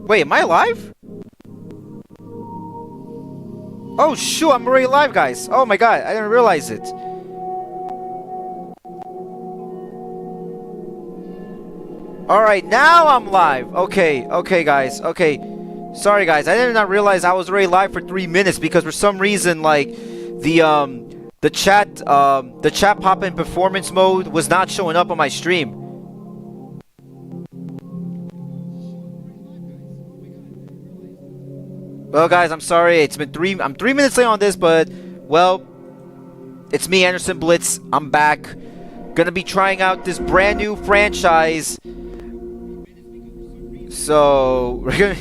Wait, am I live? Oh shoot, I'm already live, guys. Oh my god, I didn't realize it. Alright, now I'm live. Okay, guys. Okay. Sorry, guys. I did not realize I was already live for 3 minutes because for some reason, like, the chat pop-in performance mode was not showing up on my stream. Well, guys, I'm sorry. It's been I'm 3 minutes late on this, but, well, it's me, Anderson Blitz. I'm back. Gonna be trying out this brand new franchise. So, we're gonna,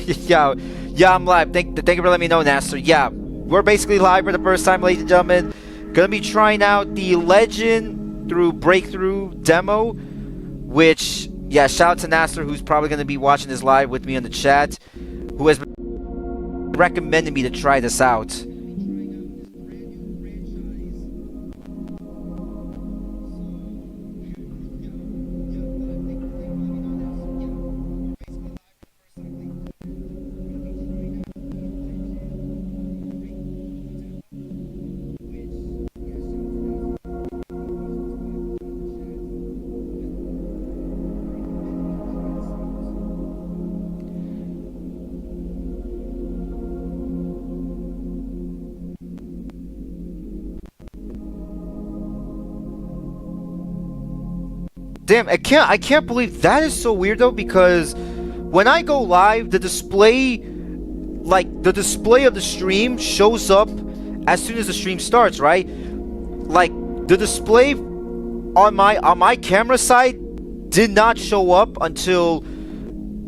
yeah, I'm live. Thank you for letting me know, Nasser. Yeah, we're basically live for the first time, ladies and gentlemen. Gonna be trying out the Legend through Breakthrough demo, which, yeah, shout out to Nasser, who's probably gonna be watching this live with me in the chat, who has been recommending me to try this out. Damn, I can't believe that is so weird though, because when I go live, the display of the stream shows up as soon as the stream starts, right? Like, the display on my camera side did not show up until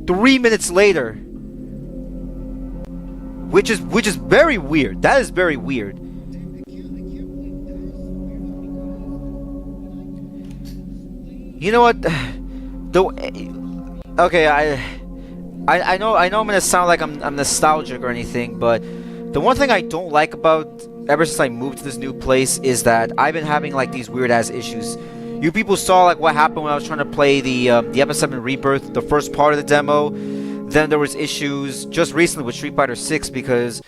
3 minutes later. Which is very weird. That is very weird. You know what? Okay, I know I'm gonna sound like I'm nostalgic or anything, but the one thing I don't like about ever since I moved to this new place is that I've been having like these weird ass issues. You people saw like what happened when I was trying to play the Episode 7 Rebirth, the first part of the demo. Then there was issues just recently with Street Fighter 6 because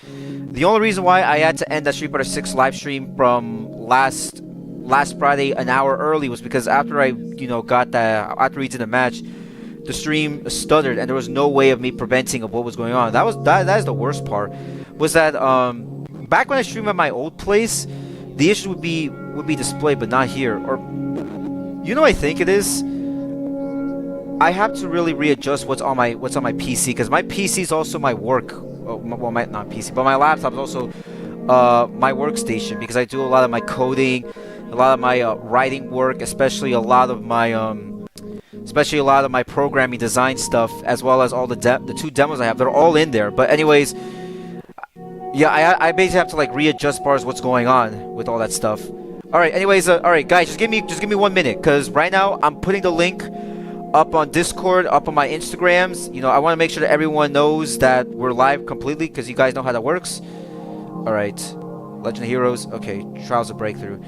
the only reason why I had to end that Street Fighter 6 live stream from last Friday an hour early was because after I, after we did the match, the stream stuttered and there was no way of me preventing of what was going on. That is the worst part. Was that back when I streamed at my old place, the issue would be displayed but not here. Or what I think it is? I have to really readjust what's on my PC, because my PC is also my work. Well, not PC, but my laptop is also my workstation, because I do a lot of my coding, a lot of my writing work, especially a lot of my programming design stuff, as well as all the 2 demos I have. They're all in there. But anyways, yeah, I basically have to like readjust as far as what's going on with all that stuff. All right. Anyways, all right, guys, just give me 1 minute, because right now I'm putting the link up on Discord, up on my Instagrams. I want to make sure that everyone knows that we're live completely, because you guys know how that works. All right, Legend of Heroes. Okay, Trials of Breakthrough.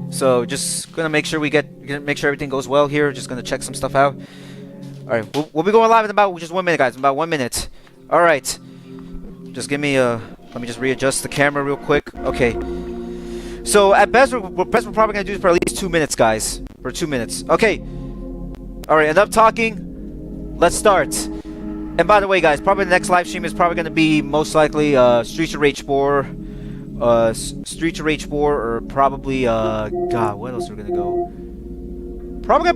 So just gonna make sure everything goes well here. Just gonna check some stuff out. All right, we'll be going live in about just 1 minute, guys. About 1 minute. All right, just give me let me just readjust the camera real quick. Okay. So at best, we're probably gonna do this for at least 2 minutes, guys. For 2 minutes. Okay. All right, enough talking. Let's start. And by the way, guys, probably the next live stream is probably gonna be most likely Streets of Rage 4. Streets of Rage 4, or probably God, what else are we gonna go? Probably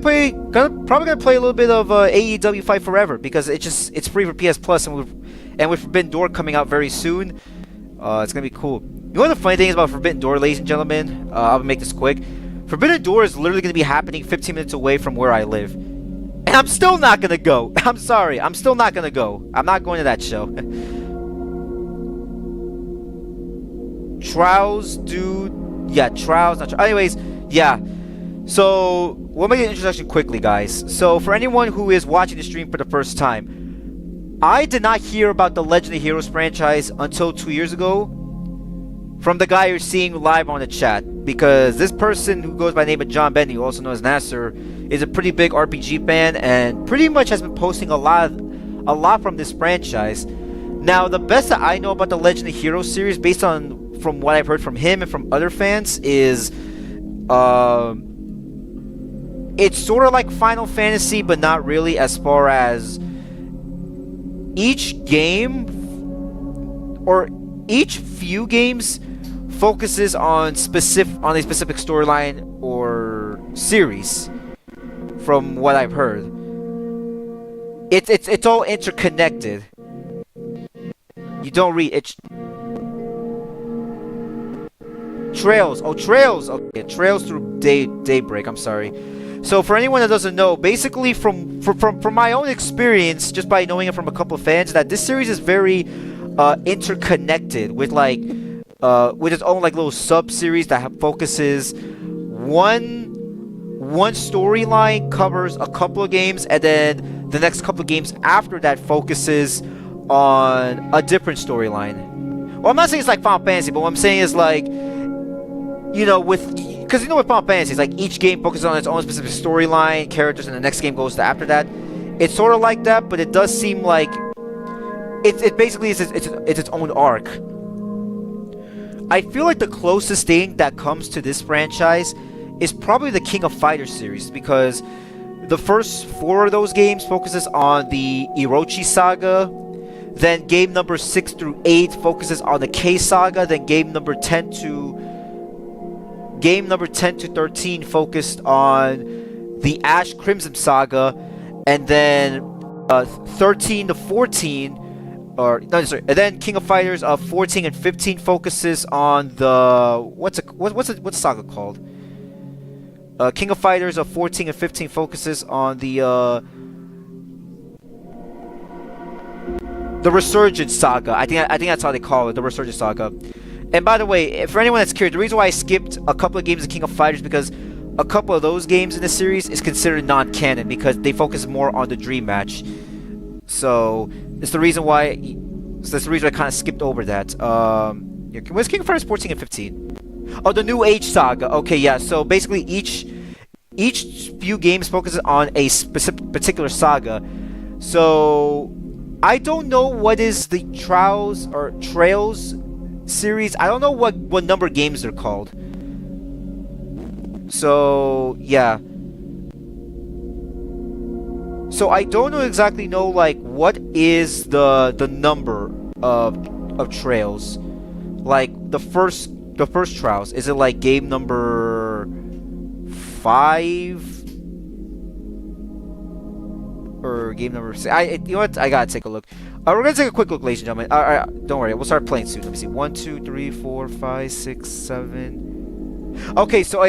gonna play a little bit of AEW Fight Forever, because it's free for PS Plus, and with Forbidden Door coming out very soon, it's gonna be cool. You know what the funny thing is about Forbidden Door, ladies and gentlemen? I'll make this quick. Forbidden Door is literally gonna be happening 15 minutes away from where I live, and I'm still not gonna go. I'm sorry, I'm still not gonna go. I'm not going to that show. Trials, dude. Yeah, Trials. Not anyways, yeah. So, we'll make an introduction quickly, guys. So, for anyone who is watching the stream for the first time, I did not hear about the Legend of Heroes franchise until 2 years ago from the guy you're seeing live on the chat. Because this person who goes by the name of John Benny, also known as Nasser, is a pretty big RPG fan and pretty much has been posting a lot a lot from this franchise. Now, the best that I know about the Legend of Heroes series, based on from what I've heard from him and from other fans, is it's sort of like Final Fantasy, but not really, as far as each game or each few games focuses on a specific storyline or series. From what I've heard, it's all interconnected. You don't read it. Trails. Oh, Trails. Okay, Trails through Daybreak. I'm sorry. So for anyone that doesn't know, basically from my own experience, just by knowing it from a couple of fans, that this series is very interconnected with with its own like little sub series that focuses one storyline, covers a couple of games, and then the next couple of games after that focuses on a different storyline. Well, I'm not saying it's like Final Fantasy, but what I'm saying is like, because with Final Fantasy, it's like each game focuses on its own specific storyline, characters, and the next game goes to after that. It's sort of like that, but it does seem like it basically is its own arc. I feel like the closest thing that comes to this franchise is probably the King of Fighters series, because the first 4 of those games focuses on the Orochi saga, then game number 6 through 8 focuses on the K saga, then game number 10 to 13 focused on the Ash Crimson saga, and then 13 to 14 and then King of Fighters 14 and 15 focuses on the what's the saga called? King of Fighters 14 and 15 focuses on the Resurgence saga. I think that's how they call it, the Resurgence saga. And by the way, for anyone that's curious, the reason why I skipped a couple of games of King of Fighters is because a couple of those games in the series is considered non-canon because they focus more on the Dream Match. So that's the reason why I kind of skipped over that. Where's King of Fighters 14 and 15? Oh, the New Age saga. Okay, yeah. So basically, each few games focuses on a specific particular saga. So I don't know what is the Trails series. I don't know what number games they're called. So yeah. So I don't exactly know like what is the number of Trails. Like the first Trials, is it like game number 5 or game number 6? You know what? I gotta take a look. We're gonna take a quick look, ladies and gentlemen. Don't worry, we'll start playing soon. Let me see. 1, 2, 3, 4, 5, 6, 7. Okay, so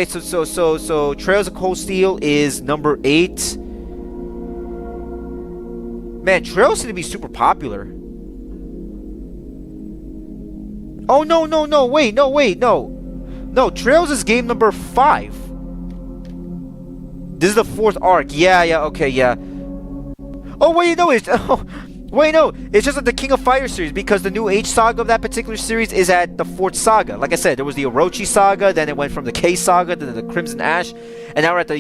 Trails of Cold Steel is number 8. Man, Trails seem to be super popular. Oh, no, wait, no. Trails is game number 5. This is the 4th arc. Yeah, okay, yeah. Oh, wait, no, it's just at the King of Fighters series, because the New Age saga of that particular series is at the 4th saga. Like I said, there was the Orochi saga, then it went from the K saga to the Crimson Ash, and now we're at the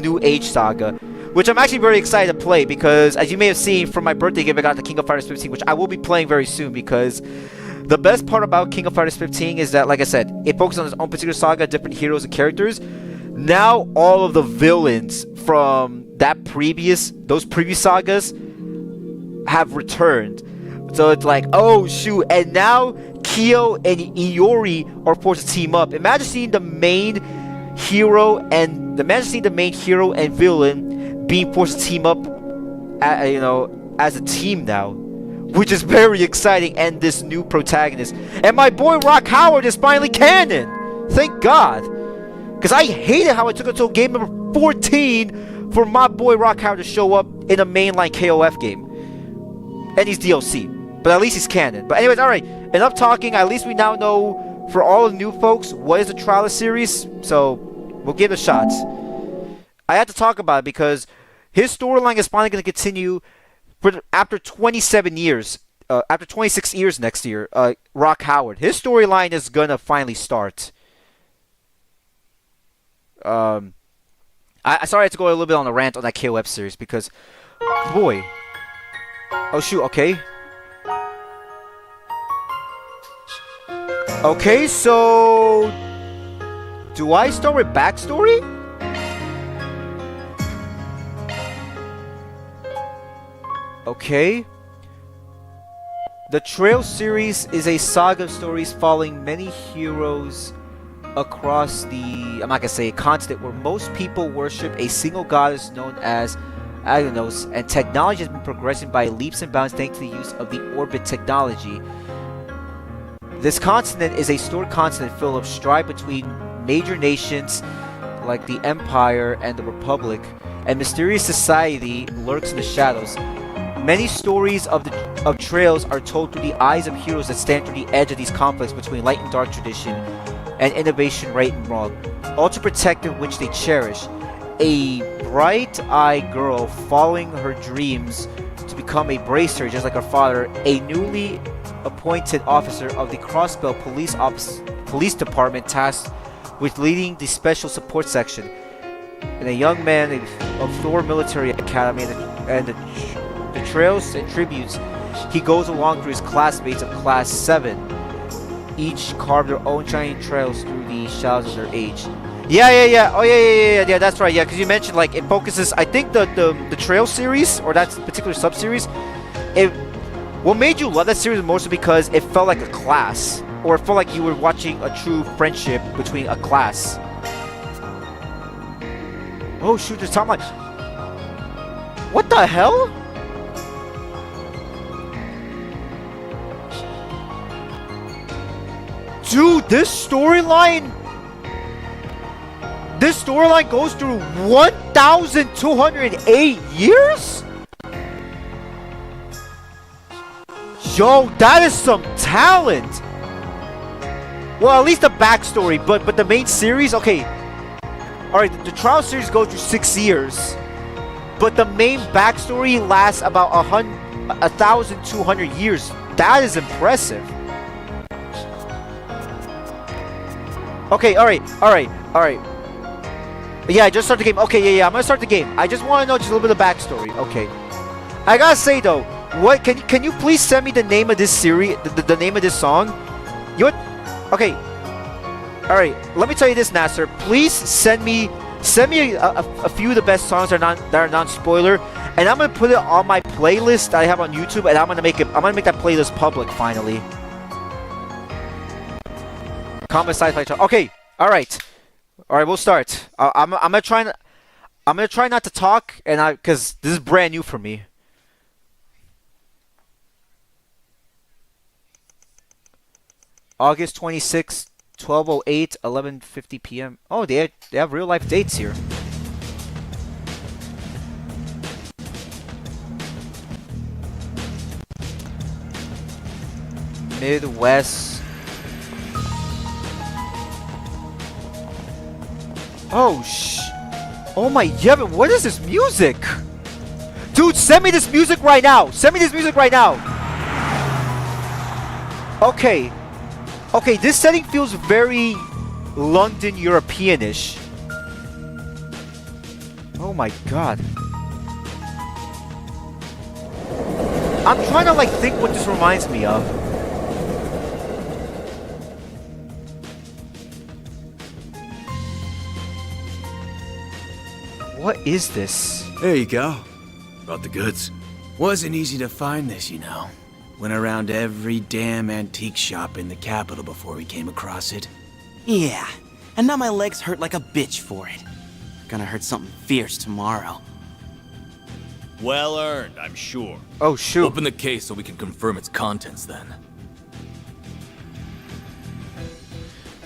New Age saga, which I'm actually very excited to play, because as you may have seen from my birthday gift, I got the King of Fighters 15, which I will be playing very soon, because the best part about King of Fighters 15 is that, like I said, it focuses on its own particular saga, different heroes and characters. Now all of the villains from those previous sagas have returned. So it's like, oh shoot, and now Kyo and Iori are forced to team up. Imagine seeing the main hero and villain being forced to team up as a team now, which is very exciting, and this new protagonist. And my boy Rock Howard is finally canon. Thank God. Because I hated how it took until game number 14 for my boy Rock Howard to show up in a mainline KOF game. And he's DLC. But at least he's canon. But anyways, alright. Enough talking. At least we now know, for all the new folks, what is the Trials series. So, we'll give it a shot. I had to talk about it because his storyline is finally going to continue after 27 years. After 26 years next year. Rock Howard. His storyline is going to finally start. Sorry I had to go a little bit on a rant on that KOF series because, boy. Oh shoot, okay. Okay, so do I start with backstory? Okay. The Trail series is a saga of stories following many heroes across the, I'm not gonna say a continent, where most people worship a single goddess known as Agnos, and technology has been progressing by leaps and bounds thanks to the use of the orbit technology. This continent is a storied continent filled of strife between major nations like the Empire and the Republic, and mysterious society lurks in the shadows. Many stories of Trails are told through the eyes of heroes that stand through the edge of these conflicts between light and dark tradition and innovation, right and wrong, all to protect that which they cherish. A bright-eyed girl following her dreams to become a bracer just like her father, a newly appointed officer of the Crossbell Police Department tasked with leading the Special Support Section, and a young man of Thor Military Academy, and the trails and tributes he goes along through his classmates of Class 7. Each carve their own shining trails through the shadows of their age. Yeah. Oh, yeah, that's right. Yeah, because you mentioned, like, it focuses, I think the Trail series, or that particular sub-series, what made you love that series mostly because it felt like a class, or it felt like you were watching a true friendship between a class. Oh, shoot, there's timeline. What the hell? Dude, this storyline goes through 1,208 years? Yo, that is some talent. Well, at least the backstory, but the main series, okay. Alright, the Trial series goes through 6 years, but the main backstory lasts about 1,200 years. That is impressive. Okay, alright. Yeah, I just started the game. Okay, yeah, I'm gonna start the game. I just want to know just a little bit of backstory. Okay. I gotta say though, what can you please send me the name of this series, the name of this song? You what? Okay. Alright, let me tell you this, Nasser. Please send me a few of the best songs that are non-spoiler, and I'm gonna put it on my playlist that I have on YouTube, and I'm gonna make that playlist public finally. Comment size by okay, alright, we'll start. I'm gonna try not to talk, and because this is brand new for me. August 26th, 12:08, 11:50 p.m. Oh, they have real life dates here. Midwest. Oh my, yeah, but what is this music? Dude, send me this music right now. Okay, this setting feels very London European-ish. Oh my god. I'm trying to think what this reminds me of. What is this? There you go. Brought the goods. Wasn't easy to find this, you know. Went around every damn antique shop in the capital before we came across it. Yeah, and now my legs hurt like a bitch for it. Gonna hurt something fierce tomorrow. Well earned, I'm sure. Oh, shoot. Open the case so we can confirm its contents then.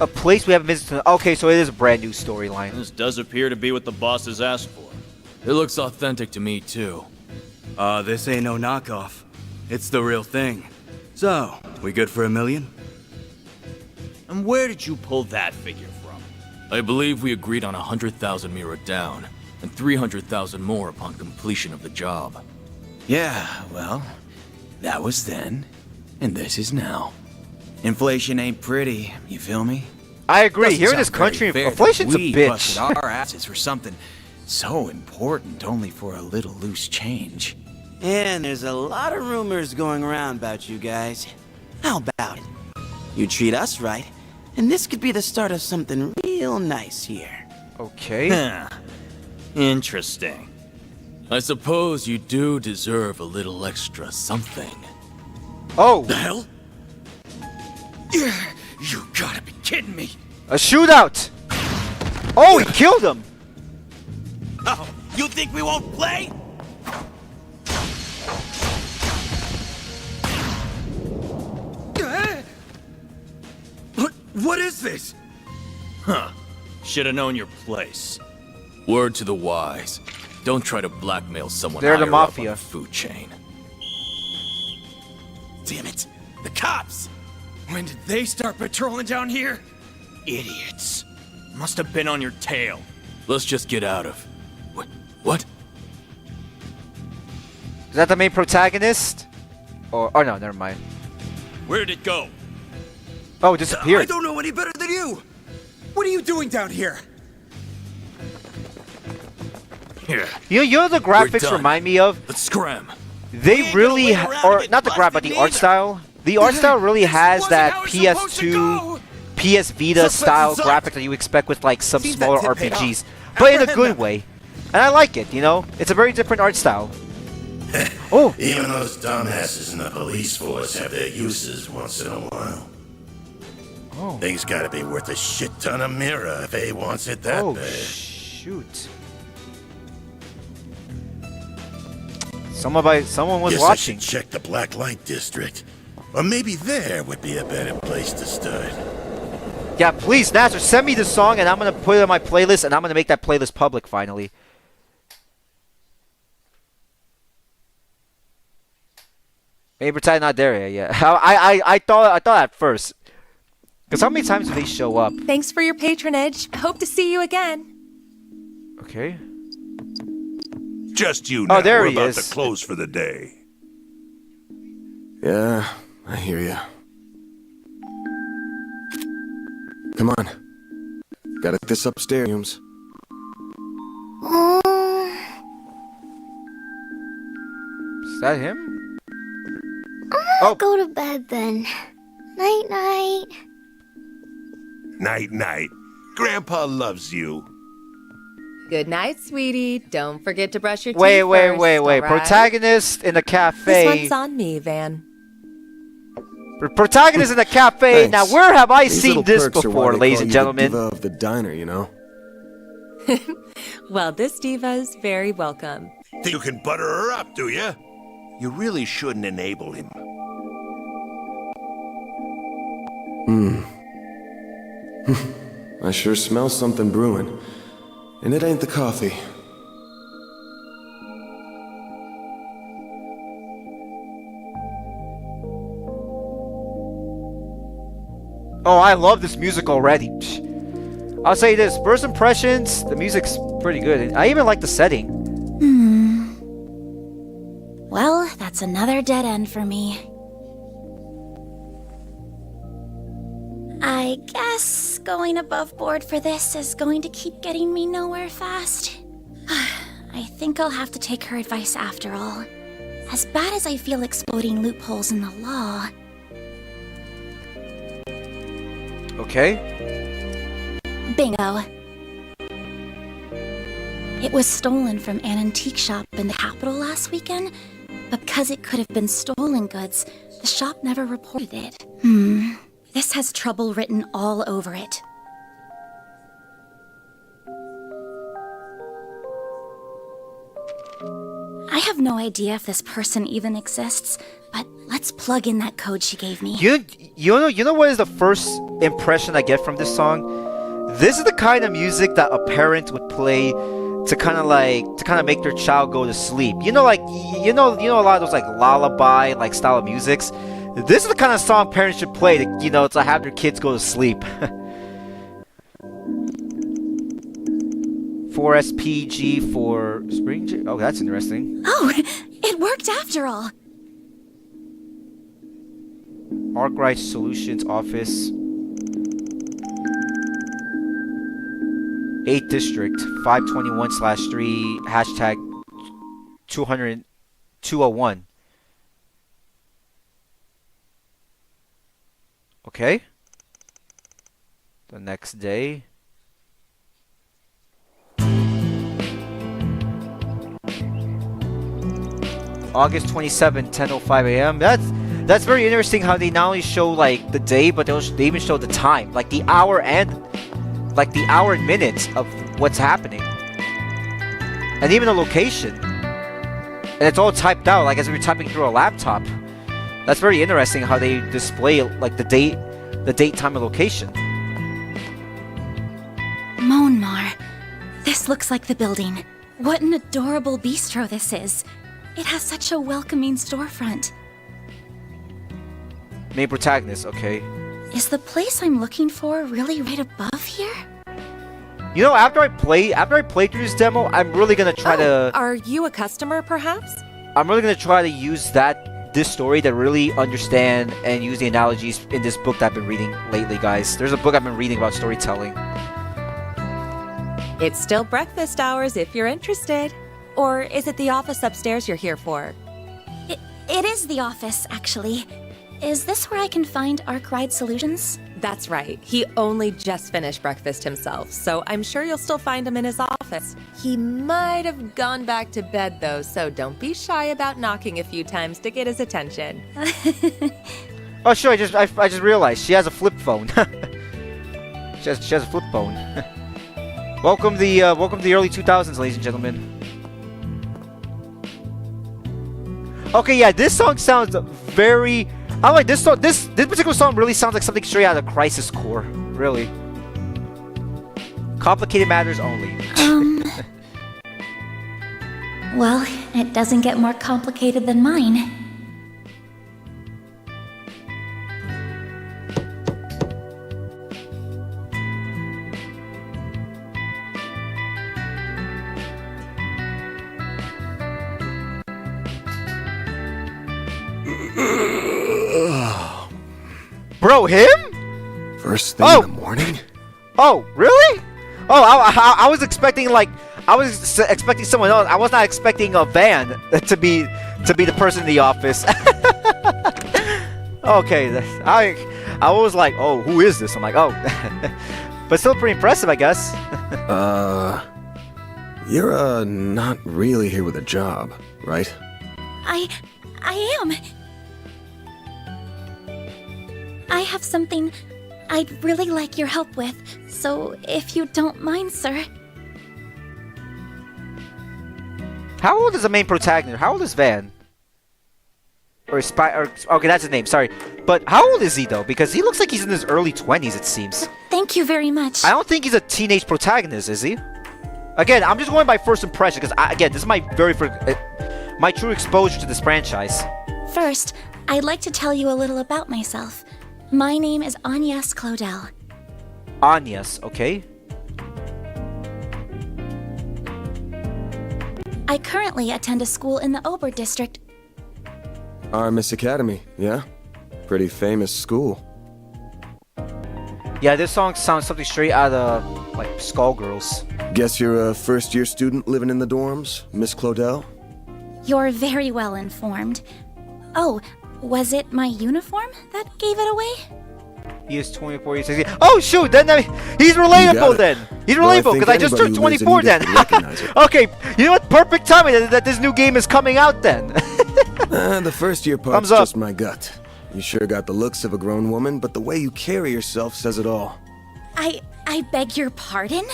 A place we haven't visited. Okay, so it is a brand new storyline. This does appear to be what the boss has asked for. It looks authentic to me, too. This ain't no knockoff. It's the real thing. So, we good for $1 million? And where did you pull that figure from? I believe we agreed on 100,000 Mira down, and 300,000 more upon completion of the job. Yeah, well, that was then, and this is now. Inflation ain't pretty, you feel me? I agree. Doesn't Here in this sound very country, fair that inflation's a we bitch. busted our asses for something So important only for a little loose change. And there's a lot of rumors going around about you guys. How about it? You treat us right, and this could be the start of something real nice here. Okay. Huh. Interesting. I suppose you do deserve a little extra something. Oh, The hell? You gotta be kidding me. a shootout. Oh, he killed him. Oh, you think we won't play? What is this? Huh. Should have known your place. Word to the wise. Don't try to blackmail someone They're the higher up on mafia. the food chain. Damn it. The cops. When did they start patrolling down here? Idiots. Must have been on your tail. Let's just get out of... What? Is that the main protagonist? Or oh no, never mind. Where'd it go? Oh, it disappeared. I don't know any better than you. What are you doing down here? Here. You know the graphics done. remind me of? Let's scram. They ain't really, gonna wait around or and not the get graph, but busted the art neither. style. The art style really has wasn't that how it's supposed to PS2, go. PS Vita Some style places suck. graphic that you expect with like some Seems smaller that tip paid off. RPGs, but in a Apprehend good them. way. And I like it, you know? It's a very different art style. Oh, Even those dumbasses in the police force have their uses once in a while. oh, Thing's gotta be worth a shit ton of mirror if A wants it that oh, bad. shoot. Someone was Guess watching. I should check the Black Light District. Or maybe there would be a better place to start. Yeah, please, Nasser, send me the song and I'm gonna put it on my playlist and I'm gonna make that playlist public finally. Maybe pretend not there yet. I thought at first. Because how many times do they show up? Thanks for your patronage. Hope to see you again. Okay. Just you Oh, now. there We're he about is. to close for the day. Yeah, I hear ya. Come on. Gotta get this upstairs. Humes. Is that him? I'll go to bed then. Night night. Night, night. Grandpa loves you. Good night, sweetie. Don't forget to brush your teeth Wait. first, alright? Protagonist in the This cafe. one's on me, Van. Protagonist in the cafe. Now, Thanks. where have I These seen little this perks are why before, they ladies call and you the gentlemen? diva of the diner, you know? Well, this diva's very welcome. Think you can butter her up, do ya? You really shouldn't enable him. I sure smell something brewing. And it ain't the coffee. Oh, I love this music already. I'll say this, first impressions, the music's pretty good. I even like the setting. Well, that's another dead end for me. I guess going above board for this is going to keep getting me nowhere fast. I think I'll have to take her advice after all. As bad as I feel exploiting loopholes in the law, Okay. bingo. It was stolen from an antique shop in the capital last weekend, but because it could have been stolen goods, the shop never reported it. This has trouble written all over it. I have no idea if this person even exists, but let's plug in that code she gave me. You know what is the first impression I get from this song? This is the kind of music that a parent would play to kind of make their child go to sleep. You know, like you know a lot of those like lullaby like style of musics. This is the kind of song parents should play to have their kids go to sleep. 4SPG for Spring J. Oh, that's interesting. Oh, it worked after all. Arkwright Solutions Office. 8th District, 521/3, hashtag 201. Okay. The next day. August 27, 10:05 a.m. That's very interesting how they not only show like the day, but they even show the time, like the hour and minutes of what's happening, and even the location. And it's all typed out, like as if you're typing through a laptop. That's very interesting how they display like the date, time, and location. Monmar. This looks like the building. What an adorable bistro this is. It has such a welcoming storefront. Main protagonist, okay. Is the place I'm looking for really right above here? You know, after I play through this demo, I'm really gonna try to. Are you a customer, perhaps? I'm really gonna try to use this story to really understand and use the analogies in this book that I've been reading lately, guys. There's a book I've been reading about storytelling. It's still breakfast hours if you're interested. Or is it the office upstairs you're here for? It is the office, actually. Is this where I can find Arkwright Solutions? That's right. He only just finished breakfast himself, so I'm sure you'll still find him in his office. He might have gone back to bed, though, so don't be shy about knocking a few times to get his attention. Oh, sure. I just realized she has a flip phone. she has a flip phone. Welcome to the early 2000s, ladies and gentlemen. Okay, yeah, this song sounds very. I like this song. This particular song really sounds like something straight out of Crisis Core. Really. Complicated matters only. Well, it doesn't get more complicated than mine. Bro, him? First thing in the morning? Oh, really? Oh, I was expecting expecting someone else. I was not expecting a van to be the person in the office. Okay, I was like, oh, who is this? I'm like, oh, but still pretty impressive, I guess. You're not really here with a job, right? I am. I have something I'd really like your help with, so if you don't mind, sir. How old is the main protagonist? How old is Van? Okay, that's his name, sorry. But how old is he, though? Because he looks like he's in his early 20s, it seems. Thank you very much. I don't think he's a teenage protagonist, is he? Again, I'm just going by first impression, because, again, this is my very first... my true exposure to this franchise. First, I'd like to tell you a little about myself. My name is Agnes Claudel. Agnes, okay. I currently attend a school in the Ober district. Armis Academy, yeah? Pretty famous school. Yeah, this song sounds something straight out of, like, Skullgirls. Guess you're a first-year student living in the dorms, Miss Claudel? You're very well informed. Oh, was it my uniform that gave it away? He is 24 years old. Oh shoot! Then he's relatable. Then he's relatable because I just turned 24. Then okay, you know what? Perfect timing that this new game is coming out. Then the first year part's just my gut. You sure got the looks of a grown woman, but the way you carry yourself says it all. I beg your pardon?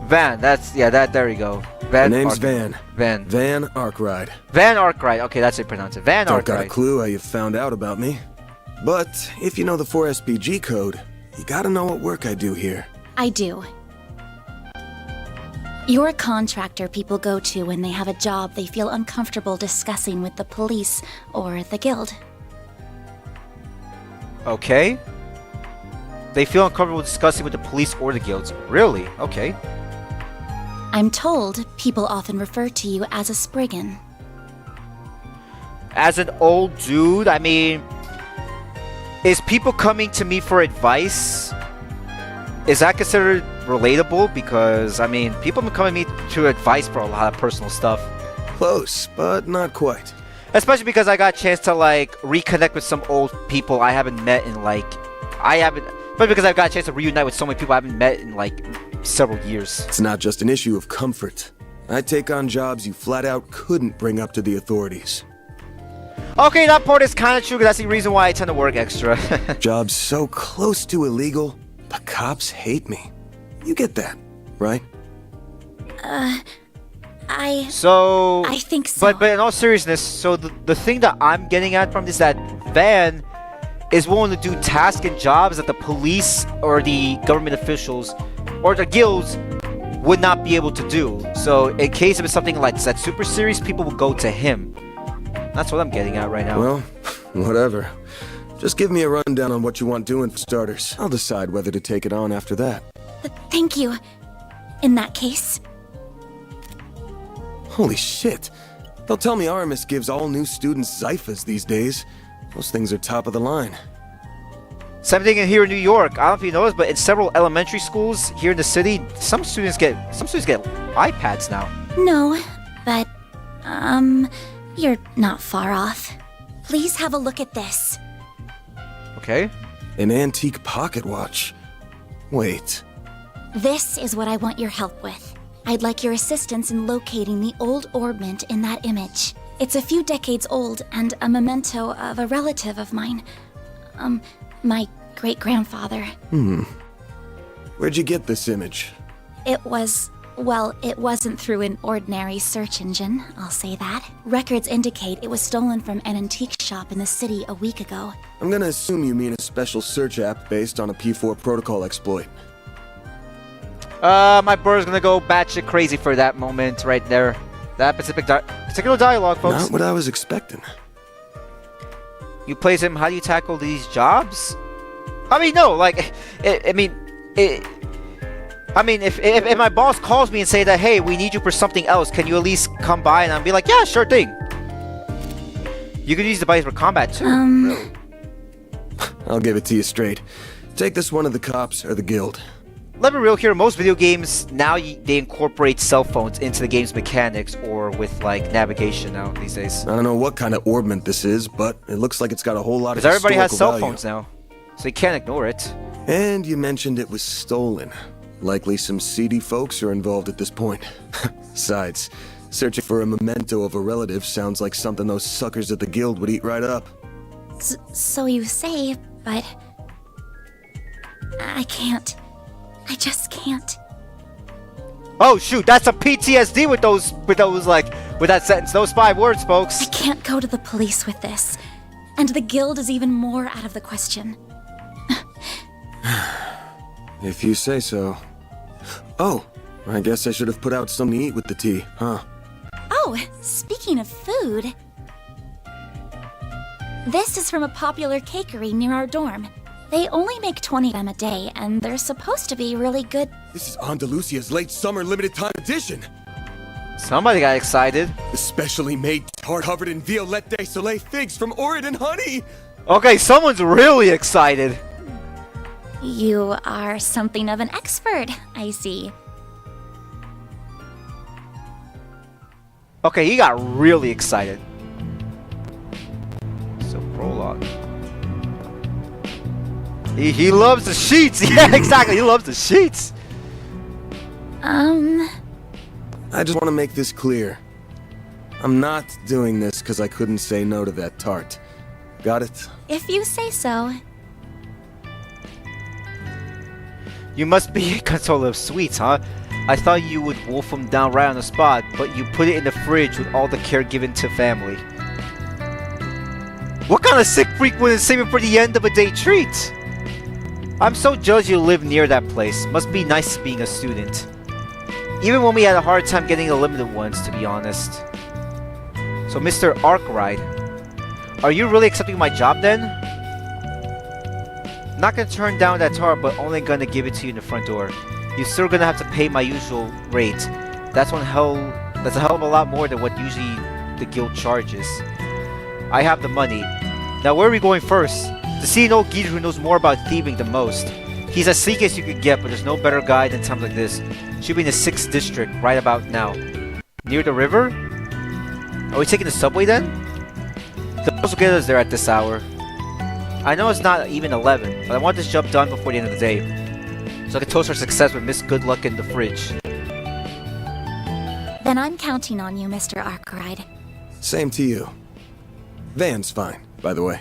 Van, there you go. Van. My name's Van. Van. Van Arkwright. Van Arkwright. Okay, that's how you pronounce it. Van Arkwright. Don't got a clue how you found out about me. But if you know the 4SPG code, you gotta know what work I do here. I do. You're a contractor people go to when they have a job they feel uncomfortable discussing with the police or the guild. Okay. They feel uncomfortable discussing with the police or the guilds. Really? Okay. I'm told people often refer to you as a Spriggan. As an old dude, I mean, is people coming to me for advice is that considered relatable? Because, I mean, people have been coming to me to advice for a lot of personal stuff. Close, but not quite. Especially because I got a chance to, like, reconnect with some old people I haven't met in, like... But because I've got a chance to reunite with so many people I haven't met in, like, several years. It's not just an issue of comfort. I take on jobs you flat out couldn't bring up to the authorities. Okay, that part is kind of true, because that's the reason why I tend to work extra. Jobs so close to illegal, the cops hate me. You get that, right? I think so. But in all seriousness, so the thing that I'm getting at from this, that Van is willing to do tasks and jobs that the police or the government officials or the guilds would not be able to do. So in case of something like that super serious, people will go to him. That's what I'm getting at right now. Well, whatever. Just give me a rundown on what you want doing for starters. I'll decide whether to take it on after that. Thank you. In that case. Holy shit. They'll tell me Aramis gives all new students Zyphas these days. Those things are top of the line. Same thing here in New York. I don't know if you noticed, but in several elementary schools here in the city, some students get iPads now. No, but you're not far off. Please have a look at this. Okay. An antique pocket watch. Wait. This is what I want your help with. I'd like your assistance in locating the old orbment in that image. It's a few decades old and a memento of a relative of mine. My great-grandfather. Where'd you get this image? It wasn't through an ordinary search engine, I'll say that. Records indicate it was stolen from an antique shop in the city a week ago. I'm gonna assume you mean a special search app based on a P4 protocol exploit. My brother's gonna go batshit crazy for that moment right there. That particular dialogue, folks. Not what I was expecting. You place him. How do you tackle these jobs? I mean, no, like, if my boss calls me and say that, hey, we need you for something else, can you at least come by? And I'll be like, yeah, sure thing. You could use the device for combat too. I'll give it to you straight. Take this one to the cops or the guild. Let me be real here, most video games, now they incorporate cell phones into the game's mechanics or with, like, navigation now these days. I don't know what kind of orbment this is, but it looks like it's got a whole lot of because everybody has cell value. phones now, so you can't ignore it. And you mentioned it was stolen. Likely some seedy folks are involved at this point. Besides, searching for a memento of a relative sounds like something those suckers at the guild would eat right up. So you say, but... I can't. I just can't. Oh shoot, that's a PTSD with that sentence. Those 5 words, folks. I can't go to the police with this. And the guild is even more out of the question. If you say so. Oh, I guess I should have put out something to eat with the tea, huh? Oh, speaking of food... This is from a popular cakery near our dorm. They only make 20 of them a day, and they're supposed to be really good. This is Andalusia's late summer limited time edition. Somebody got excited. The specially made tart covered in Violette de Soleil figs from Oregon honey. Okay, someone's really excited. You are something of an expert, I see. Okay, he got really excited. So, prologue. He loves the sheets. Yeah, exactly. He loves the sheets. I just want to make this clear. I'm not doing this because I couldn't say no to that tart. Got it? If you say so. You must be a controller of sweets, huh? I thought you would wolf them down right on the spot, but you put it in the fridge with all the care given to family. What kind of sick freak would save it for the end of a day treat? I'm so jealous you live near that place. Must be nice being a student. Even when we had a hard time getting the limited ones, to be honest. So, Mr. Arkwright, are you really accepting my job then? Not gonna turn down that tart, but only gonna give it to you in the front door. You're still gonna have to pay my usual rate. That's a hell of a lot more than what usually the guild charges. I have the money. Now where are we going first? To see an old geezer who knows more about thieving than most. He's as sleek as you could get, but there's no better guide in times like this. Should be in the 6th district right about now. Near the river? Are we taking the subway then? The bus will get us there at this hour. I know it's not even 11, but I want this job done before the end of the day. So I can toast our success with Miss Good Luck in the fridge. Then I'm counting on you, Mr. Arkwright. Same to you. Van's fine, by the way.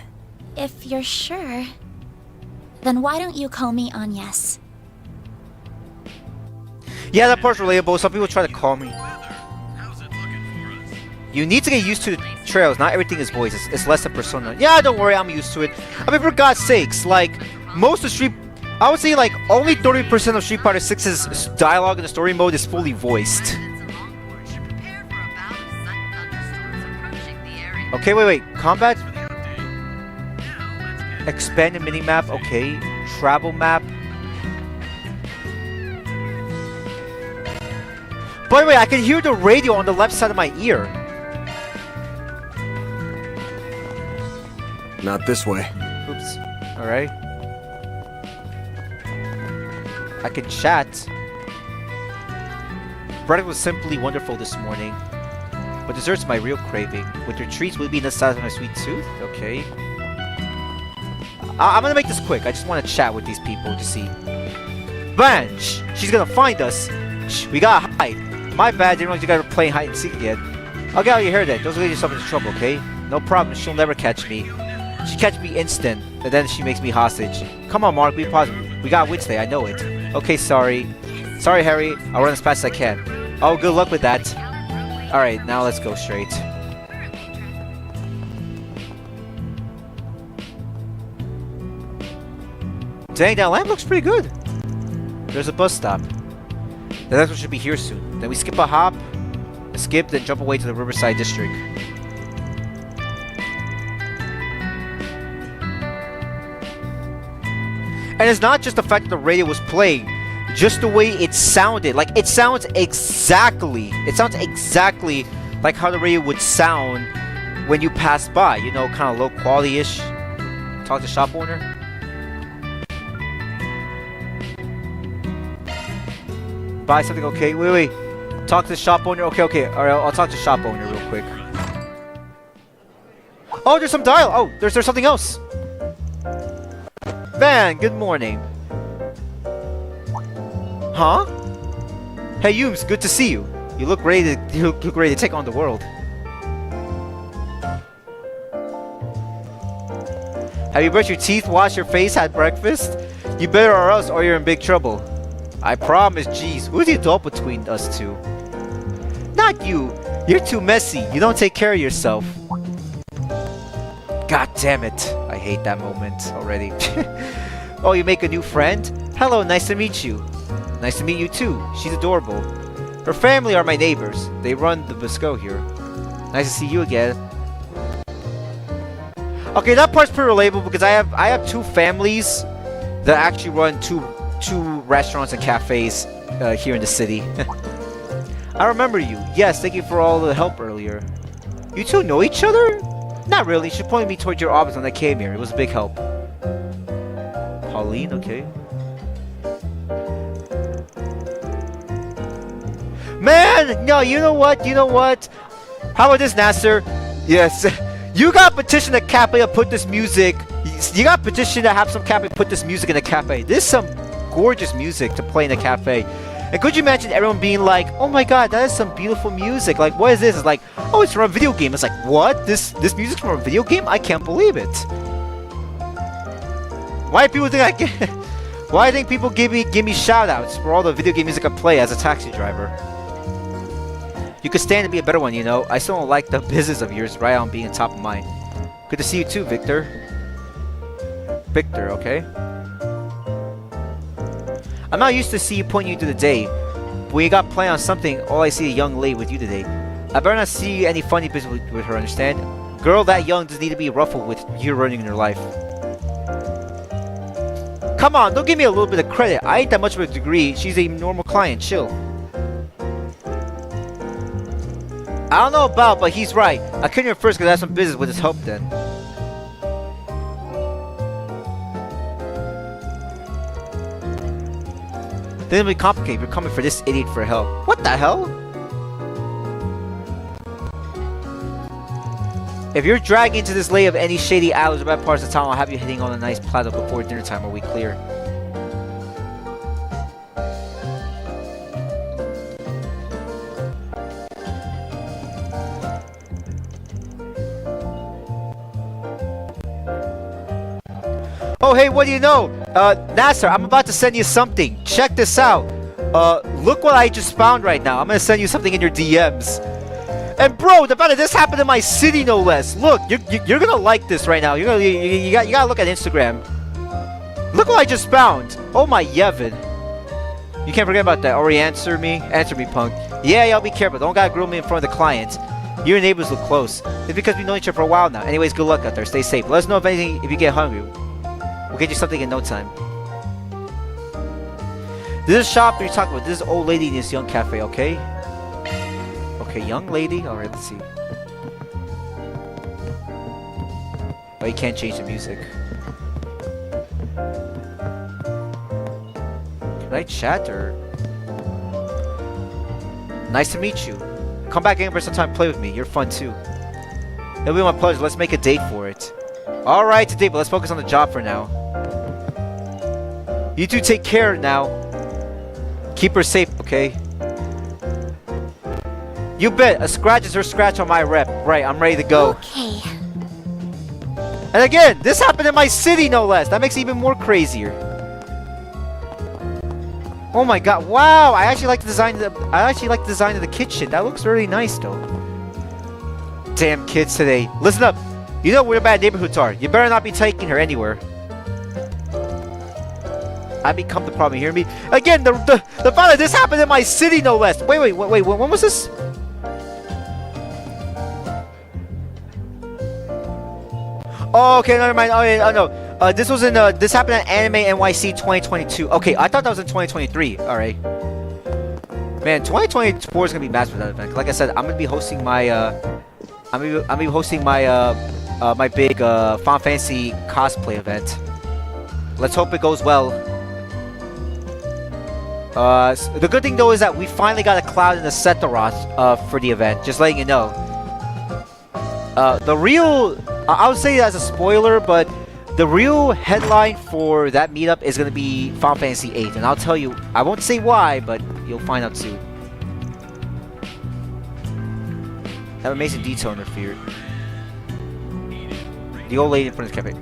If you're sure, then why don't you call me Agnes? Yeah, that part's relatable. Some people try to call me. You need to get used to the trails. Not everything is voice. It's less a persona. Yeah, don't worry. I'm used to it. I mean, for God's sakes, like, most of Street... I would say, like, only 30% of Street Fighter 6's dialogue in the story mode is fully voiced. Okay, wait. Combat? Expanded minimap. Okay. Travel map. By the way, I can hear the radio on the left side of my ear. Not this way. Oops. Alright. I can chat. Breakfast was simply wonderful this morning. But dessert's my real craving. With your treats will be in the size of my sweet tooth? Okay. I'm gonna make this quick. I just want to chat with these people to see. Van! She's gonna find us! Shh, we gotta hide! My bad, didn't realize you guys were playing hide and seek yet. I'll get out of your hair then. Don't get yourself into trouble, okay? No problem, she'll never catch me. She catches me instant, and then she makes me hostage. Come on, Mark, be positive. We got Wednesday, I know it. Okay, sorry. Sorry, Harry. I'll run as fast as I can. Oh, good luck with that. Alright, now let's go straight. Dang, that lamp looks pretty good. There's a bus stop. The next one should be here soon. Then we skip a hop, then jump away to the Riverside District. And it's not just the fact that the radio was playing, just the way it sounded. Like, it sounds exactly like how the radio would sound when you pass by. You know, kind of low quality-ish. Talk to shop owner. Buy something, okay? Wait. Talk to the shop owner. Okay. Alright, I'll talk to the shop owner real quick. Oh, there's some dial. Oh, there's something else. Van, good morning. Huh? Hey, Yums, good to see you. You look ready to take on the world. Have you brushed your teeth, washed your face, had breakfast? You better or you're in big trouble. I promise, jeez. Who's the adult between us two? Not you. You're too messy. You don't take care of yourself. God damn it. I hate that moment already. Oh, you make a new friend? Hello, nice to meet you. Nice to meet you too. She's adorable. Her family are my neighbors. They run the Bisco here. Nice to see you again. Okay, that part's pretty relatable because I have two families that actually run two restaurants and cafes here in the city. I remember you. Yes, thank you for all the help earlier. You two know each other? Not really. She pointed me towards your office when I came here. It was a big help. Pauline, okay. Man! No, you know what? How about this, Nasser? Yes. You got petition the cafe to put this music. You got petition to have some cafe put this music in the cafe. This is some gorgeous music to play in the cafe. And could you imagine everyone being like, oh my god, that is some beautiful music. Like, what is this? It's like, oh, it's from a video game. It's like, what? This music's from a video game? I can't believe it. Why do people think I get... Why do you think people give me shoutouts for all the video game music I play as a taxi driver? You could stand to be a better one, you know. I still don't like the business of yours right on being top of mind. Good to see you too, Victor. Victor, okay? I'm not used to see you pointing you to the day. But when you got planned on something, all I see is a young lady with you today. I better not see any funny business with her, understand? Girl that young doesn't need to be ruffled with you running in her life. Come on, don't give me a little bit of credit. I ain't that much of a degree. She's a normal client, chill. I don't know about, but he's right. I came here first because I have some business with his help then. Then it'll be complicated. We're coming for this idiot for help. What the hell? If you're dragged into this lay of any shady alleys or bad parts of town, I'll have you hitting on a nice platter before dinner time. Are we clear? Oh, hey, what do you know? Nasser, I'm about to send you something. Check this out. Look what I just found right now. I'm gonna send you something in your DMs. And bro, the fact that this happened in my city, no less. Look, you're gonna like this right now. You gotta look at Instagram. Look what I just found. Oh my Yevon. You can't forget about that. Ori, answer me, punk. Yeah, y'all be careful. Don't gotta grill me in front of the clients. You and neighbors look close. It's because we've known each other for a while now. Anyways, good luck out there. Stay safe. Let us know if anything, if you get hungry. We'll get you something in no time. This is shop you're talking about. This is old lady in this young cafe, okay? Okay, young lady. Alright, let's see. Oh, you can't change the music. Can I chat or? Nice to meet you. Come back again for some time to play with me. You're fun too. It'll be my pleasure. Let's make a date for it. Alright, today, but let's focus on the job for now. You two take care now. Keep her safe, okay? You bet. A scratch is her scratch on my rep. Right, I'm ready to go. Okay. And again, this happened in my city, no less. That makes it even more crazier. Oh my god! Wow! I actually like the design of the kitchen. That looks really nice, though. Damn kids today. Listen up. You know where bad neighborhoods are. You better not be taking her anywhere. I become the problem. You hear me? Again, the fact that this happened in my city, no less. Wait. When was this? Oh, okay, never mind. Oh, yeah, no. This was in this happened at Anime NYC 2022. Okay, I thought that was in 2023. All right. Man, 2024 is gonna be massive for that event. Like I said, I'm gonna be hosting my my big Final Fantasy cosplay event. Let's hope it goes well. The good thing though is that we finally got a cloud in the Setaroth for the event. Just letting you know. The real, I would say as a spoiler, but the real headline for that meetup is gonna be Final Fantasy VIII, and I'll tell you. I won't say why, but you'll find out soon. Have amazing detail in her fear. The old lady in front of the cafe.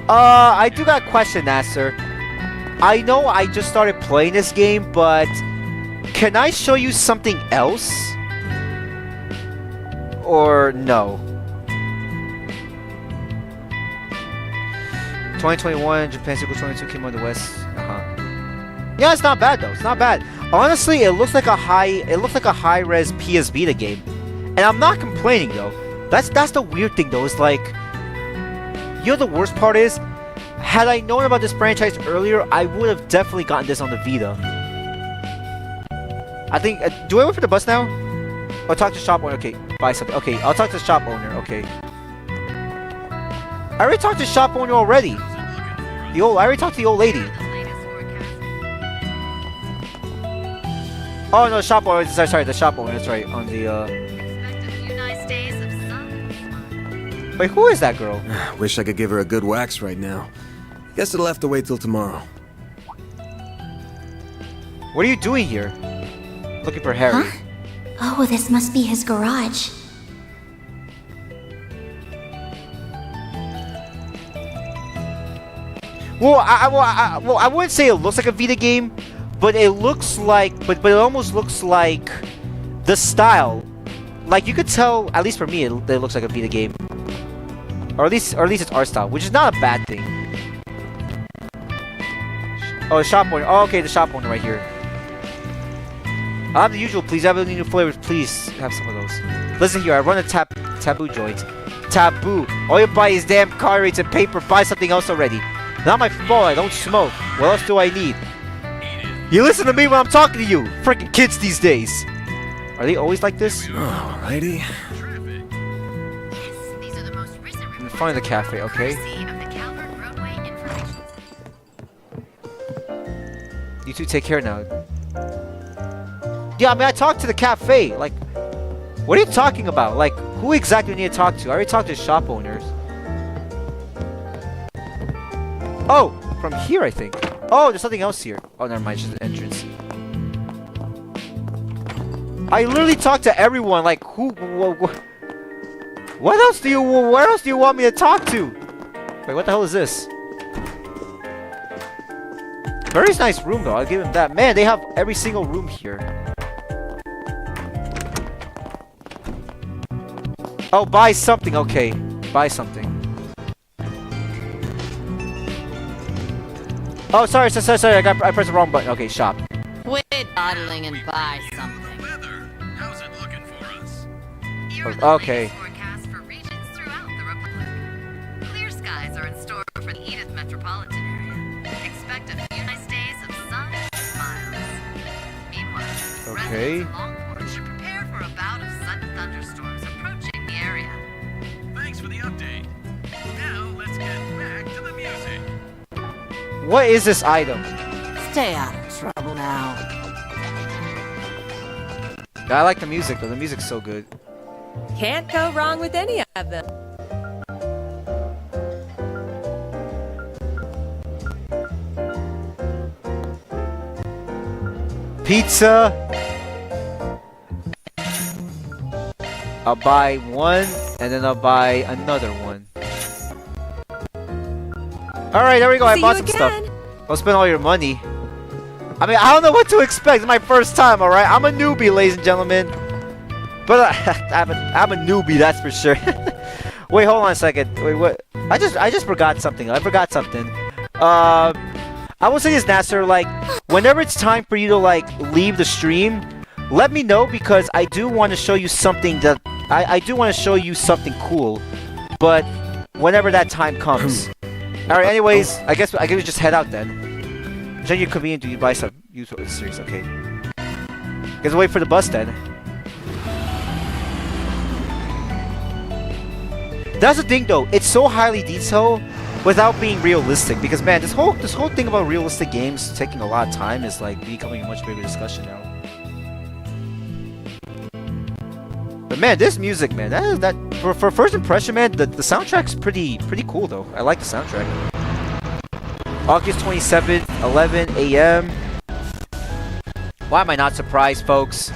I do got a question, Nasser. I know I just started playing this game, but can I show you something else? Or no? 2021, Japan Sequel 22 came on the West. Yeah, it's not bad though. It's not bad. Honestly, it looks like a high-res PS Vita game, and I'm not complaining though. That's the weird thing though. It's like, you know, the worst part is, had I known about this franchise earlier, I would have definitely gotten this on the Vita. I think. Do I wait for the bus now? Or talk to the shop owner? Okay, buy something. Okay, I'll talk to the shop owner. Okay. I already talked to the shop owner already. I already talked to the old lady. Oh no, shop owner. Sorry, the shop owner. That's right. On the Wait, who is that girl? Wish I could give her a good wax right now. Guess it'll have to wait till tomorrow. What are you doing here? Looking for Harry. Huh? Oh, this must be his garage. Well, I wouldn't say it looks like a Vita game, but it looks like, but it almost looks like the style. Like you could tell, at least for me, it looks like a Vita game, or at least it's art style, which is not a bad thing. Oh, the shop owner. Oh, okay, the shop owner right here. I'll have the usual, please. I have any new flavors. Please have some of those. Listen here, I run a taboo joint. Taboo. All you buy is damn car rates and paper. Buy something else already. Not my fault. I don't smoke. What else do I need? You listen to me when I'm talking to you. Freaking kids these days. Are they always like this? Alrighty. In front of the cafe, okay. You two take care now. Yeah, I mean, I talked to the cafe. Like, what are you talking about? Like, who exactly do you need to talk to? I already talked to the shop owners. Oh, from here, I think. Oh, there's something else here. Oh, never mind. It's just an entrance. I literally talked to everyone. Like, who? What else do you? Where else do you want me to talk to? Wait, what the hell is this? Very nice room, though. I'll give him that. Man, they have every single room here. Oh, buy something. Okay, buy something. Oh, sorry. I pressed the wrong button. Okay, shop. Quit dawdling and buy something. How's it looking for us? Okay. Forecast for regions throughout the Republic. Clear skies are in store for the Edith metropolitan area. Expect a few nice days of sun and smiles. Meanwhile, Okay. residents along Port should prepare for a bout of sudden thunderstorms approaching the area. Thanks for the update. Now let's get back to the music. What is this item? Stay out of trouble now. I like the music, though. The music's so good. Can't go wrong with any of them. Pizza. I'll buy one, and then I'll buy another one. Alright, there we go. I See bought you some stuff. again. Don't spend all your money. I mean, I don't know what to expect. It's my first time, alright? I'm a newbie, ladies and gentlemen. But I'm a newbie, that's for sure. Wait, hold on a second. Wait, what? I just forgot something. I forgot something. I will say this, Nasser. Like, whenever it's time for you to like leave the stream, let me know, because I do want to show you something that I do want to show you something cool. But whenever that time comes. All right. Anyways, I guess we just head out then. Then you convenient. Do you buy some? You serious? Okay. Guess wait for the bus then. That's the thing, though. It's so highly detailed without being realistic. Because man, this whole thing about realistic games taking a lot of time is like becoming a much bigger discussion now. But man, this music, man, that for first impression, man, the soundtrack's pretty cool though. I like the soundtrack. August 27th, 11 a.m. Why am I not surprised, folks?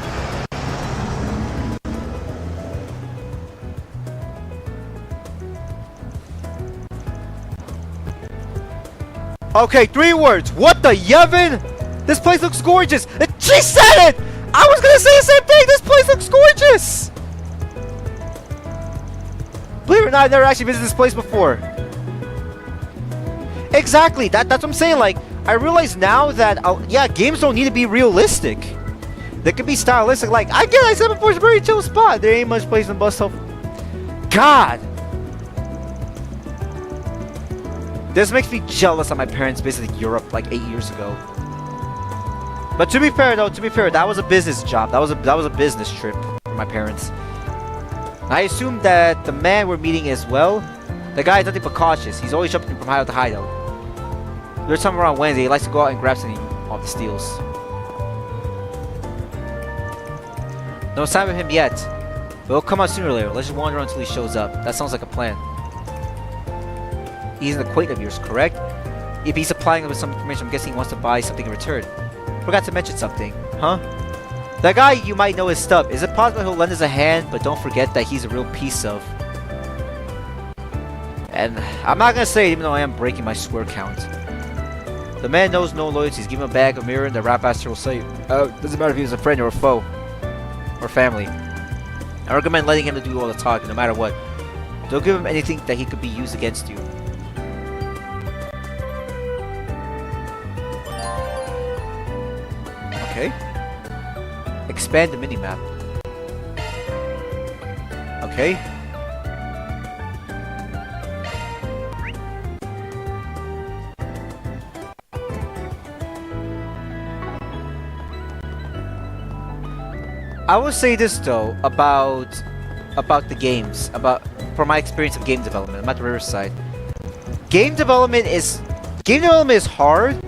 Okay, 3 words. What the Yevon? This place looks gorgeous. She said it! I was gonna say the same thing. This place looks gorgeous. Believe it or not, I've never actually visited this place before. Exactly. That's what I'm saying. Like, I realize now that, yeah, games don't need to be realistic. They can be stylistic. Like, I get it. I said before, it's a very chill spot. There ain't much place in bus stop. God. This makes me jealous that my parents visited Europe like 8 years ago. But to be fair, though, that was a business job. That was a business trip for my parents. I assume that the man we're meeting as well, the guy is nothing but cautious. He's always jumping from hideout to hideout. There's time around Wednesday. He likes to go out and grab something off the steals. No sign of him yet. But he'll come out sooner or later. Let's just wander until he shows up. That sounds like a plan. He's an acquaintance of yours, correct? If he's supplying us with some information, I'm guessing he wants to buy something in return. Forgot to mention something, huh? That guy, you might know his stuff. Is it possible he'll lend us a hand? But don't forget that he's a real piece of... And I'm not gonna say it, even though I am breaking my square count. The man knows no loyalties. Give him a bag, a mirror, and the rap master will say, oh, doesn't matter if he was a friend or a foe. Or family. I recommend letting him do all the talking, no matter what. Don't give him anything that he could be used against you. Okay. Expand the minimap. Okay. I will say this though about the games, from my experience of game development. I'm at the Riverside. Game development is hard,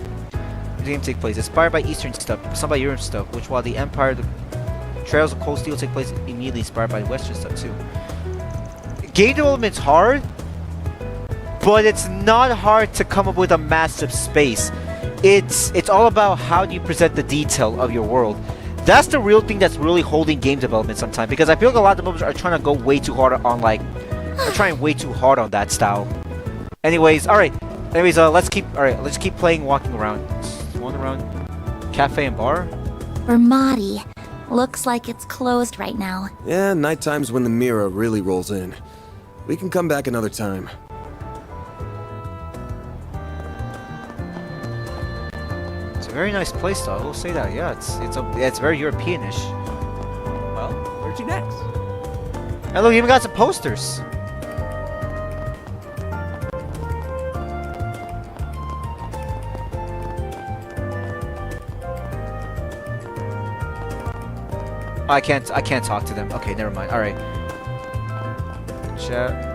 the game take place? Inspired by Eastern stuff, some by European stuff, which while the Empire, the Trails of Cold Steel take place immediately inspired by Western stuff too. Game development's hard, but it's not hard to come up with a massive space. It's all about how do you present the detail of your world. That's the real thing that's really holding game development sometimes, because I feel like a lot of developers are trying to go way too hard on are trying way too hard on that style. Anyways, alright. Let's keep playing walking around. Walking around cafe and bar? Vermati. Looks like it's closed right now. Yeah, nighttime's when the mirror really rolls in. We can come back another time. It's a very nice place though, I will say that. Yeah, it's very Europeanish. Well, where'd you next? And look, you even got some posters. I can't talk to them. Okay, never mind. Alright. Chat.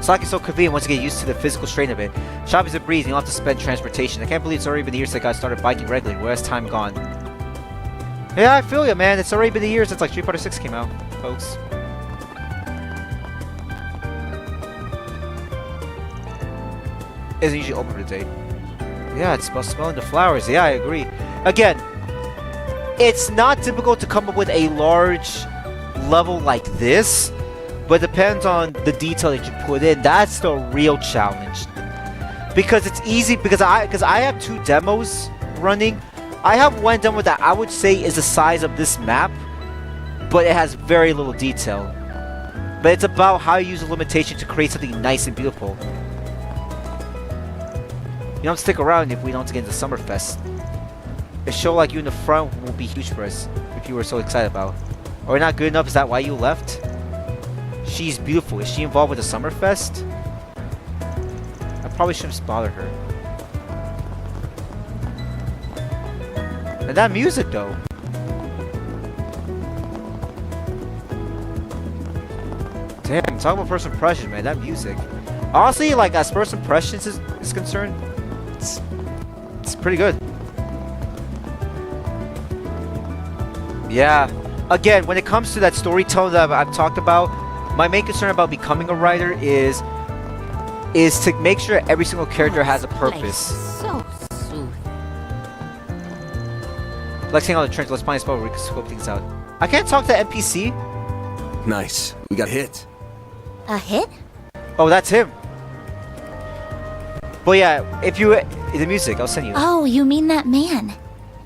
Saki's so convenient once you get used to the physical strain of it. Shopping's a breeze and you don't have to spend transportation. I can't believe it's already been years since I started biking regularly. Where's time gone? Yeah, I feel you, man. It's already been a year since like Street Fighter 6 came out, folks. Isn't usually open for the day. Yeah, it's about smelling the flowers. Yeah, I agree. Again, it's not difficult to come up with a large level like this, but it depends on the detail that you put in. That's the real challenge. Because it's easy, because I have 2 demos running. I have one demo that I would say is the size of this map, but it has very little detail. But it's about how you use a limitation to create something nice and beautiful. You don't stick around if we don't get into Summerfest. A show like you in the front will be huge for us, if you were so excited about. Are we not good enough? Is that why you left? She's beautiful. Is she involved with the Summerfest? I probably shouldn't bother her. And that music though. Damn, talk about first impression, man. That music. Honestly, like as first impressions is concerned, it's pretty good. Yeah. Again, when it comes to that storytelling that I've talked about, my main concern about becoming a writer is to make sure every single character has a purpose. So smooth. Let's hang out the trench. Let's find a spot where we can scope things out. I can't talk to NPC. Nice. We got hit. A hit? Oh, that's him. But yeah, if you the music, I'll send you. Oh, you mean that man?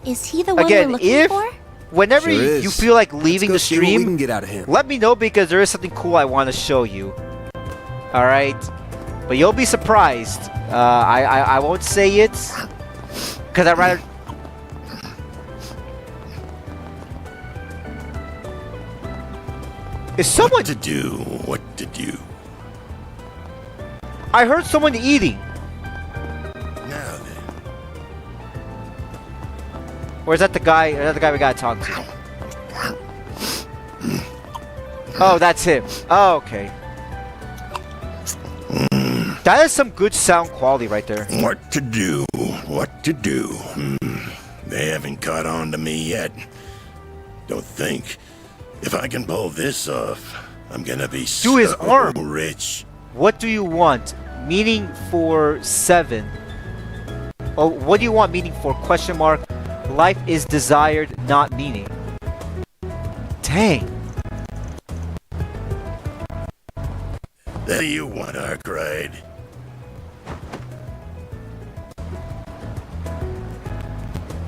Is he the one Again, we're looking for? Whenever Sure you is. feel like leaving the Let's go see what we stream, can get out of him. let me know because there is something cool I want to show you. All right, but you'll be surprised. I won't say it because I'd rather. Is someone? What to do? I heard someone eating. Now then. Or is that the guy? Is that the guy we gotta talk to? Oh, that's him. Oh, okay. That is some good sound quality right there. What to do? What to do? They haven't caught on to me yet. Don't think. If I can pull this off, I'm gonna be Do his arm. rich. What do you want? Meaning for 7. Oh, what do you want? Meaning for question mark. Life is desired, not meaning. Dang. That you want, Arkwright.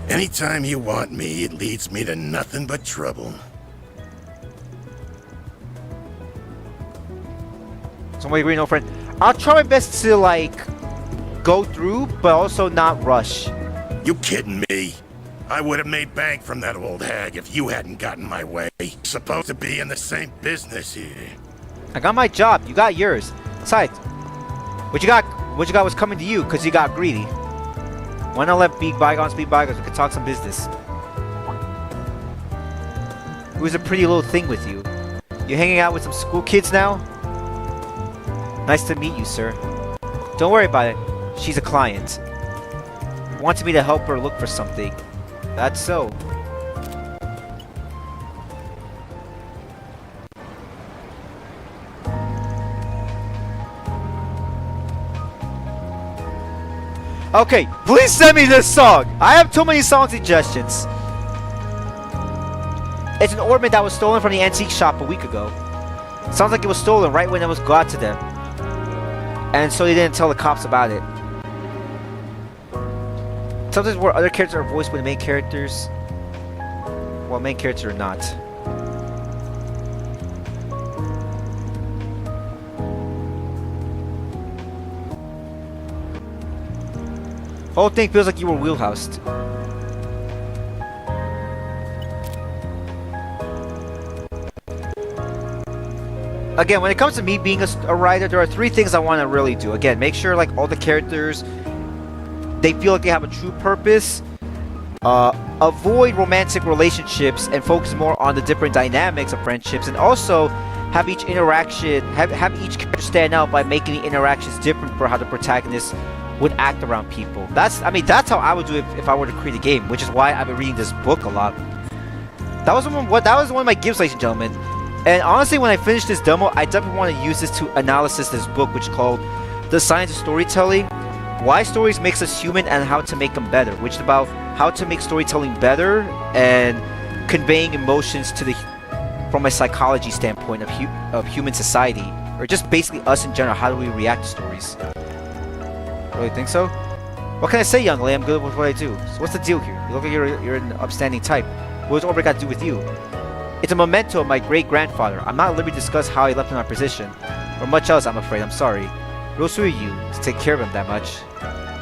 Anytime you want me, it leads me to nothing but trouble. Somebody agree, no friend. I'll try my best to like go through, but also not rush. You kidding me? I would have made bank from that old hag if you hadn't gotten my way. Supposed to be in the same business here. I got my job. You got yours. Besides, what you got was coming to you because you got greedy. Why not let bygones be bygones? We could talk some business. Who's a pretty little thing with you? You hanging out with some school kids now? Nice to meet you, sir. Don't worry about it. She's a client. wanted me to help her look for something. That's so. Okay, please send me this song. I have too many song suggestions. It's an ornament that was stolen from the antique shop a week ago. Sounds like it was stolen right when it was brought to them. And so they didn't tell the cops about it. Sometimes where other characters are voiced by the main characters, while main characters are not. Whole thing feels like you were wheelhoused. Again, when it comes to me being a writer, there are 3 things I want to really do. Again, make sure like all the characters, they feel like they have a true purpose. Avoid romantic relationships and focus more on the different dynamics of friendships, and also have each interaction, have each character stand out by making the interactions different for how the protagonist would act around people. That's how I would do it if I were to create a game, which is why I've been reading this book a lot. That was one of my gifts, ladies and gentlemen. And honestly, when I finish this demo, I definitely want to use this to analysis this book, which is called The Science of Storytelling: Why Stories Makes Us Human and How to Make Them Better, which is about how to make storytelling better and conveying emotions from a psychology standpoint of human society, or just basically us in general. How do we react to stories? Really think so? What can I say, young lady? I'm good with what I do. So what's the deal here? You look like you're an upstanding type. What does Daybreak got to do with you? It's a memento of my great-grandfather. I'm not at liberty to discuss how he left in our position, or much else, I'm afraid. I'm sorry. Real sweet of you to take care of him that much.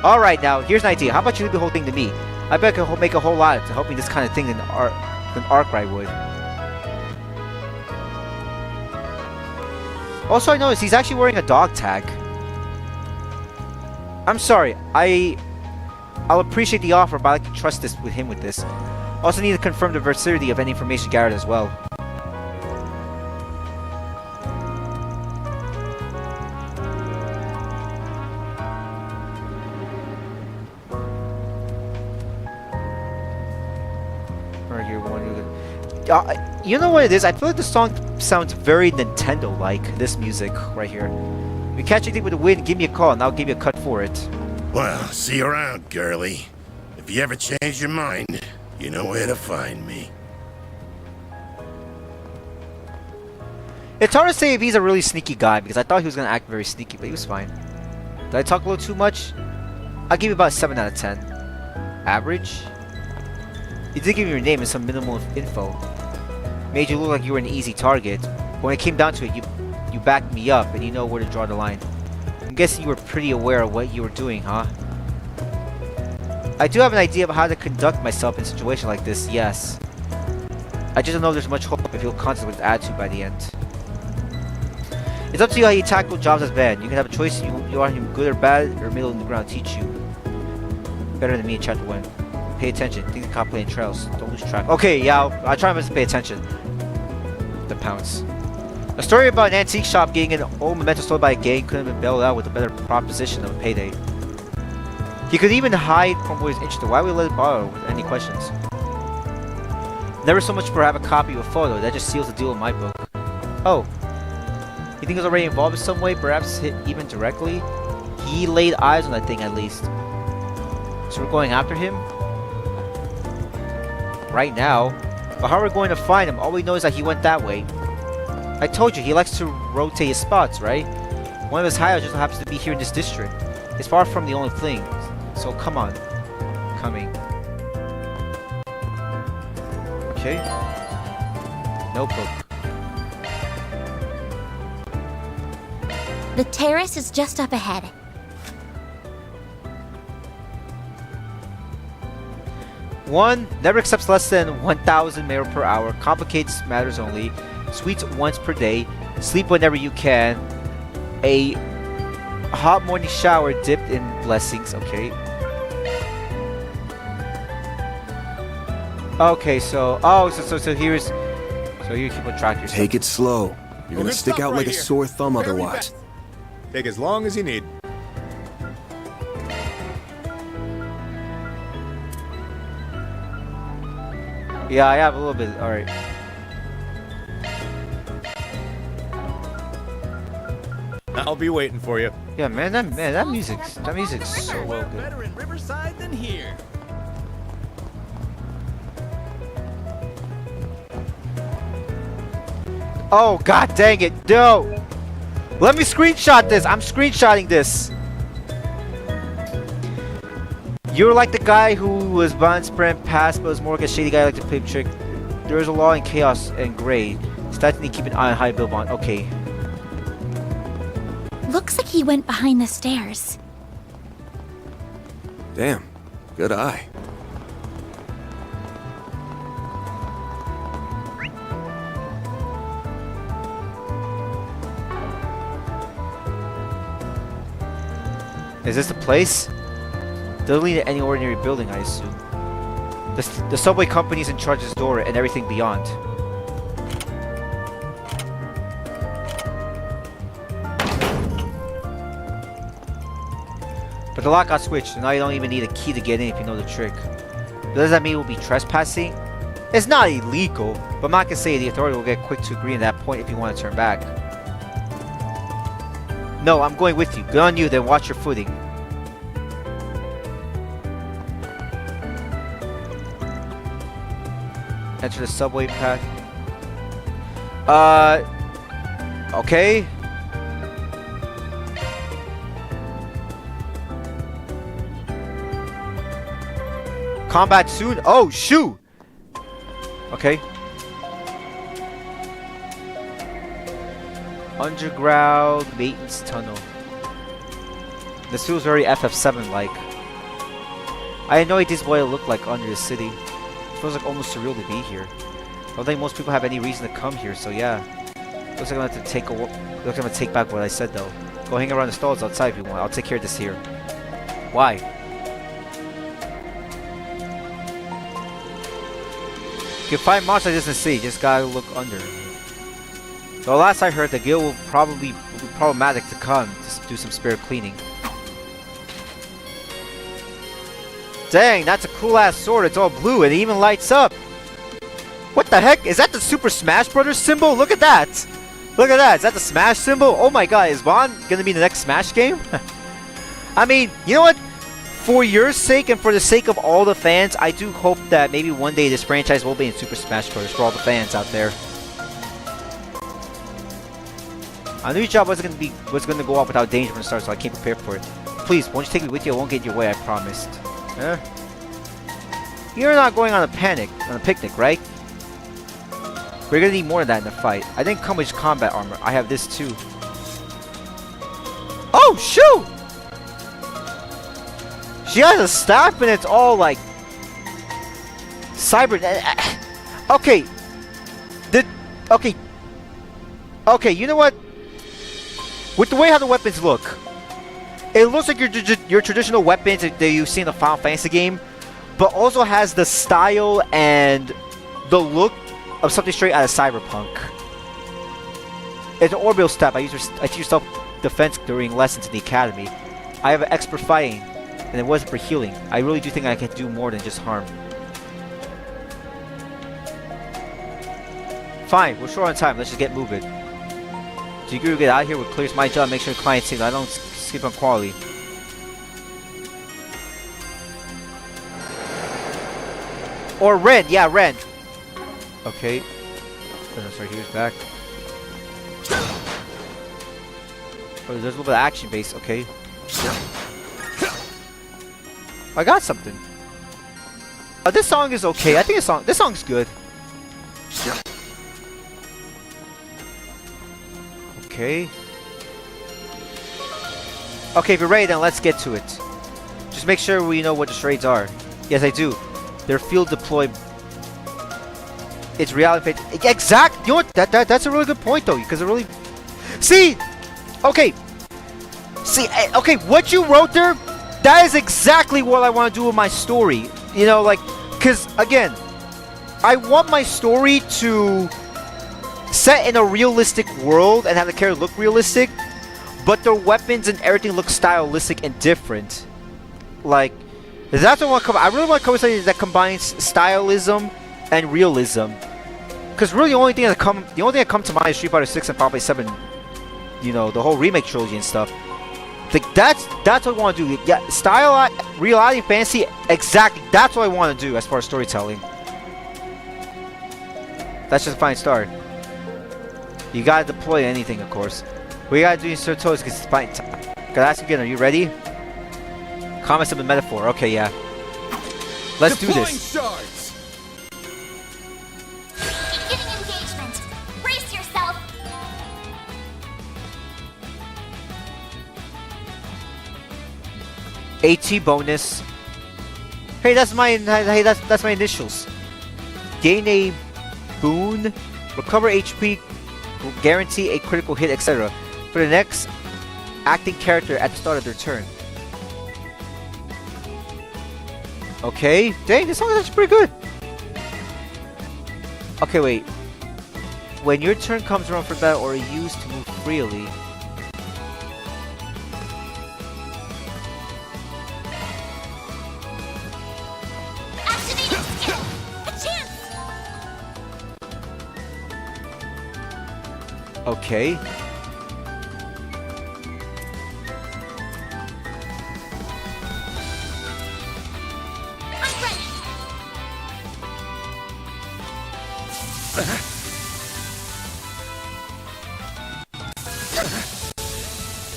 Alright, now, here's an idea. How about you leave the whole thing to me? I bet I could make a whole lot to help me this kind of thing than Arkwright would. Also, I noticed he's actually wearing a dog tag. I'm sorry. I'll appreciate the offer, but I like to trust him with this. Also need to confirm the veracity of any information gathered as well. You know what it is? I feel like the song sounds very Nintendo-like, this music right here. If you catch anything with the wind, give me a call and I'll give you a cut for it. Well, see you around, girlie. If you ever change your mind, you know where to find me. It's hard to say if he's a really sneaky guy, because I thought he was going to act very sneaky, but he was fine. Did I talk a little too much? I'll give you about 7 out of 10. Average? You did give me your name and some minimal info. Made you look like you were an easy target. But when it came down to it, you backed me up and you know where to draw the line. I'm guessing you were pretty aware of what you were doing, huh? I do have an idea of how to conduct myself in a situation like this, yes. I just don't know if there's much hope if you'll contact with attitude by the end. It's up to you how you tackle jobs as bad. You can have a choice. You want him good or bad or middle in the ground. Teach you. Better than me in chapter 1. Pay attention. Think the cop playing trails. Don't lose track. Okay, yeah, I'll try my best to pay attention. The pounce. A story about an antique shop getting an old memento stolen by a gang couldn't have been bailed out with a better proposition of a payday. He could even hide from what he's interested. Why would we let it borrow with any questions? Never so much for have a copy of a photo. That just seals the deal with my book. Oh. You think he was already involved in some way? Perhaps hit even directly? He laid eyes on that thing at least. So we're going after him? Right now? But how are we going to find him? All we know is that he went that way. I told you, he likes to rotate his spots, right? One of his hideouts just happens to be here in this district. It's far from the only thing. So come on. Coming. Okay. Notebook. The terrace is just up ahead. One, never accepts less than 1,000 meal per hour. Complicates matters only. Sweets once per day. Sleep whenever you can. A hot morning shower dipped in blessings. Okay. Okay, so here's so you keep on track yourself. Take it slow. You're gonna stick out like a sore thumb otherwise. Take as long as you need. Yeah, I have a little bit. All right. I'll be waiting for you. Yeah, man, that music's so well good. Better in Riverside than here. Oh, god dang it. No. Let me screenshot this. I'm screenshotting this. You're like the guy who was bond sprint past, but was more like a shady guy like to play trick. There is a law in chaos and gray. Starting to keep an eye on high bill bond. Okay. Looks like he went behind the stairs. Damn, good eye. Is this the place? Doesn't lead to any ordinary building, I assume. The subway company's in charge of this door and everything beyond. But the lock got switched, so now you don't even need a key to get in if you know the trick. Does that mean we'll be trespassing? It's not illegal, but I'm not gonna say the authority will get quick to agree at that point if you want to turn back. No, I'm going with you. Good on you, then watch your footing. Enter the subway path. Okay. Combat soon? Oh, shoot! Okay. Underground maintenance tunnel. This feels very FF7-like. I had no idea what it looked like under the city. It feels like almost surreal to be here. I don't think most people have any reason to come here, so yeah. Looks like I'm gonna have to take looks like I'm gonna take back what I said though. Go hang around the stalls outside if you want. I'll take care of this here. Why? You can find monsters like this in the city, just gotta look under. So last I heard, the guild will probably be problematic to come to do some spare cleaning. Dang, that's a cool ass sword. It's all blue and it even lights up. What the heck? Is that the Super Smash Brothers symbol? Look at that. Look at that. Is that the Smash symbol? Oh my god, is Bond gonna be the next Smash game? I mean, you know what? For your sake and for the sake of all the fans, I do hope that maybe one day this franchise will be in Super Smash Bros. For all the fans out there. I knew your job wasn't gonna go off without danger from the start, so I came prepared for it. Please, won't you take me with you? I won't get in your way, I promised. Huh? You're not going on a picnic, right? We're gonna need more than that in the fight. I didn't come with combat armor. I have this too. Oh shoot! She has a staff and it's all like cyber. Okay. Okay, you know what? With the way how the weapons look, it looks like your traditional weapons that you see in the Final Fantasy game, but also has the style and the look of something straight out of Cyberpunk. It's an orbital step. I teach self-defense during lessons in the academy. I have an expert fighting, and it wasn't for healing. I really do think I can do more than just harm. Fine, we're short on time. Let's just get moving. So you get out of here what clears my job, make sure the client's safe. I don't skip on quality. Or Ren, yeah, Ren. Okay. Oh, no, sorry, he was back. Oh, there's a little bit of action base, okay. I got something. This song is okay. I think this song's good. Okay. Okay, if you're ready, then let's get to it. Just make sure we know what the charades are. Yes, I do. They're field deployed. It's reality. Exact. You know what? That's a really good point, though, because it really. See. Okay. See. Okay. What you wrote there. That is exactly what I want to do with my story. You know, like, because again, I want my story to set in a realistic world and have the character look realistic, but their weapons and everything look stylistic and different. Like, that's what I want to cover. I really want to cover something that combines stylism and realism. Because really, the only thing that come to mind is Street Fighter 6 and Final Fantasy 7. You know, the whole remake trilogy and stuff. Like, that's what I want to do. Yeah, style, reality, fantasy, exactly. That's what I want to do as far as storytelling. That's just a fine start. You gotta deploy anything, of course. We gotta do these tutorials because it's fine. Gotta ask you again, are you ready? Comments of the metaphor. Okay, yeah. Let's do this. Shards. Beginning engagement. Brace yourself. AT bonus. Hey, that's my initials. Gain a boon, recover HP, guarantee a critical hit, etc. for the next acting character at the start of their turn. Okay, dang, this song is actually pretty good. Okay, wait. When your turn comes around for battle or used to move freely. Activating skill. A chance. Okay. I'm ready.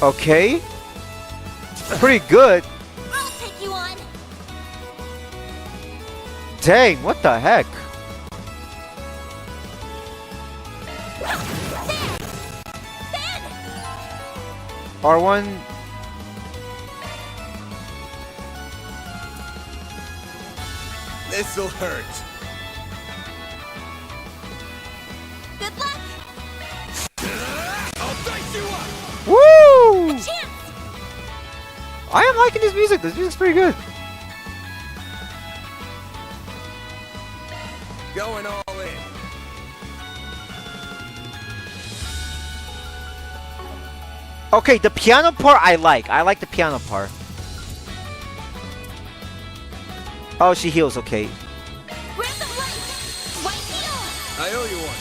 Okay. Pretty good. I'll take you on. Dang, what the heck? R1. This'll hurt. Good luck. I'll dice you up. Woo! Chance. I am liking this music. This music's pretty good. Going all in. Okay, the piano part I like. I like the piano part. Oh, she heals. Okay. Grab the light. White heal. I owe you one.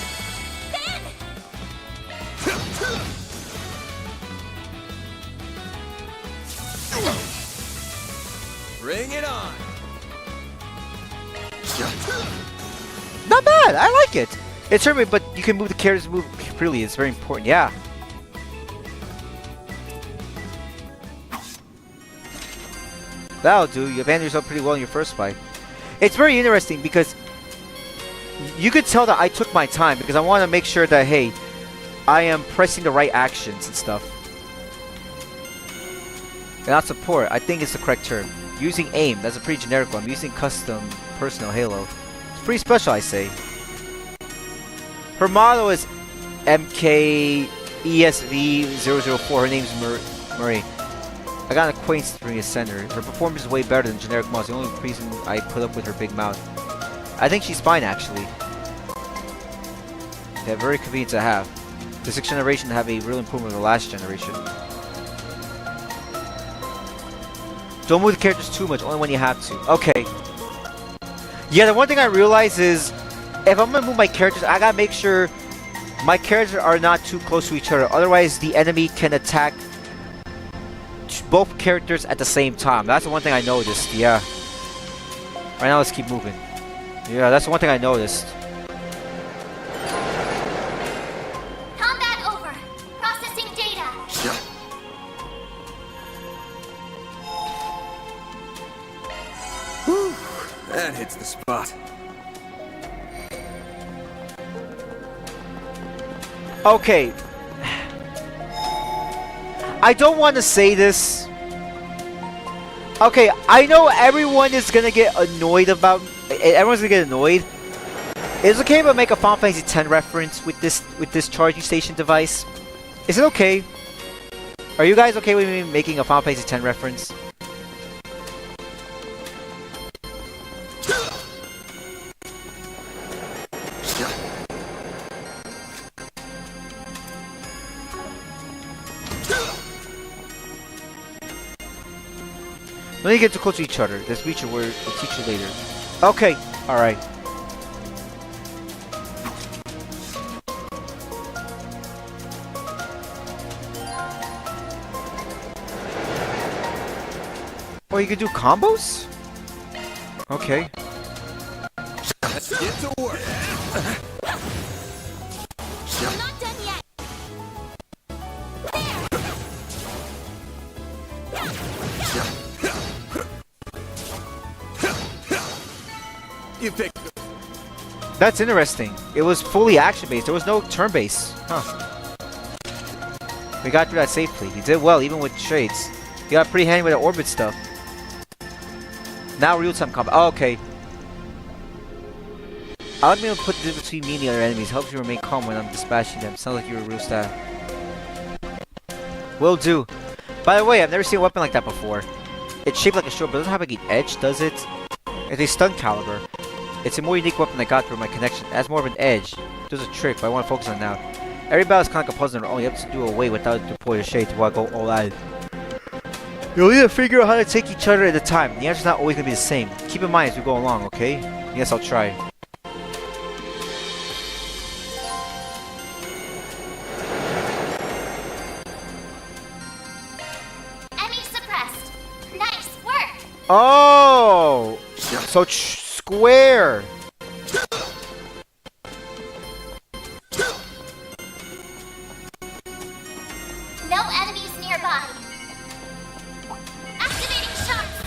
Bring it on. Not bad. I like it. It's certainly, but you can move the characters move freely. It's very important. Yeah. That'll do. You've handled yourself pretty well in your first fight. It's very interesting because you could tell that I took my time because I want to make sure that, hey, I am pressing the right actions and stuff. And not support. I think it's the correct term. Using aim. That's a pretty generic one. I'm using custom personal Halo. It's pretty special, I say. Her model is MKESV004. Her name's Marie. I got an acquaintance to bring a center. Her performance is way better than generic models. The only reason I put up with her big mouth. I think she's fine, actually. They're very convenient to have. The 6th generation have a real improvement over the last generation. Don't move the characters too much, only when you have to. Okay. Yeah, the one thing I realize is, if I'm gonna move my characters, I gotta make sure my characters are not too close to each other. Otherwise, the enemy can attack both characters at the same time. That's the one thing I noticed, yeah. Right now, let's keep moving. Yeah, that's the one thing I noticed. Combat over. Processing data. Whew, that hits the spot. Okay. I don't want to say this. Okay, I know everyone is gonna get annoyed about. Everyone's gonna get annoyed. Is it okay if I make a Final Fantasy X reference with this charging station device? Is it okay? Are you guys okay with me making a Final Fantasy X reference? Don't get too close to each other. Let's reach your word. We'll teach you later. Okay. Alright. Oh, you can do combos? Okay. Let's get to work. I'm not done yet. You pick. That's interesting. It was fully action-based. There was no turn-based. Huh. We got through that safely. You did well, even with trades. You got pretty handy with the orbit stuff. Now real-time combat. Oh, okay. I like being able to put this between me and the other enemies. Helps you remain calm when I'm dispatching them. Sounds like you're a real staff. Will do. By the way, I've never seen a weapon like that before. It's shaped like a sword, but it doesn't have like an edge, does it? It's a stun caliber. It's a more unique weapon I got through my connection. It has more of an edge. There's a trick, but I want to focus on it now. Every battle is kind of like a puzzle on their own. You have to do away without deploy the shade to go all out. You'll need to figure out how to take each other at a time. The answer's not always going to be the same. Keep in mind as we go along, okay? Yes, I'll try. Enemy suppressed. Nice work. Oh! So square! No enemies nearby. Activating shots.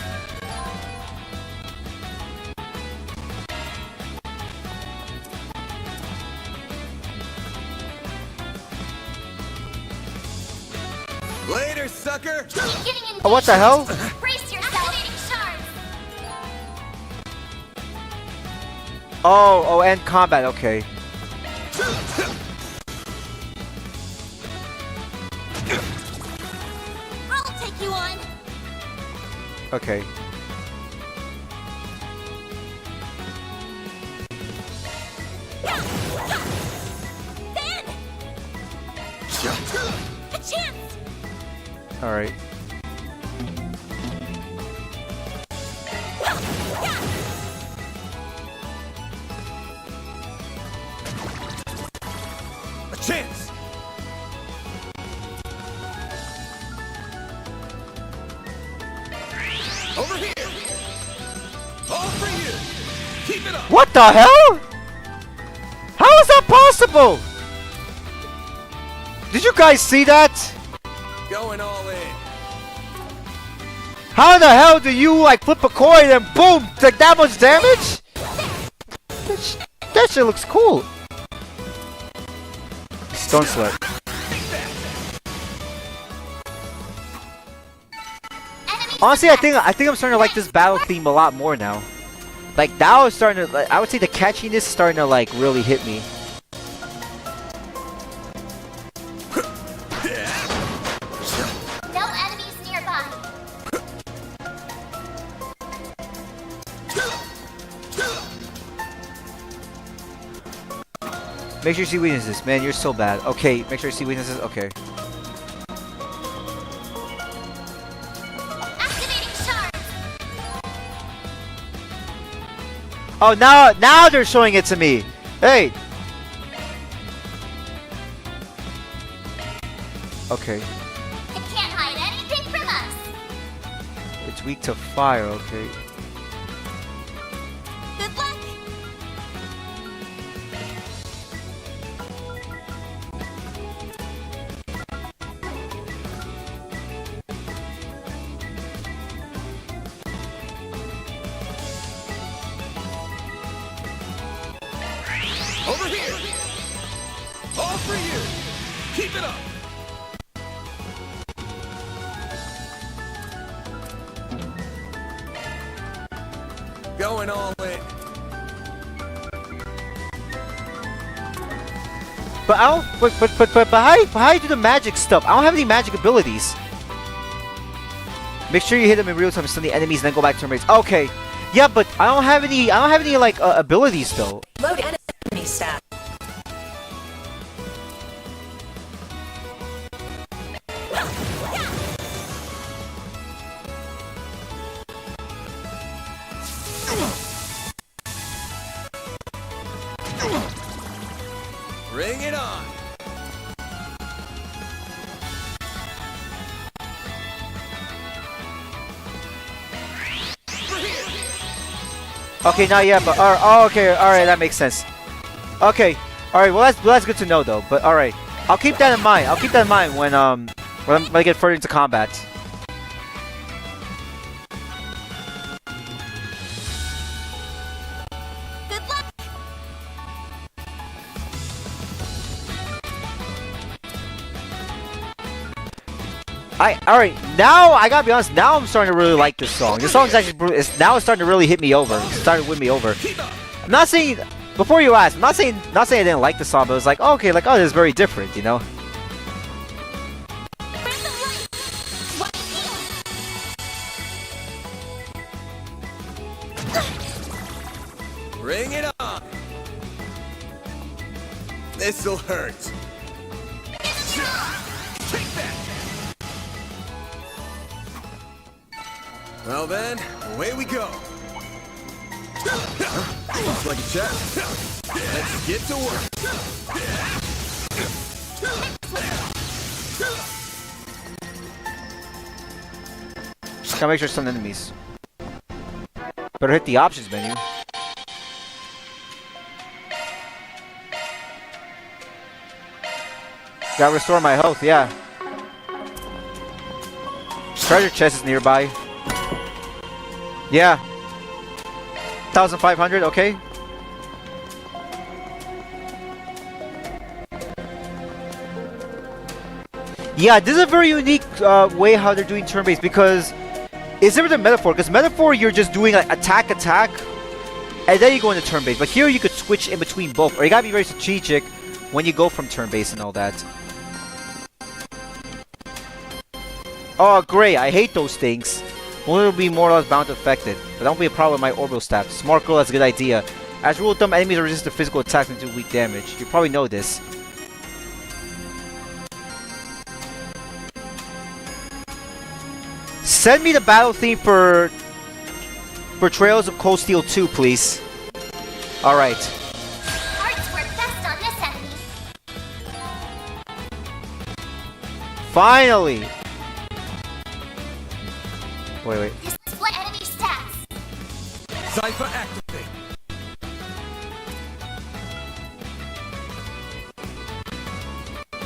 Later, sucker. Beginning engagement. Oh, what the hell? Brace yourself. Activating shards. Oh, and combat, okay. I'll take you on. Okay. Ben! A chance! Alright. A chance. Over here. All for you. Keep it up. What the hell? How is that possible? Did you guys see that? Going all in. How the hell do you like flip a coin and boom, take that much damage? That shit looks cool. Stone Slut. Honestly, I think I'm starting to like this battle theme a lot more now. Like now, it's starting to. Like, I would say the catchiness is starting to like really hit me. No enemies nearby. Make sure you see weaknesses, man. You're so bad. Okay, make sure you see weaknesses. Okay. Activating shards. Oh, now they're showing it to me. Hey. Okay. It can't hide anything from us. It's weak to fire. Okay. Good luck. Over here. All for you. Keep it up. Going all in. But I don't. But how you do the magic stuff? I don't have any magic abilities. Make sure you hit them in real time, stun the enemies, and then go back to turn base. Okay. Yeah, but I don't have any. I don't have any like abilities though. Load enemy stat. Bring it on. Okay, not yet, but oh, okay, all right, that makes sense. Okay, all right. Well, that's good to know though. But all right, I'll keep that in mind. I'll keep that in mind when I get further into combat. Good luck. All right. Now I gotta be honest. Now I'm starting to really like this song. This song's actually now it's starting to really hit me over. It's starting to win me over. I'm not saying before you ask. I'm not saying I didn't like the song, but it was like okay, like oh, this is very different, you know. Bring it on. This'll hurt. Take that. Well then, away we go. Looks like a chest. Let's get to work. Gotta make sure some enemies. Better hit the options menu. Gotta restore my health, yeah. Treasure chest is nearby. Yeah. 1,500, okay. Yeah, this is a very unique way how they're doing turn-based because it's different than Metaphor. Because Metaphor, you're just doing like attack, and then you go into turn-based. But here you could switch in between both, or you gotta be very strategic when you go from turn-based and all that. Oh, great! I hate those things. One will be more or less bound to affect it, but that won't be a problem with my orbital staff. Smart girl, that's a good idea. As rule of thumb, enemies are resistant to physical attacks and do weak damage. You probably know this. Send me the battle theme for Trails of Cold Steel 2, please. All right. Hearts work best on this enemy. Finally. Wait. Display enemy stats. Cypher activate.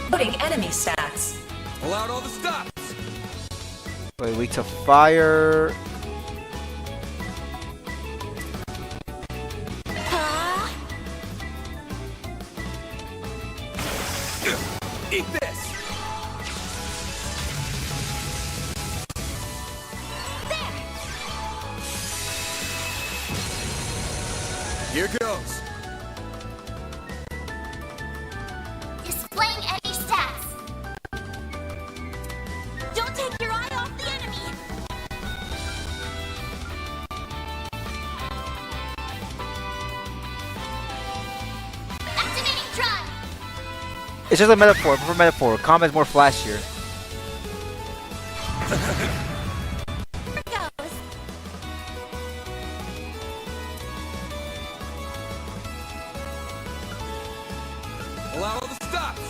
Loading enemy stats. Pull out all the stops. Wait, weak to fire. Eat this. Here goes. Displaying enemy stats. Don't take your eye off the enemy. Activating drive. It's just a metaphor. For metaphor, combat's more flashier. Here goes. Pull out all the stops.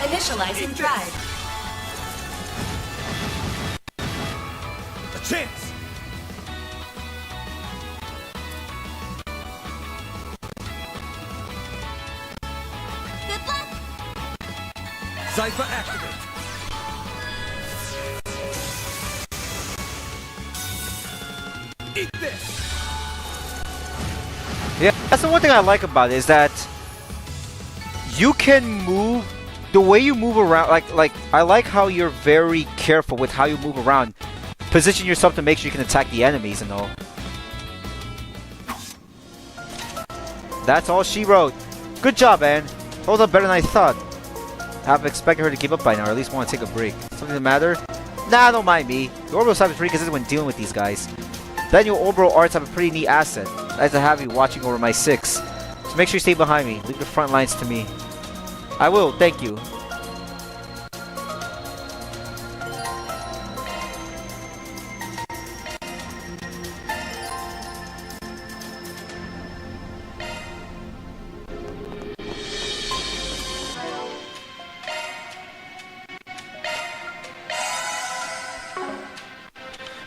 Initializing drive. A chance. Good luck. Cypher activate. Eat this. Yeah, that's the one thing I like about it is that you can move the way you move around. Like I like how you're very careful with how you move around. Position yourself to make sure you can attack the enemies and all. That's all she wrote. Good job, Anne. Hold up better than I thought. I've expected her to give up by now, or at least want to take a break. Something the matter? Nah, don't mind me. The orbital staff is pretty consistent when dealing with these guys. Then your orbital arts have a pretty neat asset. Nice to have you watching over my 6. So make sure you stay behind me. Leave the front lines to me. I will, thank you.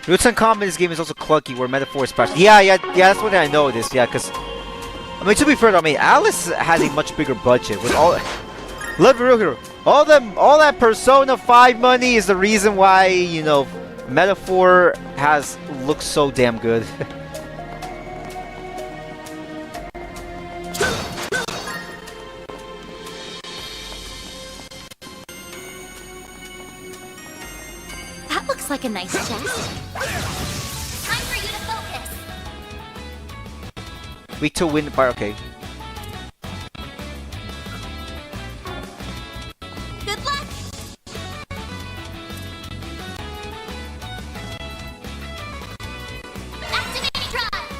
Roots and combat in this game is also clunky, where metaphor is special. Yeah, that's what I noticed. Yeah, because I mean, to be fair, I mean, Alice has a much bigger budget with all. Let's be real here. All that Persona 5 money is the reason why, you know, metaphor looks so damn good. That looks like a nice chest. Time for you to focus. Weak to wind fire. Okay. Good luck. Activating drive.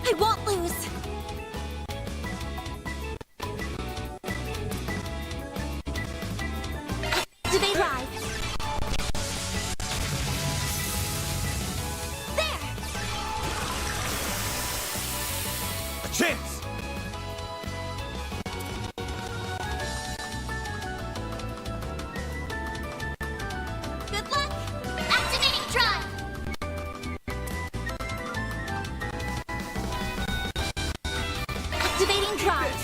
I won't lose. Activate drive. There. A chance! Good luck. Activating drive. Activating drive.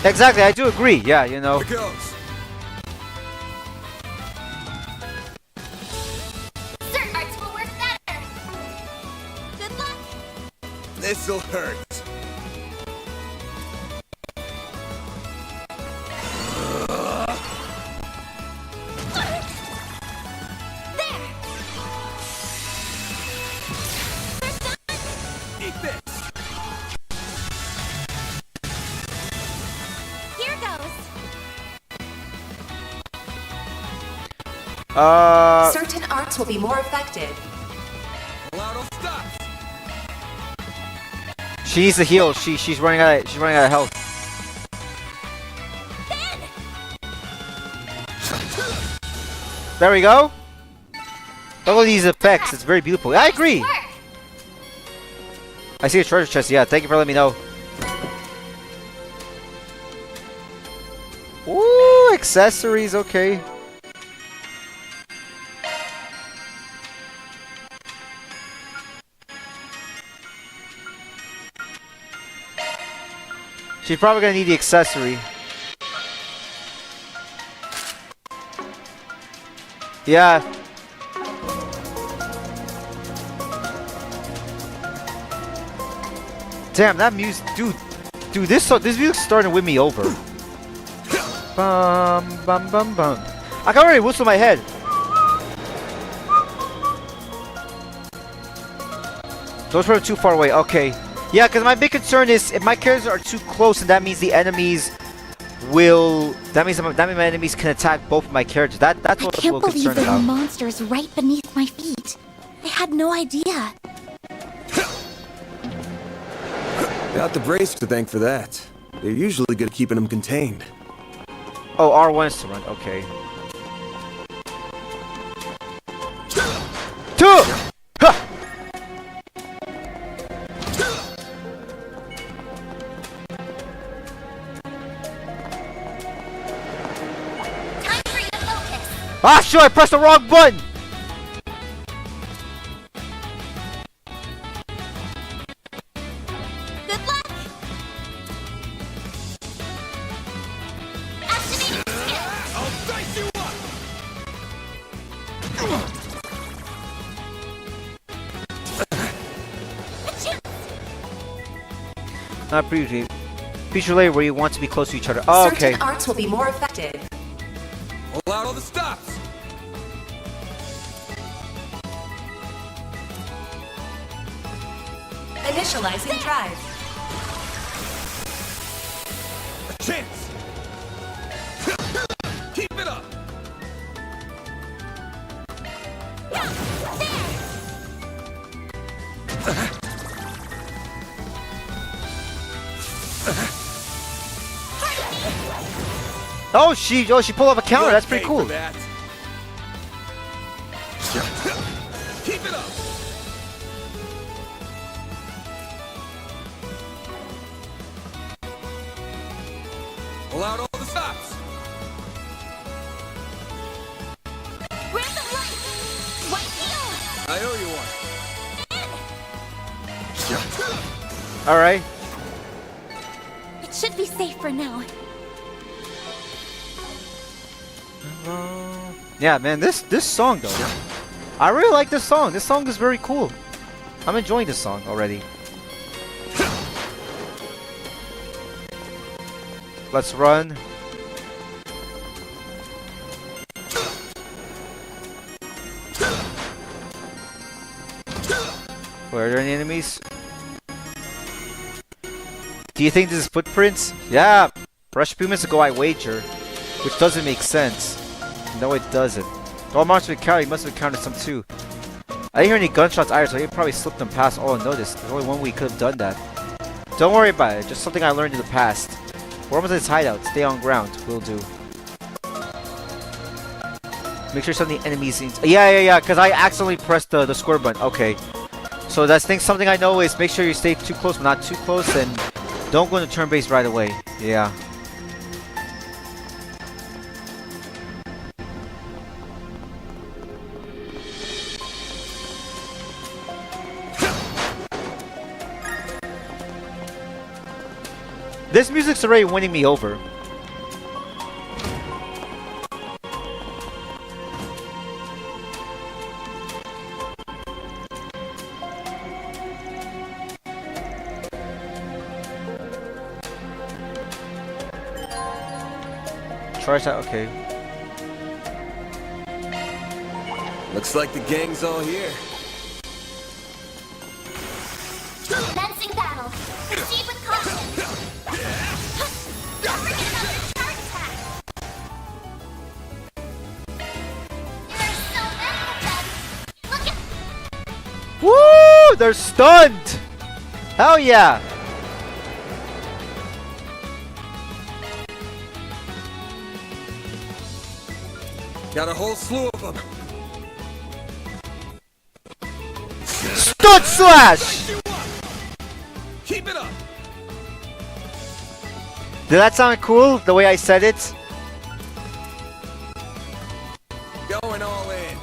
Exactly, I do agree. Yeah, you know. Here goes. Certain arts will work better. Good luck. This'll hurt. There. Eat this. Here goes. Certain arts will be more effective. Allow those stops. She needs to heal. She's running out of health. There we go. Look at these effects. It's very beautiful. I agree. I see a treasure chest. Yeah, thank you for letting me know. Ooh, accessories. Okay. She's probably gonna need the accessory. Yeah. Damn, that music, dude, this music's starting to win me over. Bum bum bum bum. I can already whistle my head. Those were too far away. Okay. Yeah, because my big concern is if my characters are too close, and that means the enemies will. That means my enemies can attack both of my characters. That's what I'm a I can't little believe concerned there were about. monsters right beneath my feet. I had no idea. Got the brace to thank for that. They're usually good at keeping them contained. Oh, R1 is to run. Okay. Two. Ha! Time for you to focus. Ah, sure, I pressed the wrong button. Good luck. Activating skill. I'll dice you up. Not previously. Feature layer where you want to be close to each other. Oh, okay. Certain arts will be more effective. Allow all the stops. Initializing drive. A chance. Keep it up. Oh, she pulled off a counter. That's pretty You'll cool. pay for that. Keep it up. Allow all the stops. Alright. It should be safe for now. Yeah, man, this song though. I really like this song. This song is very cool. I'm enjoying this song already. Let's run. Were there any enemies? Do you think this is footprints? Yeah! Rushed a few minutes ago I wager. Which doesn't make sense. No, it doesn't. All monsters we carry must have encountered some too. I didn't hear any gunshots either, so he probably slipped them past all unnoticed. There's only one way he could have done that. Don't worry about it, just something I learned in the past. We're almost at his hideout. Stay on ground. Will do. Make sure some of the enemies... Yeah, because I accidentally pressed the square button. Okay. So that's something I know is make sure you stay too close, but not too close, and don't go into turn base right away. Yeah. This music's already winning me over. Charge that, okay. Looks like the gang's all here. Commencing battle. Proceed with caution. Don't forget about their charge attack. There are so many of them. Look at... Woo! They're stunned! Hell yeah! Got a whole slew of them. Stun slash! Keep it up. Did that sound cool? The way I said it? Going all in.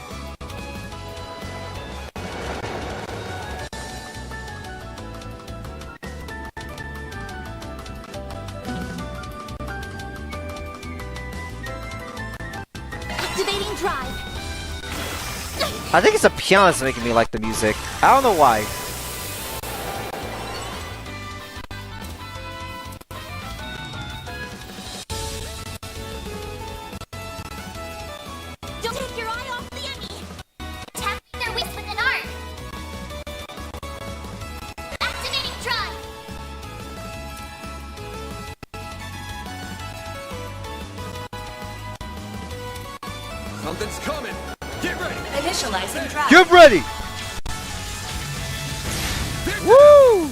Activating drive. I think it's the piano that's making me like the music. I don't know why. Don't take your eye off the enemy. Tapping their wings with an arc. Activating drive. Something's coming. Get ready. Initializing drive. Get ready! Woo!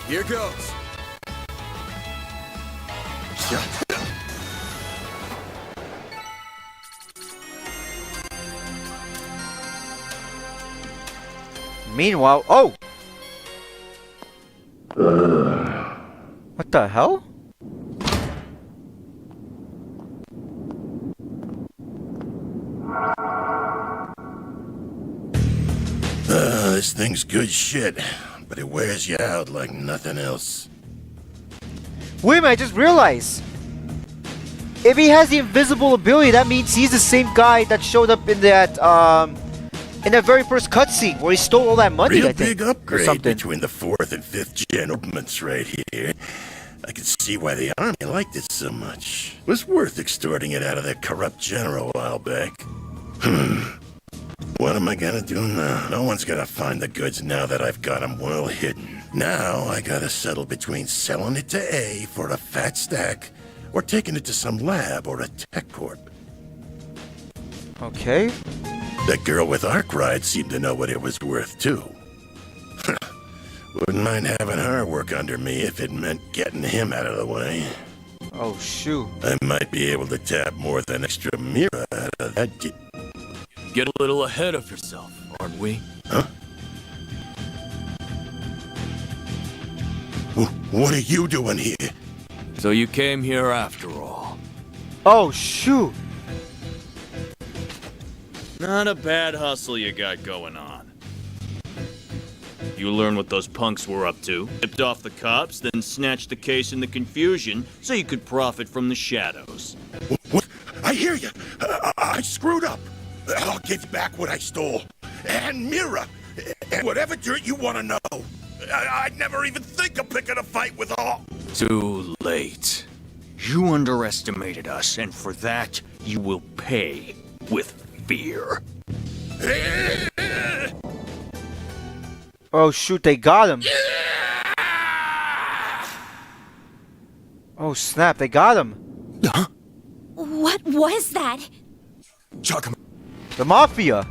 Here goes. Meanwhile, oh! What the hell? This thing's good shit, but it wears you out like nothing else. Wait a minute, I just realized. If he has the invisible ability, that means he's the same guy that showed up in that very first cutscene where he stole all that money, Real I think. big upgrade or something. between the 4th and 5th gen movements right here. I can see why the army liked it so much. It was worth extorting it out of that corrupt general a while back. What am I gonna do now? No one's gonna find the goods now that I've got them well hidden. Now I gotta settle between selling it to A for a fat stack or taking it to some lab or a tech corp. Okay. That girl with Arkwright seemed to know what it was worth too. Wouldn't mind having her work under me if it meant getting him out of the way. Oh shoot. I might be able to tap more than extra mirror out of that. Get a little ahead of yourself, aren't we? Huh? What are you doing here? So you came here after all. Oh shoot. Not a bad hustle you got going on. You learn what those punks were up to, tipped off the cops, then snatched the case in the confusion so you could profit from the shadows. What? I hear you. I screwed up. I'll give you back what I stole. And Mira. And whatever dirt you want to know. I'd never even think of picking a fight with all. Too late. You underestimated us, and for that, you will pay with fear. Oh shoot, they got him. Oh snap, they got him. What was that? Chuck him. The Mafia.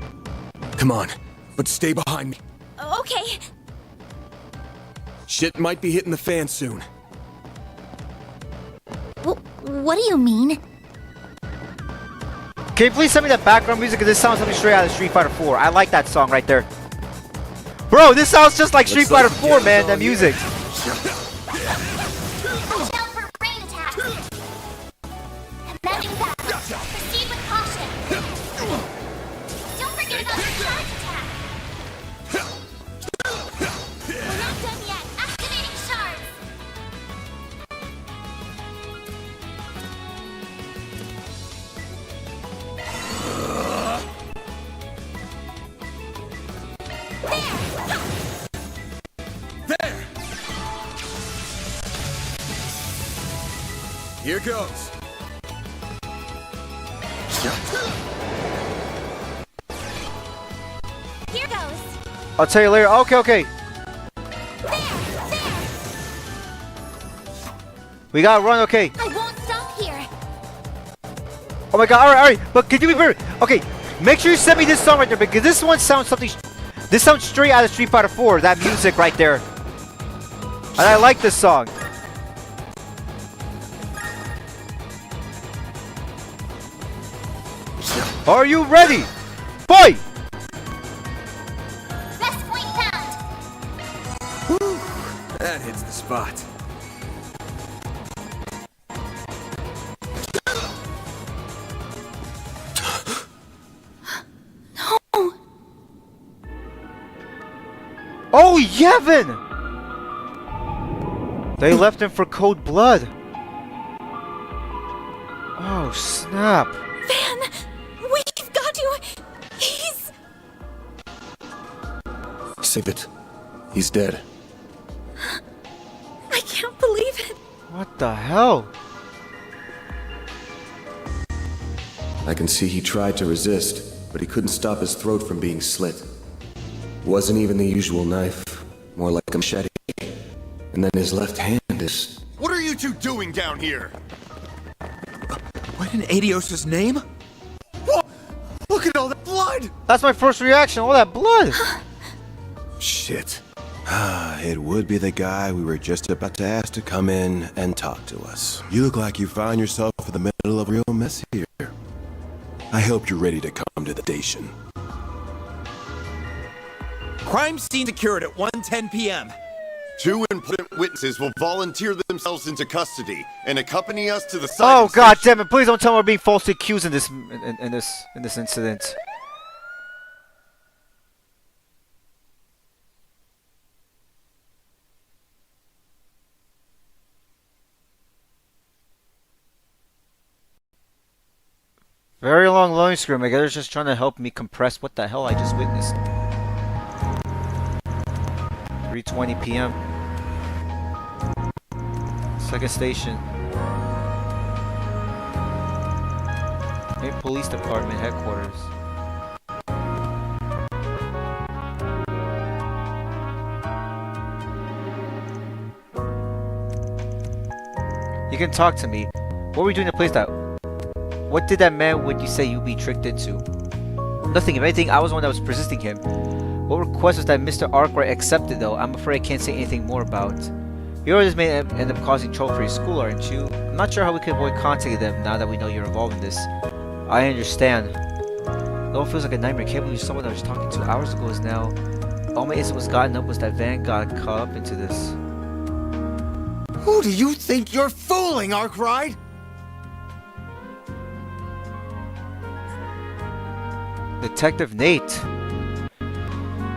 Come on, but stay behind me. Okay. Shit might be hitting the fan soon. What do you mean? Can you please send me that background music? Because this sounds something straight out of Street Fighter 4. I like that song right there. Bro, this sounds just like Street Fighter 4, man, that music. Watch out for rain attacks. Imagine that. Proceed with caution. Don't forget about the charge attack. We're not done yet. Activating shards. There! Here goes. Here goes. I'll tell you later. Okay. There! We gotta run, okay. I won't stop here. Oh my god, alright. But could you be very... Okay, make sure you send me this song right there, because this one sounds something... This sounds straight out of Street Fighter 4, that music right there. And I like this song. Are you ready? Fight! Best point found. That hits the spot. Oh, Yevon! They left him for Code Blood. Oh, snap. Van, we've got to... He's... Save it. He's dead. I can't believe it. What the hell? I can see he tried to resist, but he couldn't stop his throat from being slit. Wasn't even the usual knife, more like a machete. And then his left hand is... What are you two doing down here? What in Adios' name? Whoa! Look at all that blood! That's my first reaction, all that blood. Shit. It would be the guy we were just about to ask to come in and talk to us. You look like you found yourself in the middle of a real mess here. I hope you're ready to come to the station. Crime scene secured at 1:10 p.m. 2 important witnesses will volunteer themselves into custody and accompany us to the site. Oh god damn it, please don't tell me we're being falsely accused in this incident. Very long loading screen. My guys just trying to help me compress what the hell I just witnessed. 3:20 p.m. Second station. Main Police Department headquarters. You can talk to me. What were we doing to place that? What did that man would you say you be tricked into? Nothing. If anything, I was the one that was persisting him. What request was that Mr. Arkwright accepted, though? I'm afraid I can't say anything more about. You know this may end up causing trouble for your school, aren't you? I'm not sure how we can avoid contacting them now that we know you're involved in this. I understand. It all feels like a nightmare. I can't believe someone I was talking to hours ago is now... All my instinct was gotten up was that Van got caught up into this. Who do you think you're fooling, Arkwright? Detective Nate.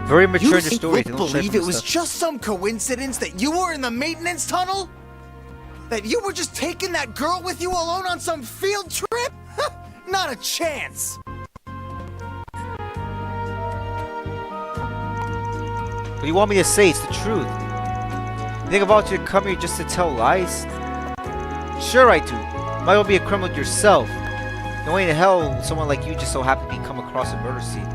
Very mature in the story. You They don't shy believe from it was stuff. just some coincidence that you were in the maintenance tunnel? That you were just taking that girl with you alone on some field trip? Not a chance! What do you want me to say? It's the truth. You think about your come here just to tell lies? Sure I do. Might well be a criminal yourself. No way in hell someone like you just so happened to come across a murder scene.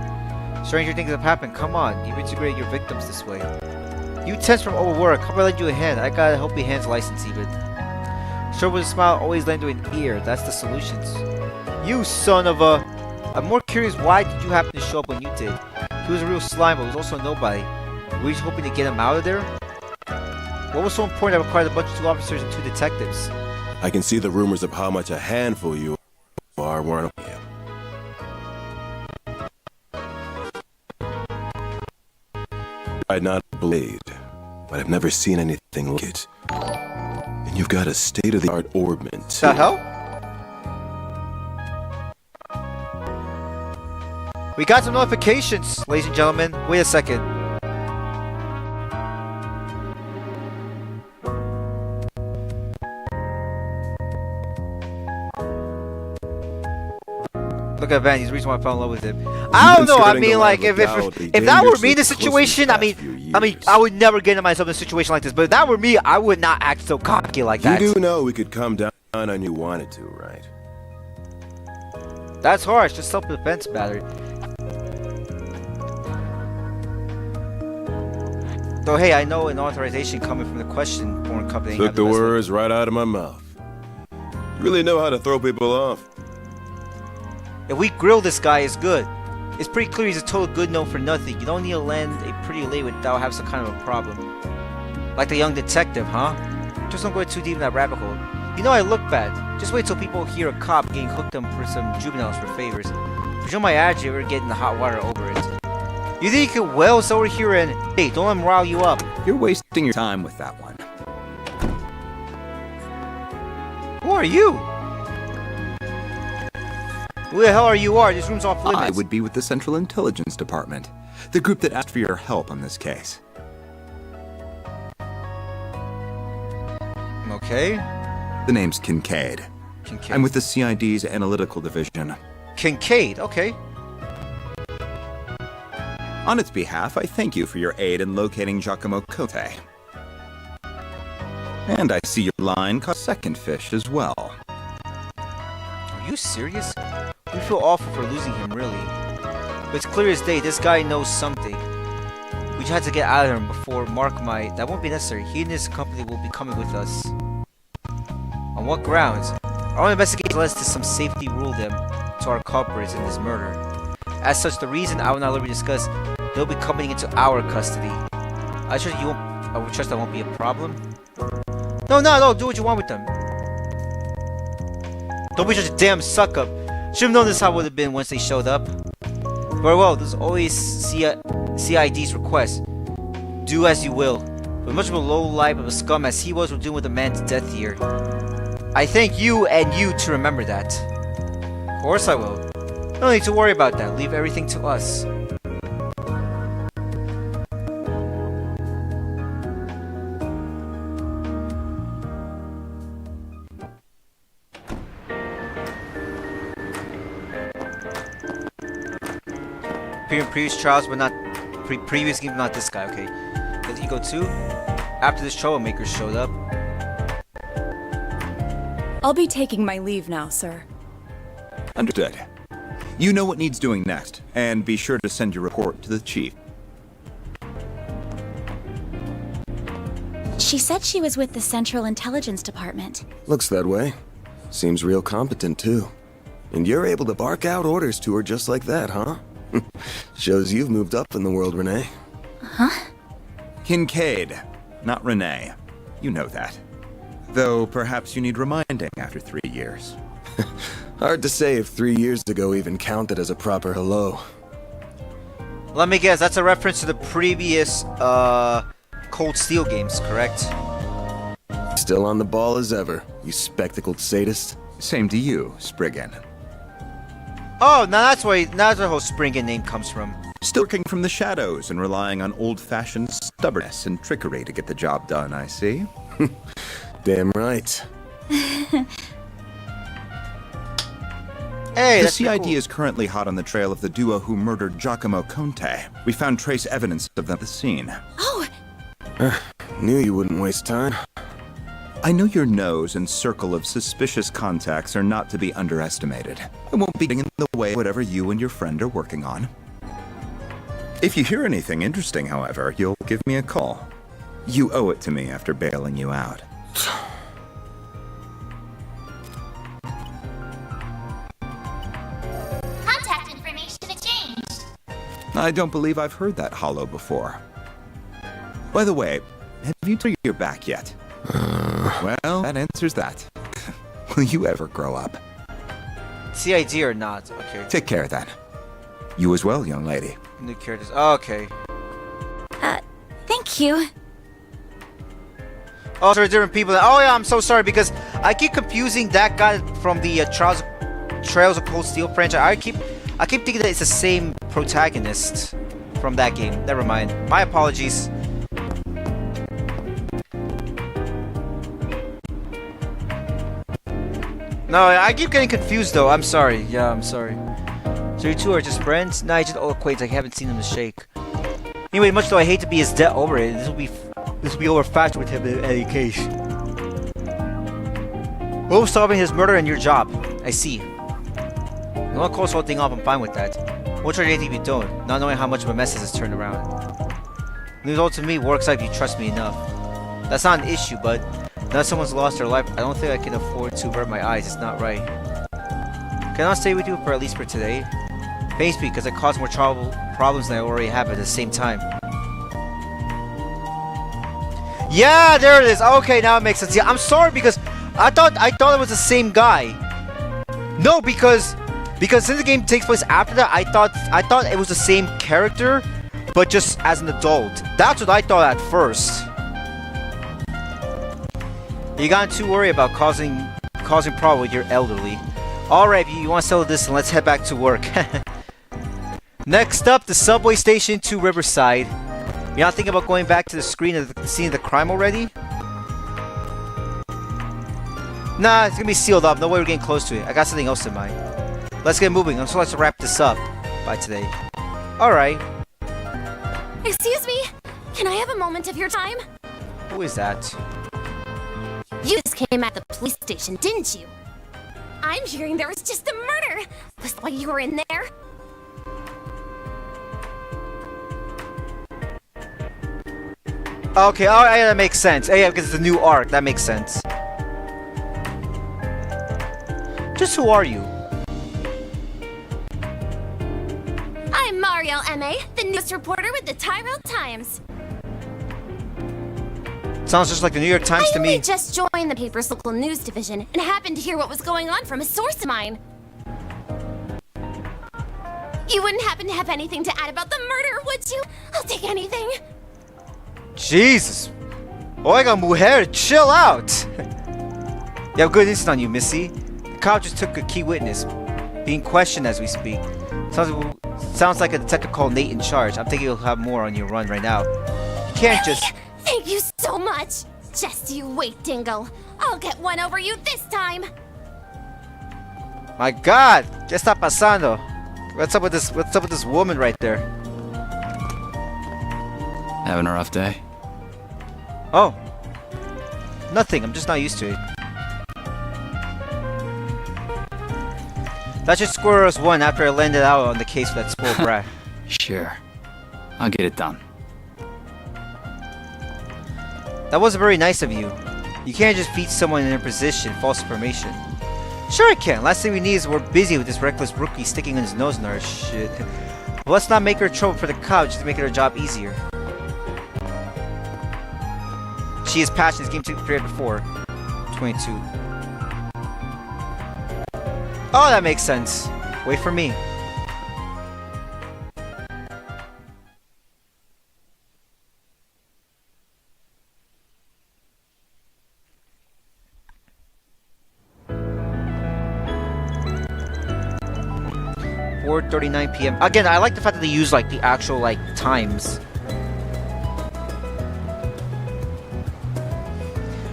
Stranger things have happened. Come on, you've integrated your victims this way. You tense from overwork. How about I lend you a hand? I got a helping hands license even. Sure with a smile, always lend you an ear. That's the solutions. You son of a... I'm more curious, why did you happen to show up when you did? He was a real slime, but he was also a nobody. Were you just hoping to get him out of there? What was so important that required a bunch of 2 officers and 2 detectives? I can see the rumors of how much a handful you are weren't. I'd not believed, but I've never seen anything like it. And you've got a state-of-the-art orbment. The hell? We got some notifications, ladies and gentlemen. Wait a second. Look at Van, he's the reason why I fell in love with him. I don't know, I mean, like, if that were me in this situation, I mean, I would never get into myself in a situation like this, but if that were me, I would not act so cocky like that. You do know we could come down on you wanted to, right? That's harsh, just self-defense battery. Though, hey, I know an authorization coming from the question porn company. Took the words right out of my mouth. You really know how to throw people off. If we grill this guy, it's good. It's pretty clear he's a total good no for nothing. You don't need to land a pretty lady without having some kind of a problem. Like the young detective, huh? Just don't go too deep in that rabbit hole. You know I look bad. Just wait till people hear a cop getting hooked up for some juveniles for favors. Presume my attitude or get in the hot water over it. You think you could well over here and hey, don't let him rile you up. You're wasting your time with that one. Who are you? Who the hell are you? This room's off limits. I would be with the Central Intelligence Department, the group that asked for your help on this case. Okay. The name's Kincaid. Kincaid. I'm with the CID's Analytical Division. Kincaid, okay. On its behalf, I thank you for your aid in locating Giacomo Cote. And I see your line caught second fish as well. Are you serious? We feel awful for losing him, really. But it's clear as day, this guy knows something. We just had to get out of him before Mark might... That won't be necessary. He and his company will be coming with us. On what grounds? Our own investigation led us to some safety rule them to our culprits in this murder. As such, the reason I will not let you discuss, they'll be coming into our custody. I will trust that won't be a problem. No, do what you want with them. Don't be such a damn suck up. Should've known this how it would have been once they showed up. Very well, there's always CID's request. Do as you will. With much of a low life of a scum as he was, we're dealing with a man's death here. I thank you and you to remember that. Of course I will. No need to worry about that. Leave everything to us. Previous trials, but not previous game, not this guy. Okay, let you go too. After this troublemaker showed up. I'll be taking my leave now, sir. Understood. You know what needs doing next, and be sure to send your report to the chief. She said she was with the Central Intelligence Department. Looks that way. Seems real competent, too. And you're able to bark out orders to her just like that, huh? Shows you've moved up in the world, Renee. Huh? Kincaid, not Renee. You know that. Though perhaps you need reminding after 3 years. Hard to say if 3 years ago even counted as a proper hello. Let me guess, that's a reference to the previous Cold Steel games, correct? Still on the ball as ever, you spectacled sadist. Same to you, Spriggan. Oh, now that's where the whole Springen name comes from. Still working from the shadows and relying on old-fashioned stubbornness and trickery to get the job done, I see. Damn right. Hey, the that's CID cool. is currently hot on the trail of the duo who murdered Giacomo Conte. We found trace evidence of them at the scene. Oh, Knew you wouldn't waste time. I know your nose and circle of suspicious contacts are not to be underestimated. I won't be getting in the way of whatever you and your friend are working on. If you hear anything interesting, however, you'll give me a call. You owe it to me after bailing you out. contact information exchanged. I don't believe I've heard that hollow before. By the way, have you turned your back yet? Well, that answers that. Will you ever grow up? CID or not? Okay. Take care then. You as well, young lady. New characters. Oh, okay. Thank you. Oh, so different people. Oh yeah, I'm so sorry because I keep confusing that guy from the Trails of Cold Steel franchise. I keep thinking that it's the same protagonist from that game. Never mind. My apologies. No, I keep getting confused though. I'm sorry. Yeah, I'm sorry. So you two are just friends? Nah, just old acquaintances. I haven't seen them to shake. Anyway, much though I hate to be his debt over it, this will be over faster with him in any case. Both solving his murder and your job. I see. You want to close the whole thing up, I'm fine with that. What should anything be doing, not knowing how much of a mess this has turned around? Leave it all to me, works out if you trust me enough. That's not an issue, but now that someone's lost their life, I don't think I can afford to avert my eyes. It's not right. Can I stay with you for at least for today? Pains me because I cause more problems than I already have at the same time. Yeah, there it is. Okay, now it makes sense. Yeah, I'm sorry because I thought it was the same guy. No, because since the game takes place after that, I thought it was the same character, but just as an adult. That's what I thought at first. You got too worried about causing problem with your elderly. Alright, you want to settle this and let's head back to work. Next up, the subway station to Riverside. You're not thinking about going back to the screen of the scene of the crime already? Nah, it's gonna be sealed up. No way we're getting close to it. I got something else in mind. Let's get moving. So let's wrap this up by today. Alright. Excuse me? Can I have a moment of your time? Who is that? You just came at the police station, didn't you? I'm hearing there was just a murder. Was that why you were in there? Okay, alright, that makes sense. Yeah, because it's a new arc. That makes sense. Just who are you? I'm Marielle M.A., the news reporter with the Tyrell Times. Sounds just like the New York Times to I me. only just joined the paper's local news division and happened to hear what was going on from a source of mine. You wouldn't happen to have anything to add about the murder, would you? I'll take anything. Jesus. Oiga, mujer, chill out. You have good instinct on you, Missy. The cop just took a key witness, being questioned as we speak. Sounds like a detective called Nate in charge. I'm thinking you'll have more on your run right now. You can't Really? just... Thank you so much. Just you wait, Dingle. I'll get one over you this time. My God, ¿qué está pasando? What's up with this woman right there? Having a rough day? Oh. Nothing, I'm just not used to it. That should score us one after I landed out on the case with that spoiled brat. Sure. I'll get it done. That wasn't very nice of you. You can't just beat someone in their position, false information. Sure I can. Last thing we need is we're busy with this reckless rookie sticking his nose in our shit. But let's not make her trouble for the cops just to make her job easier. She is passionate. This game took period before. 22. Oh, that makes sense. Wait for me. 4:39 p.m. Again, I like the fact that they use like the actual like times.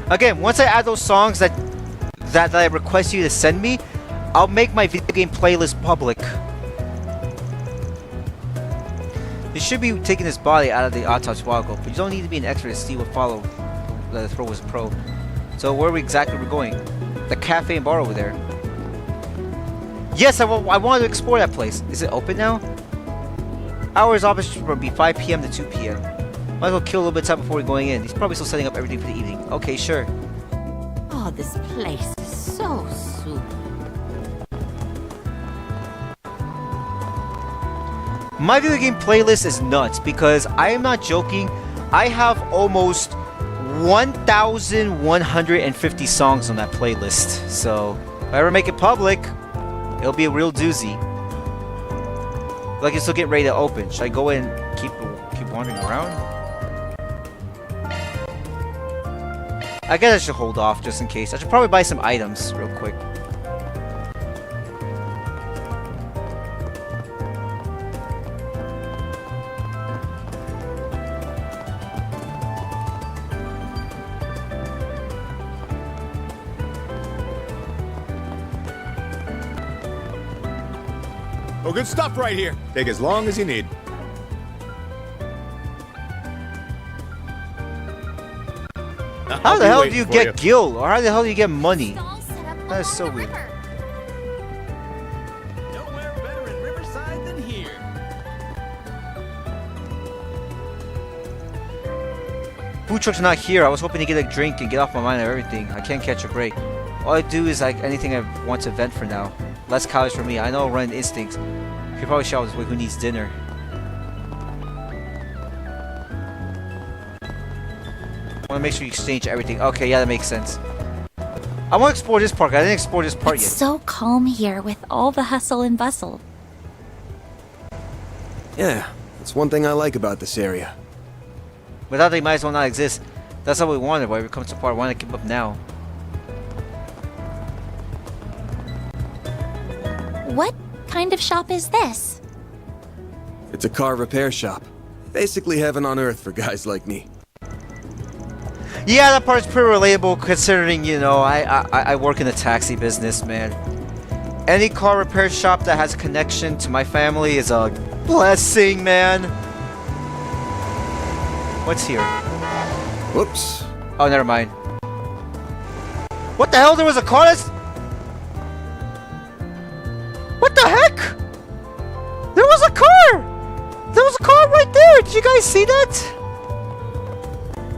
Again, once I add those songs that I request you to send me, I'll make my video game playlist public. You should be taking his body out of the autopsy while ago, but you don't need to be an expert to see what followed. The throw was a pro. So where exactly we're going? The cafe and bar over there. Yes, I wanted to explore that place. Is it open now? Hours office will be 5 p.m. to 2 p.m. Might as well kill a little bit of time before we're going in. He's probably still setting up everything for the evening. Okay, sure. Oh, this place is so super. My video game playlist is nuts because I am not joking. I have almost 1,150 songs on that playlist. So if I ever make it public, it'll be a real doozy. Like it's still getting ready to open. Should I go in and keep wandering around? I guess I should hold off just in case. I should probably buy some items real quick. Oh, good stuff right here. Take as long as you need. How the hell do you get gil? Or how the hell do you get money? That is so weird. Nowhere better in Riverside than here. Food truck's not here. I was hoping to get a drink and get off my mind of everything. I can't catch a break. All I do is like anything I want to vent for now. Less calories for me. I know running instincts. You probably shout this way who needs dinner. I want to make sure you exchange everything. Okay, yeah, that makes sense. I want to explore this part. I didn't explore this part It's yet. so calm here with all the hustle and bustle. Yeah, that's one thing I like about this area. Without they might as well not exist. That's what we wanted. Why we come so far. I want to keep up now. What kind of shop is this? It's a car repair shop. Basically heaven on earth for guys like me. Yeah, that part's pretty relatable considering, you know, I work in the taxi business, man. Any car repair shop that has a connection to my family is a blessing, man. What's here? Whoops. Oh, never mind. What the hell? There was a car that's... What the heck? There was a car! There was a car right there! Did you guys see that?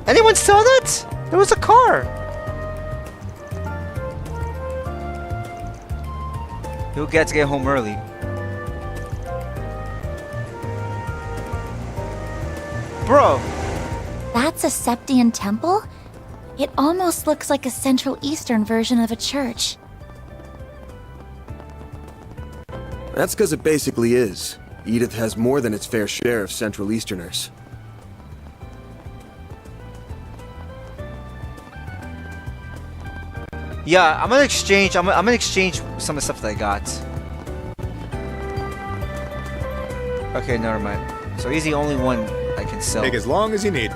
Anyone saw that? There was a car! Who gets to get home early? Bro! That's a Septian temple? It almost looks like a Central Eastern version of a church. That's because it basically is. Edith has more than its fair share of Central Easterners. Yeah, I'm gonna exchange some of the stuff that I got. Okay, never mind. So he's the only one I can sell. Take as long as you need.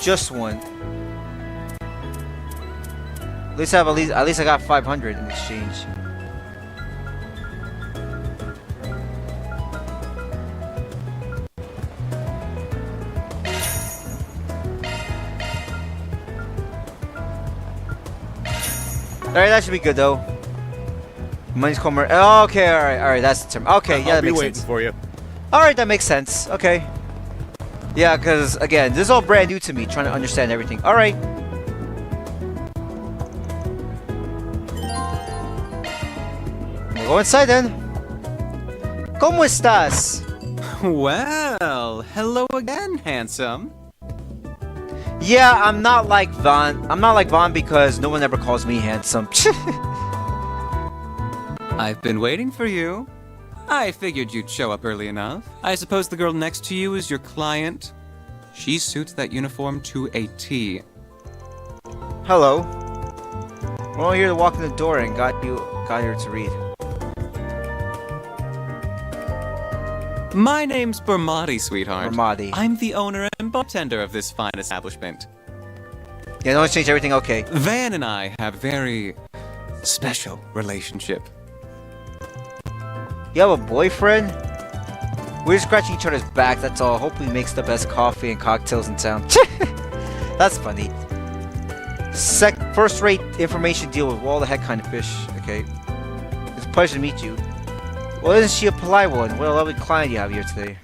Just one. At least I got 500 in exchange. Alright, that should be good though. Money's coming. Okay, alright, that's the term. Okay, yeah, that makes sense. For you. Alright, that makes sense. Okay. Yeah, because, again, this is all brand new to me, trying to understand everything. Alright. We'll go inside then. ¿Cómo estás? Well, hello again, handsome. Yeah, I'm not like Vaughn. I'm not like Vaughn because no one ever calls me handsome. I've been waiting for you. I figured you'd show up early enough. I suppose the girl next to you is your client? She suits that uniform to a T. Hello. We're all here to walk in the door and got here to read. My name's Bermati, sweetheart. Bermati. I'm the owner and bartender of this fine establishment. Yeah, don't change everything, okay. Van and I have very special relationship. You have a boyfriend? We're scratching each other's back, that's all. Hopefully makes the best coffee and cocktails in town. That's funny. First-rate information deal with all the heck kind of fish, okay? It's a pleasure to meet you. Well, isn't she a polite one? What a lovely client you have here today.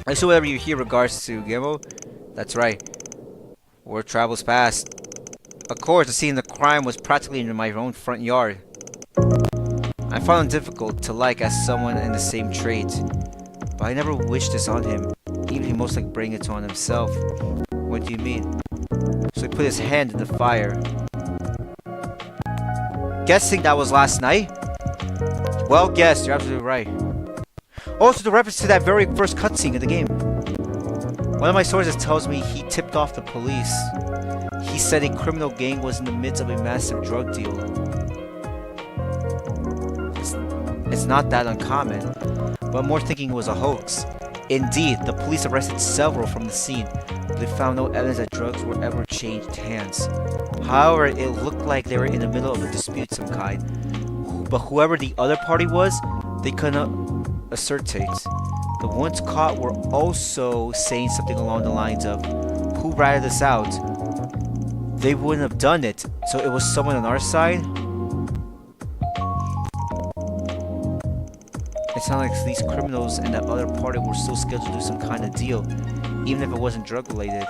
I assume whatever you hear regards to Gemo? That's right. Word travels fast. Of course, the scene of the crime was practically in my own front yard. I found him difficult to like as someone in the same trade, but I never wished this on him, even if he most likely bring it on himself. What do you mean? So he put his hand in the fire. Guessing that was last night? Well guessed, you're absolutely right. Also, the reference to that very first cutscene of the game. One of my sources tells me he tipped off the police. He said a criminal gang was in the midst of a massive drug deal. It's not that uncommon, but I'm more thinking it was a hoax. Indeed, the police arrested several from the scene, but they found no evidence that drugs were ever changed hands. However, it looked like they were in the middle of a dispute of some kind. But whoever the other party was, they couldn't ascertain. The ones caught were also saying something along the lines of, who ratted us out? They wouldn't have done it, so it was someone on our side? It sounded like these criminals and that other party were still scheduled to do some kind of deal, even if it wasn't drug related.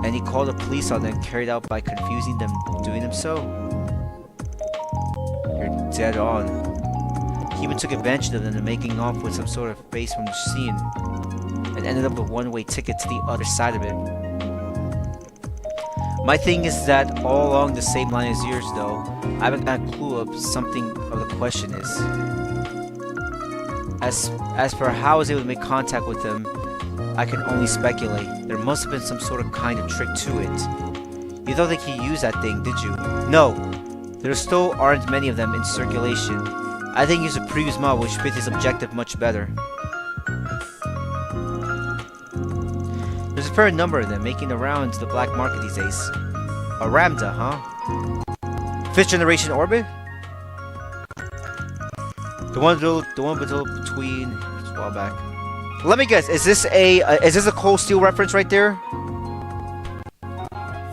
And he called the police on them, carried out by confusing them, doing them so. You're dead on. He even took advantage of them and making off with some sort of face from the scene, and ended up with a one-way ticket to the other side of it. My thing is that all along the same line as yours, though, I haven't got a clue of something of the question is. As for how I was able to make contact with them, I can only speculate. There must have been some sort of kind of trick to it. You don't think he used that thing, did you? No. There still aren't many of them in circulation. I think he used a previous model which fit his objective much better. There's a fair number of them making the rounds to the black market these days. A Ramda, huh? Fifth generation orbit? The one between a while back. Let me guess, is this a Cold Steel reference right there?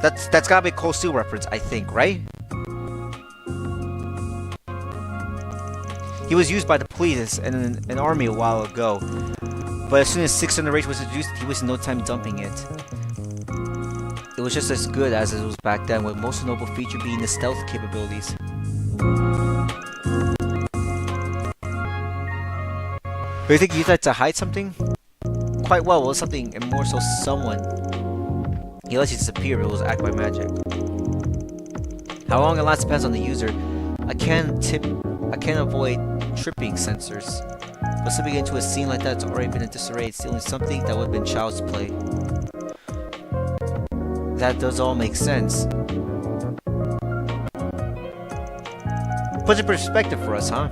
That's gotta be a Cold Steel reference, I think, right? He was used by the police and an army a while ago, but as soon as 6th generation was introduced, he wasted no time dumping it. It was just as good as it was back then, with most notable feature being the stealth capabilities. But you think he used that to hide something? Quite well, something, and more so someone. He lets you disappear, but it was act by magic. How long it lasts depends on the user. I can't avoid tripping sensors, but slipping into a scene like that's already been in disarray, stealing something that would have been child's play. That does all make sense. Puts in perspective for us, huh?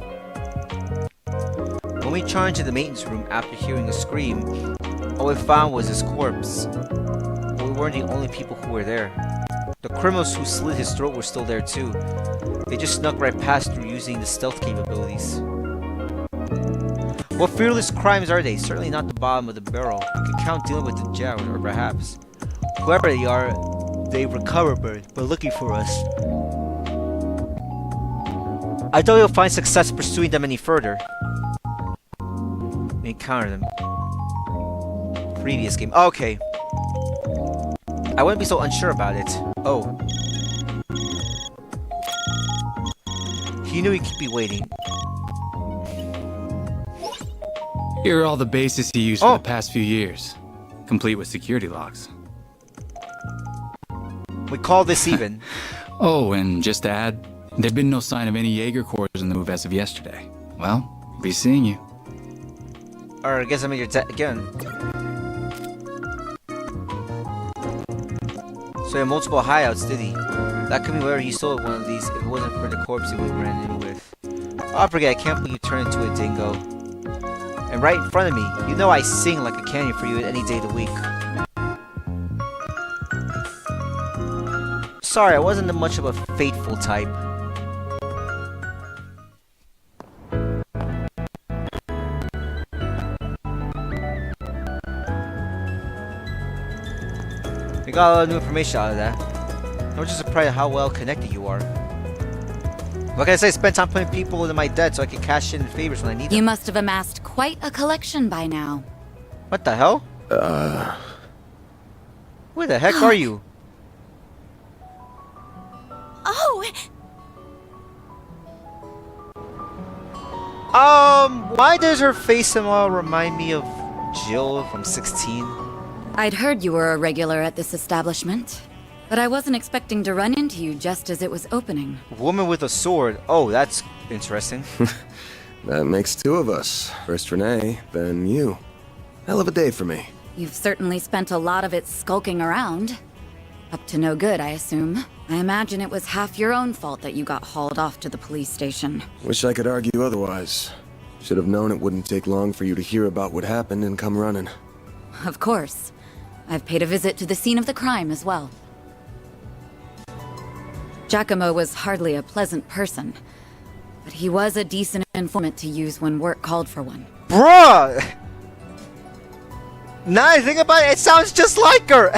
When we charged into the maintenance room after hearing a scream, all we found was his corpse. But we weren't the only people who were there. The criminals who slit his throat were still there too. They just snuck right past through using the stealth capabilities. What fearless crimes are they? Certainly not the bottom of the barrel. You can count dealing with the jail, or perhaps. Whoever they are, they recover but looking for us. I doubt you'll find success pursuing them any further. We encounter them. Previous game. Okay. I wouldn't be so unsure about it. Oh. He knew he'd be waiting. Here are all the bases he used for the past few years, complete with security locks. We call this even. Oh, and just to add, there'd been no sign of any Jaeger cores in the move as of yesterday. Well, Be seeing you. Or I guess I'm in your debt again. So he had multiple hideouts, did he? That could be where he stole one of these if it wasn't for the corpse he was ran in with. Oh, I forget, I can't believe you turned into a dingo. And right in front of me, you know I sing like a canyon for you any day of the week. Sorry, I wasn't much of a faithful type. We got a lot of new information out of that. I'm just surprised at how well connected you are. What can I say? Spend time putting people into my debt so I can cash in favors when I need them. You must have amassed quite a collection by now. What the hell? Where the heck are you? Oh! Why does her face somehow remind me of Jill from 16? I'd heard you were a regular at this establishment, but I wasn't expecting to run into you just as it was opening. Woman with a sword. Oh, that's interesting. That makes two of us. First Renee, then you. Hell of a day for me. You've certainly spent a lot of it skulking around. Up to no good, I assume. I imagine it was half your own fault that you got hauled off to the police station. Wish I could argue otherwise. Should have known it wouldn't take long for you to hear about what happened and come running. Of course. I've paid a visit to the scene of the crime as well. Giacomo was hardly a pleasant person, but he was a decent informant to use when work called for one. Bruh! Now I think about it, it sounds just like her!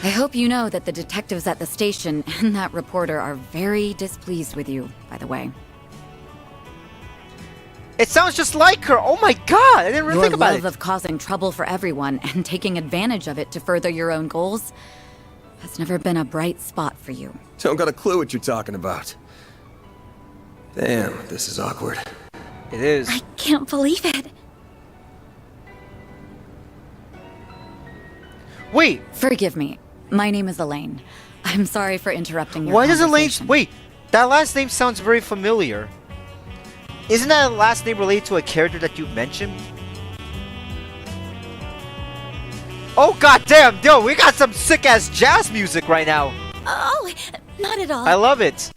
I hope you know that the detectives at the station and that reporter are very displeased with you, by the way. It sounds just like her! Oh my god! I didn't really think about it! Your love of causing trouble for everyone and taking advantage of it to further your own goals has never been a bright spot for you. Don't got a clue what you're talking about. Damn, this is awkward. It is. I can't believe it. Wait! Forgive me. My name is Elaine. I'm sorry for interrupting your Why does Elaine... conversation. Wait! That last name sounds very familiar. Isn't that a last name related to a character that you mentioned? Oh goddamn, yo, we got some sick-ass jazz music right now. Oh, not at all. I love it.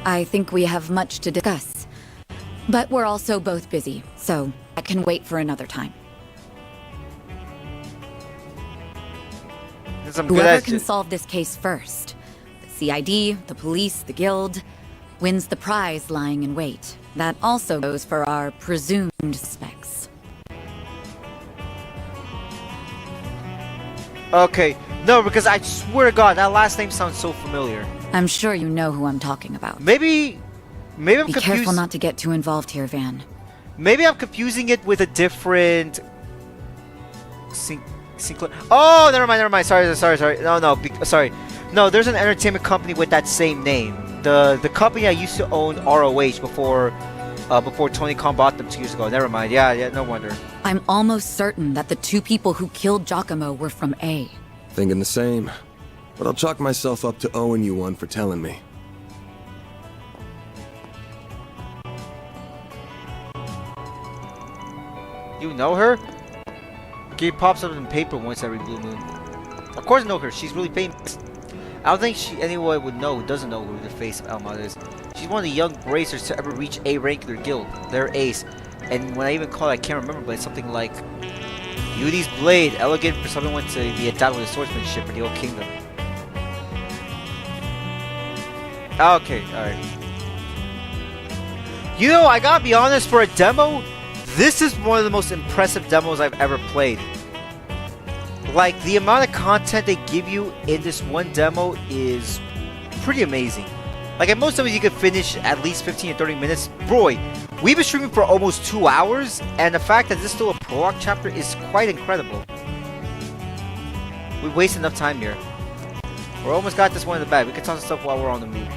I think we have much to discuss. But we're also both busy, so I can wait for another time. Whoever can solve this case first, the CID, the police, the guild, wins the prize lying in wait. That also goes for our presumed suspects. Okay, no, because I swear to God, that last name sounds so familiar. I'm sure you know who I'm talking about. Maybe I'm Be confused. careful not to get too involved here, Van. Maybe I'm confusing it with a different... Oh, never mind. Sorry. Sorry. No, there's an entertainment company with that same name. The company I used to own, ROH, before Tony Khan bought them 2 years ago. Never mind. Yeah, no wonder. I'm almost certain that the two people who killed Giacomo were from A. Thinking the same. But I'll chalk myself up to owing you one for telling me. You know her? She pops up in paper once every blue moon. Of course I know her. She's really famous. I don't think anyone would know who doesn't know who the face of Alma is. She's one of the young racers to ever reach A rank in their guild. They're ace. And when I even call it, I can't remember, but it's something like Beauty's Blade, elegant for someone to be endowed with swordsmanship for the old kingdom. Okay, alright. You know, I gotta be honest, for a demo, this is one of the most impressive demos I've ever played. Like, the amount of content they give you in this one demo is pretty amazing. Like, at most of it you could finish at least 15 or 30 minutes. Boy, we've been streaming for almost 2 hours, and the fact that this is still a prologue chapter is quite incredible. We wasted enough time here. We almost got this one in the bag. We can talk some stuff while we're on the move.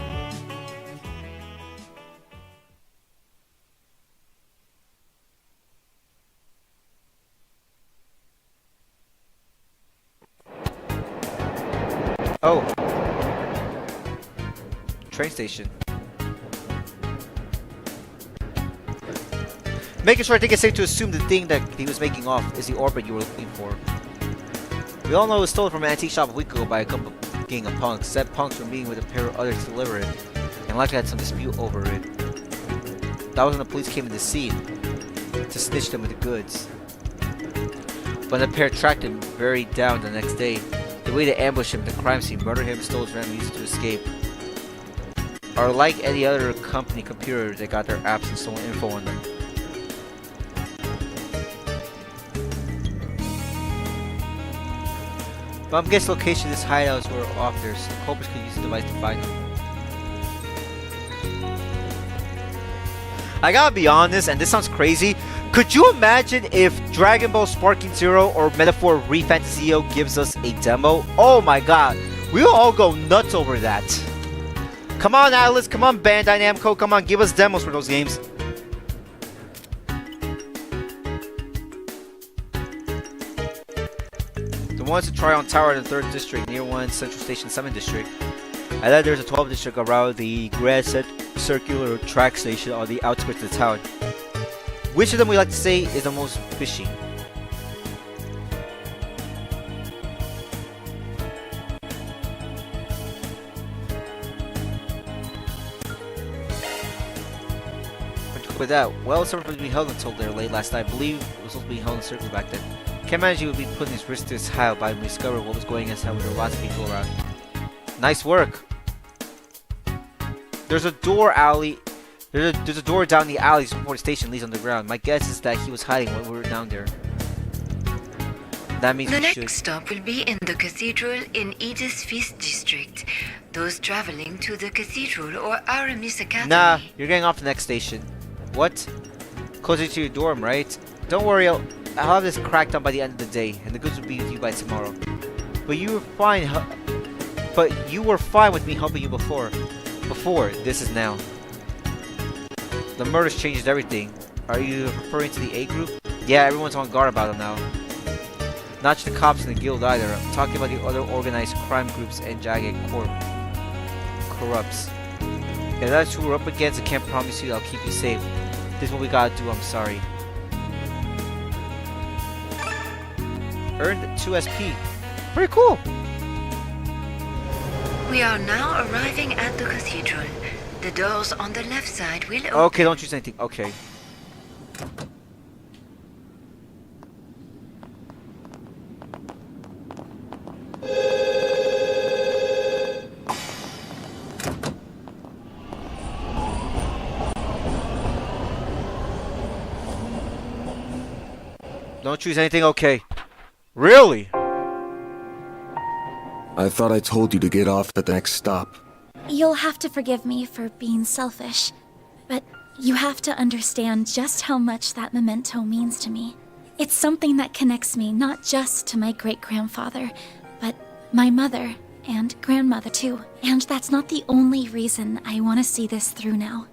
Oh. Train station. Making sure I think it's safe to assume the thing that he was making off is the orbit you were looking for. We all know it was stolen from an antique shop a week ago by a couple gang of punks. Said punks were meeting with a pair of others to deliver it, and likely had some dispute over it. That was when the police came to the scene to snitch them with the goods. But the pair tracked him buried down the next day. They waited to ambush him at the crime scene, murder him, stole his random music to escape. Or like any other company computer, they got their apps and stolen info on them. But I'm guessing location of this hideouts were off there, so the culprits could use the device to find them. I gotta be honest, and this sounds crazy. Could you imagine if Dragon Ball Sparking Zero or Metaphor ReFantazio gives us a demo? Oh my god, we'll all go nuts over that. Come on, Atlas, come on, Bandai Namco, come on, give us demos for those games. The ones to try on tower in the 3rd district, near 1 Central Station 7 district. I thought there's a 12th district around the Grand Circular Track Station on the outskirts of the town. Which of them we like to say is the most fishy? With that, well, it's supposed to be held until there late last night. I believe it was supposed to be held in Circle back then. Can't imagine you would be putting his wrist to his high by discovering what was going inside when there were lots of people around. Nice work. There's a door alley. There's a door down the alley before the station leads underground. My guess is that he was hiding when we were down there. That means the we should. next stop will be in the cathedral in Edith's Feast District. Those traveling to the cathedral or Aramis Academy. Nah, you're getting off the next station. What? Closer to your dorm, right? Don't worry, I'll have this cracked up by the end of the day, and the goods will be with you by tomorrow. But you were fine. But you were fine with me helping you before. Before, this is now. The murders changed everything. Are you referring to the A group? Yeah, everyone's on guard about them now. Not just the cops in the guild either. I'm talking about the other organized crime groups and jagged corrupts. If that's who we're up against, I can't promise you I'll keep you safe. This is what we gotta do, I'm sorry. Earned 2 SP. Pretty cool. We are now arriving at the cathedral. The doors on the left side will open. Okay, don't choose anything. Okay. Don't choose anything? Okay. Really? I thought I told you to get off at the next stop. You'll have to forgive me for being selfish, but you have to understand just how much that memento means to me. It's something that connects me not just to my great-grandfather, but my mother and grandmother too. And that's not the only reason I want to see this through now.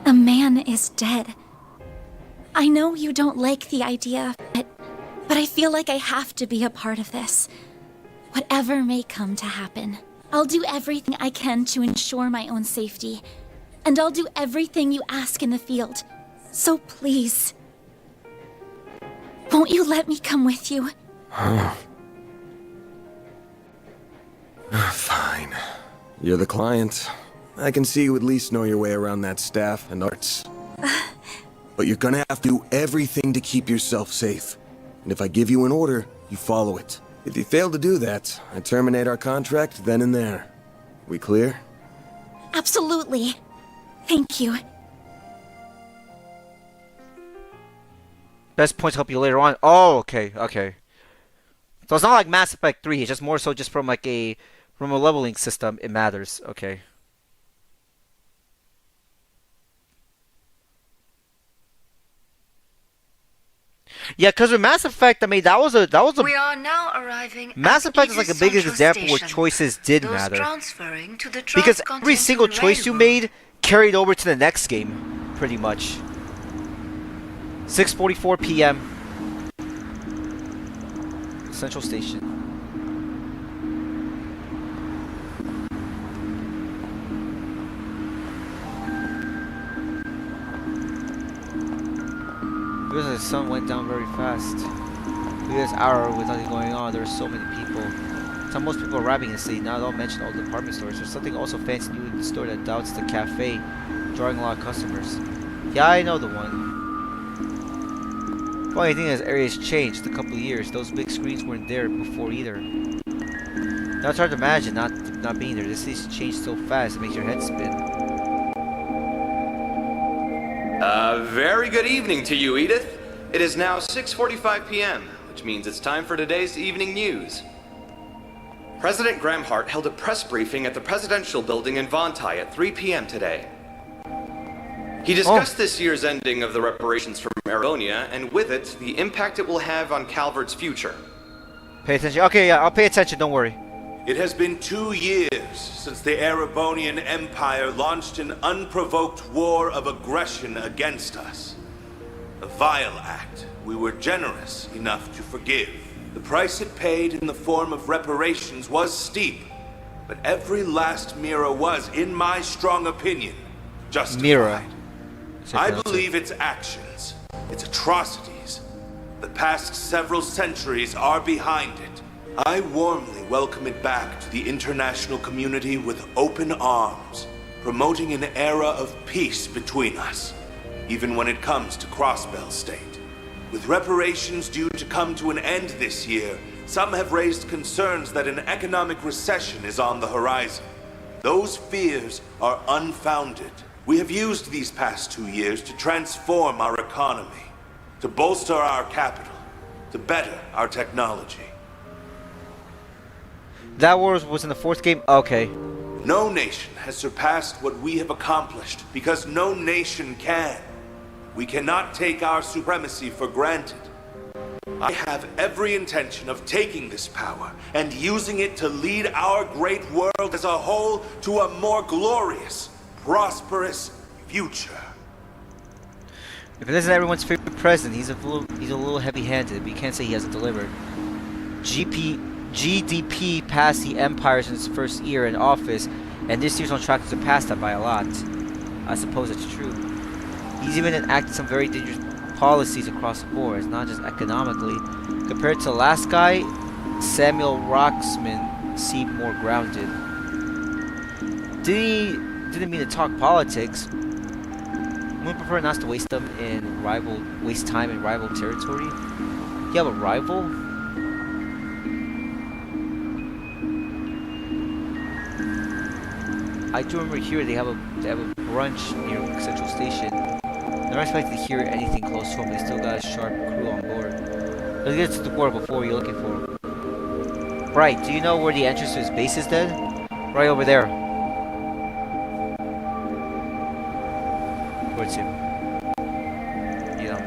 A man is dead. I know you don't like the idea, but I feel like I have to be a part of this. Whatever may come to happen, I'll do everything I can to ensure my own safety. And I'll do everything you ask in the field. So please, won't you let me come with you? Fine. You're the client. I can see you at least know your way around that staff and arts. But you're gonna have to do everything to keep yourself safe. And if I give you an order, you follow it. If you fail to do that, I terminate our contract then and there. We clear? Absolutely. Thank you. Best points help you later on. Oh, okay, okay. So it's not like Mass Effect 3, it's just more so just from like a leveling system, it matters. Okay. Yeah, because with Mass Effect, I mean, that was a. We are now arriving. Mass Effect is like a big example where choices did matter. Because every single choice you made carried over to the next game, pretty much. 6:44 p.m. Central Station. Because the sun went down very fast. This hour with nothing going on, there were so many people. Some most people arriving in the city, not all mention all the department stores. There's something also fancy new in the store that doubts the cafe, drawing a lot of customers. Yeah, I know the one. Funny thing is, this area has changed a couple of years. Those big screens weren't there before either. Now it's hard to imagine not being there. This city's changed so fast, it makes your head spin. Very good evening to you, Edith. It is now 6:45 p.m., which means it's time for today's evening news. President Gramhart held a press briefing at the Presidential Building in Vontai at 3 p.m. today. He discussed this year's ending of the reparations from Aragonia, and with it, the impact it will have on Calvert's future. Pay attention. Okay, yeah, I'll pay attention, don't worry. It has been 2 years since the Erebonian Empire launched an unprovoked war of aggression against us. A vile act we were generous enough to forgive. The price it paid in the form of reparations was steep, but every last Mira was, in my strong opinion, justified. Mira. I believe its actions, its atrocities, the past several centuries are behind it. I warmly welcome it back to the international community with open arms, promoting an era of peace between us, even when it comes to Crossbell State. With reparations due to come to an end this year, some have raised concerns that an economic recession is on the horizon. Those fears are unfounded. We have used these past 2 years to transform our economy, to bolster our capital, to better our technology. That war was in the 4th game? Okay. No nation has surpassed what we have accomplished because no nation can. We cannot take our supremacy for granted. I have every intention of taking this power and using it to lead our great world as a whole to a more glorious, prosperous future. If it isn't everyone's favorite president, he's a little heavy-handed, but you can't say he hasn't delivered. GDP passed the empires in its first year in office, and this year's on track to surpass that by a lot. I suppose it's true. He's even enacted some very dangerous policies across the board, not just economically. Compared to the last guy, Samuel Roxman seemed more grounded. Didn't mean to talk politics. Would prefer not to waste time in rival territory. You have a rival? I do remember here they have a brunch near Central Station. They're not expected to hear anything close to home. They still got a sharp crew on board. Let's get to the board before you're looking for him. Right, do you know where the entrance to his base is then? Right over there. Towards him. Yeah, I'm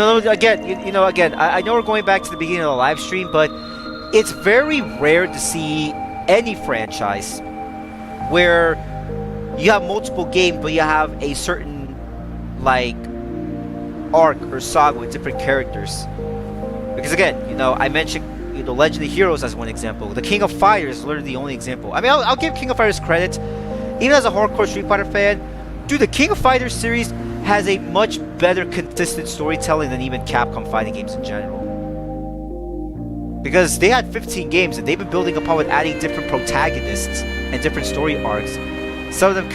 worried. Again, I know we're going back to the beginning of the live stream, but it's very rare to see any franchise where you have multiple games, but you have a certain like arc or saga with different characters. Because again, I mentioned Legend of Heroes as one example. The King of Fighters is literally the only example. I mean, I'll give King of Fighters credit, even as a hardcore Street Fighter fan. Dude, the King of Fighters series has a much better consistent storytelling than even Capcom fighting games in general. Because they had 15 games and they've been building upon with adding different protagonists and different story arcs. Some of them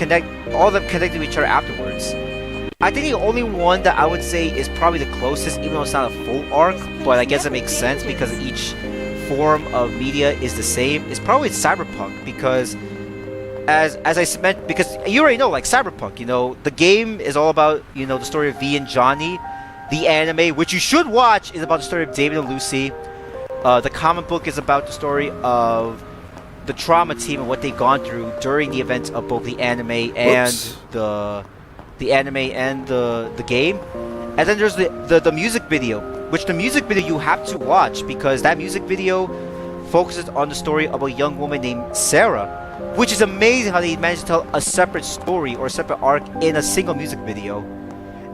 all of them connect to each other afterwards. I think the only one that I would say is probably the closest, even though it's not a full arc, but I guess it makes sense because each form of media is the same, is probably Cyberpunk. Because as I meant, because you already know, like Cyberpunk, the game is all about, the story of V and Johnny. The anime, which you should watch, is about the story of David and Lucy. The comic book is about the story of the Trauma Team and what they've gone through during the events of both the anime and the game. And then there's the music video, which the music video you have to watch because that music video focuses on the story of a young woman named Sarah, which is amazing how they managed to tell a separate story or a separate arc in a single music video.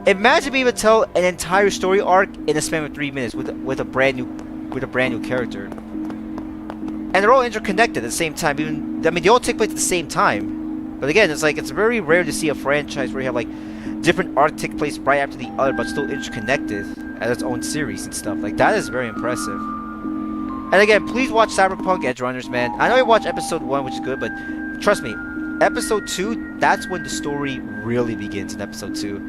Imagine being able to tell an entire story arc in a span of 3 minutes with a brand new character. And they're all interconnected at the same time. They all take place at the same time. But again, it's like it's very rare to see a franchise where you have like different arc take place right after the other, but still interconnected as its own series and stuff. Like that is very impressive. And again, please watch Cyberpunk Edge Runners, man. I know you watched episode 1, which is good, but trust me, episode 2, that's when the story really begins in episode 2.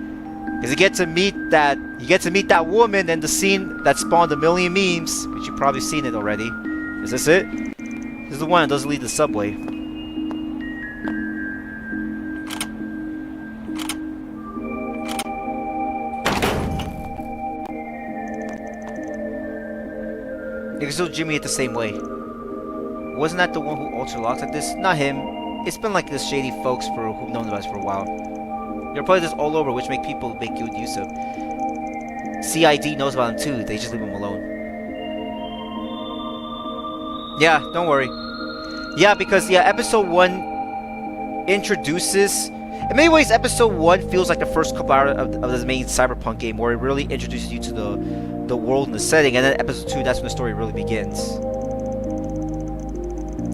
Because you get to meet that woman and the scene that spawned a million memes, which you've probably seen it already. Is this it? This is the one that doesn't leave the subway. You can still Jimmy it the same way. Wasn't that the one who ultra-locked like this? Not him. It's been like this shady folks who've known us for a while. You're probably just all over, which make people make good use of. CID knows about him too, they just leave him alone. Yeah, don't worry. Yeah, because episode 1 introduces... In many ways, episode 1 feels like the first couple hours of the main Cyberpunk game, where it really introduces you to the world and the setting, and then episode 2, that's when the story really begins.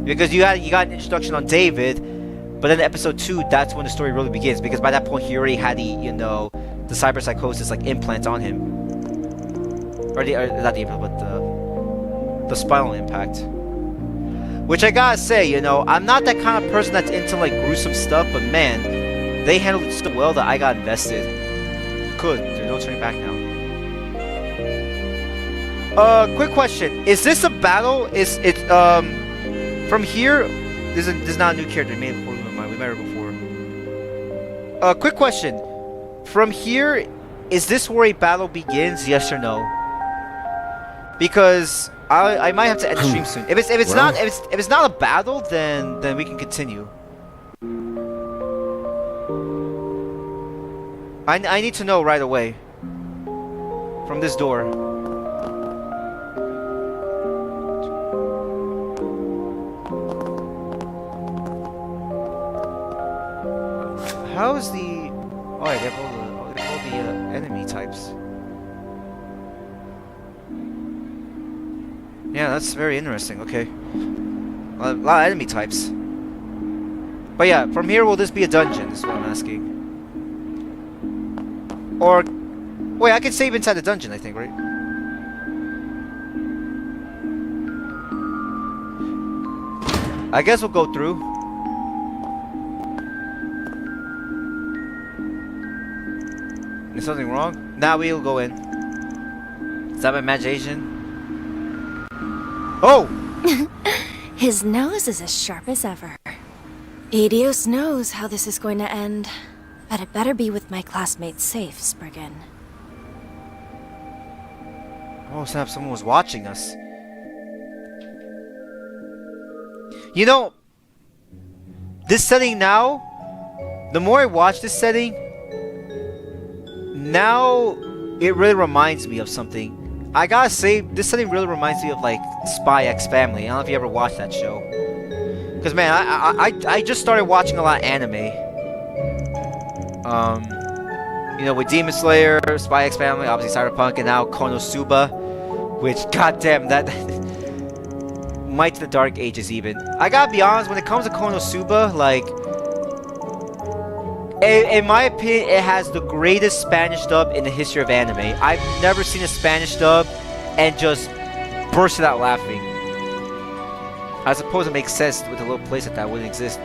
Because you got an introduction on David, but then episode 2, that's when the story really begins, because by that point he already had the cyberpsychosis like implants on him. Or not the implant, but the spinal impact. Which I gotta say, I'm not that kind of person that's into like gruesome stuff, but man, they handled it so well that I got invested. Good, there's no turning back now. Quick question. Is this a battle? Is it, from here, this is not a new character, we met her before. Quick question. From here, is this where a battle begins, yes or no? Because I might have to end the stream soon. If it's not a battle, then we can continue. I need to know right away. From this door. How is the... Oh, yeah, they have all the enemy types. Yeah, that's very interesting. Okay. A lot of enemy types. But yeah, from here, will this be a dungeon? Is what I'm asking. Or... Wait, I can save inside the dungeon, I think, right? I guess we'll go through. Is something wrong? Now we'll go in. Is that my imagination? Oh! His nose is as sharp as ever. Adios knows how this is going to end. But it better be with my classmates safe, Spriggan. Oh snap, someone was watching us. This setting now, the more I watch this setting, now it really reminds me of something. I gotta say, this setting really reminds me of like Spy X Family. I don't know if you ever watched that show. Because man, I just started watching a lot of anime. With Demon Slayer, Spy X Family, obviously Cyberpunk, and now Konosuba, which goddamn that might to the Dark Ages even. I gotta be honest, when it comes to Konosuba, like, in my opinion, it has the greatest Spanish dub in the history of anime. I've never seen a Spanish dub and just bursted out laughing. I suppose it makes sense with a little place that wouldn't exist.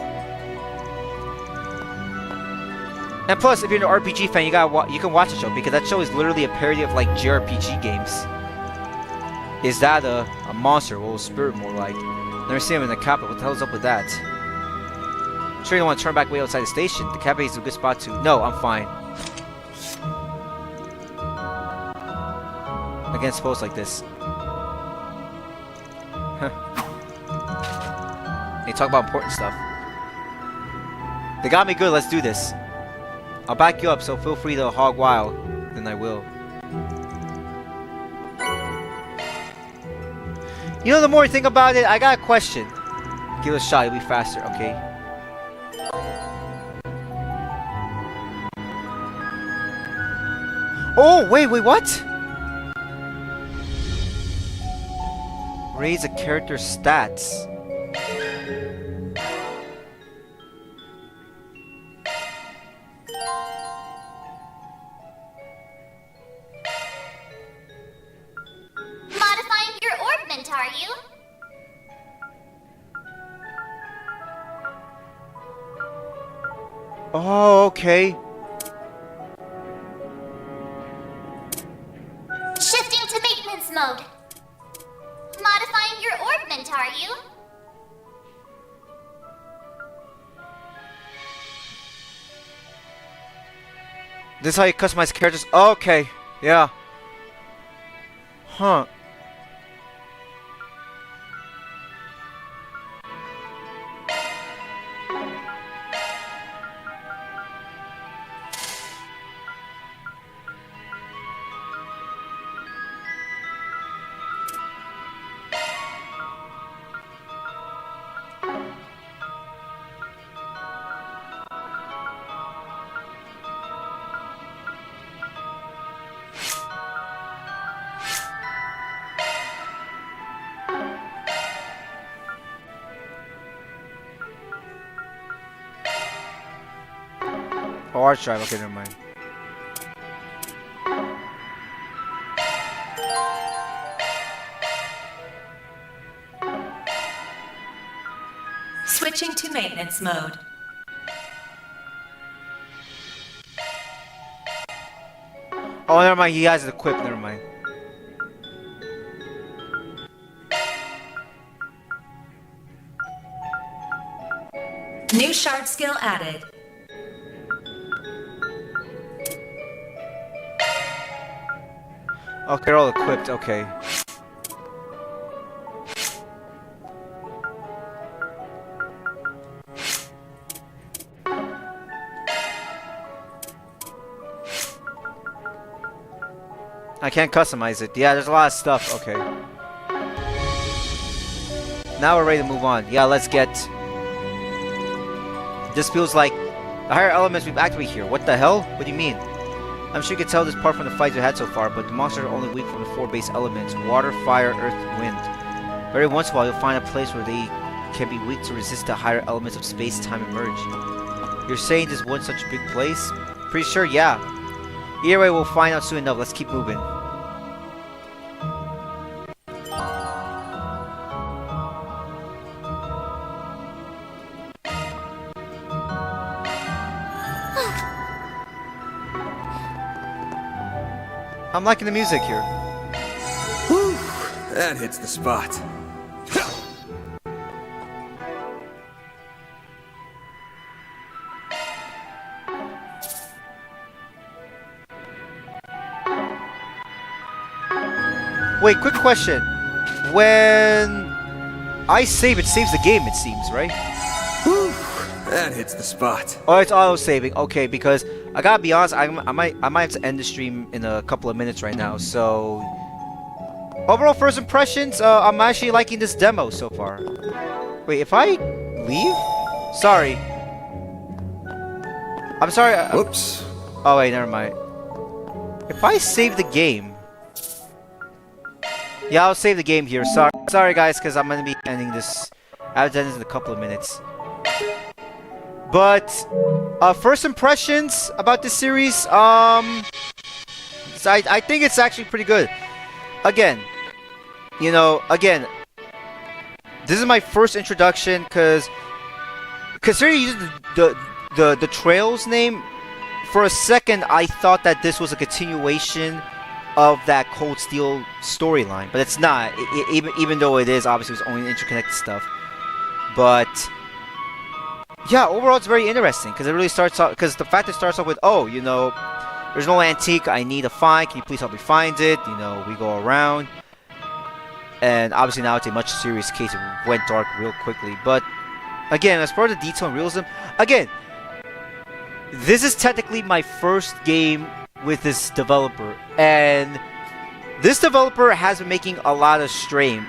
And plus, if you're an RPG fan, you can watch the show, because that show is literally a parody of like JRPG games. Is that a monster? Well, a spirit more like. Never seen him in the capital. What the hell's up with that? I'm sure you don't want to turn back way outside the station. The cafe is a good spot to... No, I'm fine. Against posts like this. They talk about important stuff. They got me good, let's do this. I'll back you up, so feel free to hog wild. Then I will. The more you think about it, I got a question. Give it a shot, it'll be faster, okay? Oh, wait, what? Raise a character's stats. Oh, okay. Shifting to maintenance mode. Modifying your orbment, are you? This is how you customize characters. Okay, yeah. Huh. Oh, arch drive. Okay, never mind. Switching to maintenance mode. Oh, never mind. He has it equipped. Never mind. New shard skill added. Okay, they're all equipped. Okay. I can't customize it. Yeah, there's a lot of stuff. Okay. Now we're ready to move on. Yeah, let's get... This feels like the higher elements we've activated here. What the hell? What do you mean? I'm sure you can tell this part from the fights we had so far, but the monsters are only weak from the 4 base elements: water, fire, earth, wind. Every once in a while you'll find a place where they can be weak to resist the higher elements of space, time, and merge. You're saying this one such a big place? Pretty sure, yeah. Either way, we'll find out soon enough. Let's keep moving. I'm liking the music here. Whew, that hits the spot. Wait, quick question. When I save, it saves the game, it seems, right? Whew, that hits the spot. Oh, it's auto-saving. Okay, because I gotta be honest, I might have to end the stream in a couple of minutes right now. So, overall first impressions, I'm actually liking this demo so far. Wait, if I leave? Sorry. I'm sorry. Whoops. Oh wait, never mind. If I save the game, yeah, I'll save the game here. Sorry guys, because I'm gonna be ending this. I'll end this in a couple of minutes. But first impressions about this series, so I think it's actually pretty good. Again, you know, this is my first introduction because considering you used the Trails name, for a second I thought that this was a continuation of that Cold Steel storyline, but it's not. Even though it is, obviously, it's only interconnected stuff. But yeah, overall it's very interesting because it really starts off, because the fact it starts off with, oh, you know, there's no antique I need to find, can you please help me find it? You know, we go around, and obviously now it's a much serious case. It went dark real quickly. But again, as far as the detail and realism, again, this is technically my first game with this developer, and this developer has been making a lot of strain.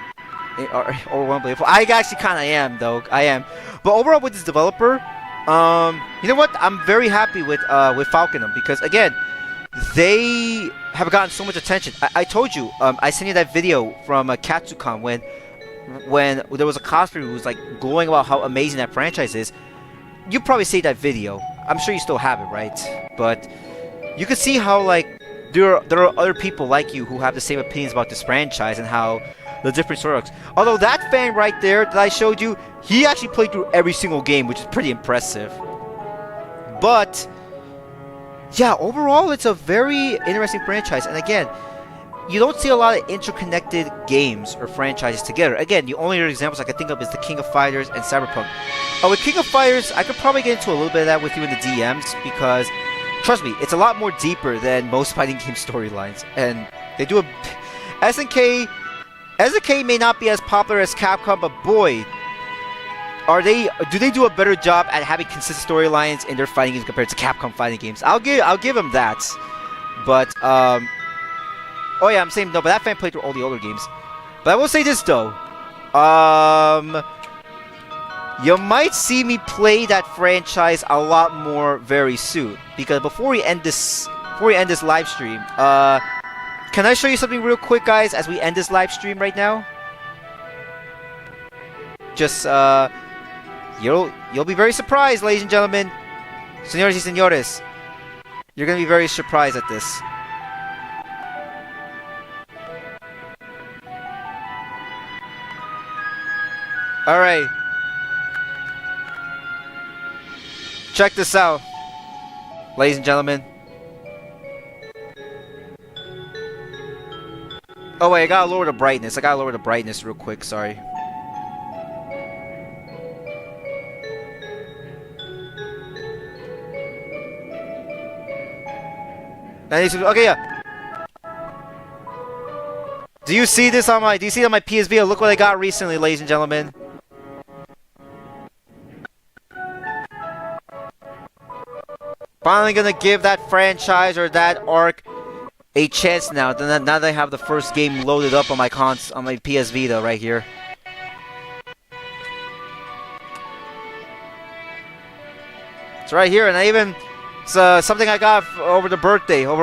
I actually kind of am, though. I am. But overall, with this developer, you know what? I'm very happy with Falconum, because again, they have gotten so much attention. I told you, I sent you that video from Katsucon when there was a cosplayer who was like glowing about how amazing that franchise is. You probably saved that video. I'm sure you still have it, right? But you can see how like there are other people like you who have the same opinions about this franchise and how the different story arcs. Although that fan right there that I showed you, he actually played through every single game, which is pretty impressive. But yeah, overall, it's a very interesting franchise. And again, you don't see a lot of interconnected games or franchises together. Again, the only other examples I can think of is the King of Fighters and Cyberpunk. With King of Fighters, I could probably get into a little bit of that with you in the DMs because, trust me, it's a lot more deeper than most fighting game storylines. And they do a... SNK may not be as popular as Capcom, but boy, do they do a better job at having consistent storylines in their fighting games compared to Capcom fighting games? I'll give them that. But oh yeah, I'm saying no, but that fan played through all the older games. But I will say this though, you might see me play that franchise a lot more very soon, because before we end this live stream, can I show you something real quick, guys, as we end this live stream right now? Just you'll be very surprised, ladies and gentlemen, señores y señores. You're gonna be very surprised at this. All right. Check this out, ladies and gentlemen. Oh wait, I gotta lower the brightness. Real quick, sorry. Okay, yeah. Do you see this on my PSV? Look what I got recently, ladies and gentlemen. Finally gonna give that franchise or that arc a chance now. Now that I have the first game loaded up on my PS Vita right here. It's right here, and it's something I got over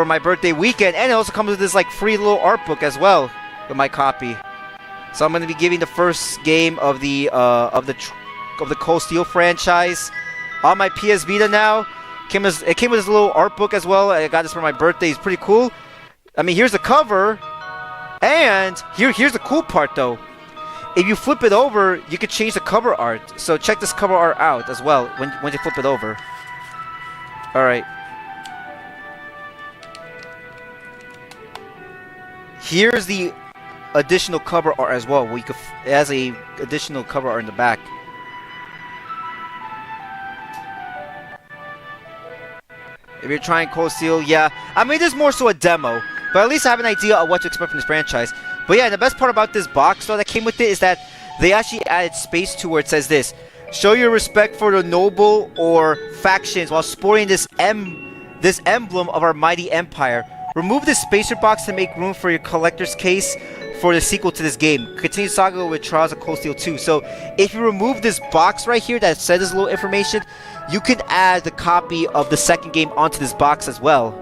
my birthday weekend, and it also comes with this like free little art book as well with my copy. So I'm gonna be giving the first game of the Cold Steel franchise on my PS Vita now. It came with this little art book as well. I got this for my birthday. It's pretty cool. I mean, here's the cover, and here's the cool part though. If you flip it over, you can change the cover art. So check this cover art out as well when you flip it over. All right. Here's the additional cover art as well. It has a additional cover art in the back. If you're trying Cold Steel, yeah. I mean, this is more so a demo, but at least I have an idea of what to expect from this franchise. But yeah, the best part about this box, though, that came with it is that they actually added space to where it says this. Show your respect for the noble or factions while sporting this emblem of our mighty empire. Remove the spacer box to make room for your collector's case for the sequel to this game. Continue saga with Trials of Cold Steel 2. So if you remove this box right here that says this little information, you can add the copy of the second game onto this box as well.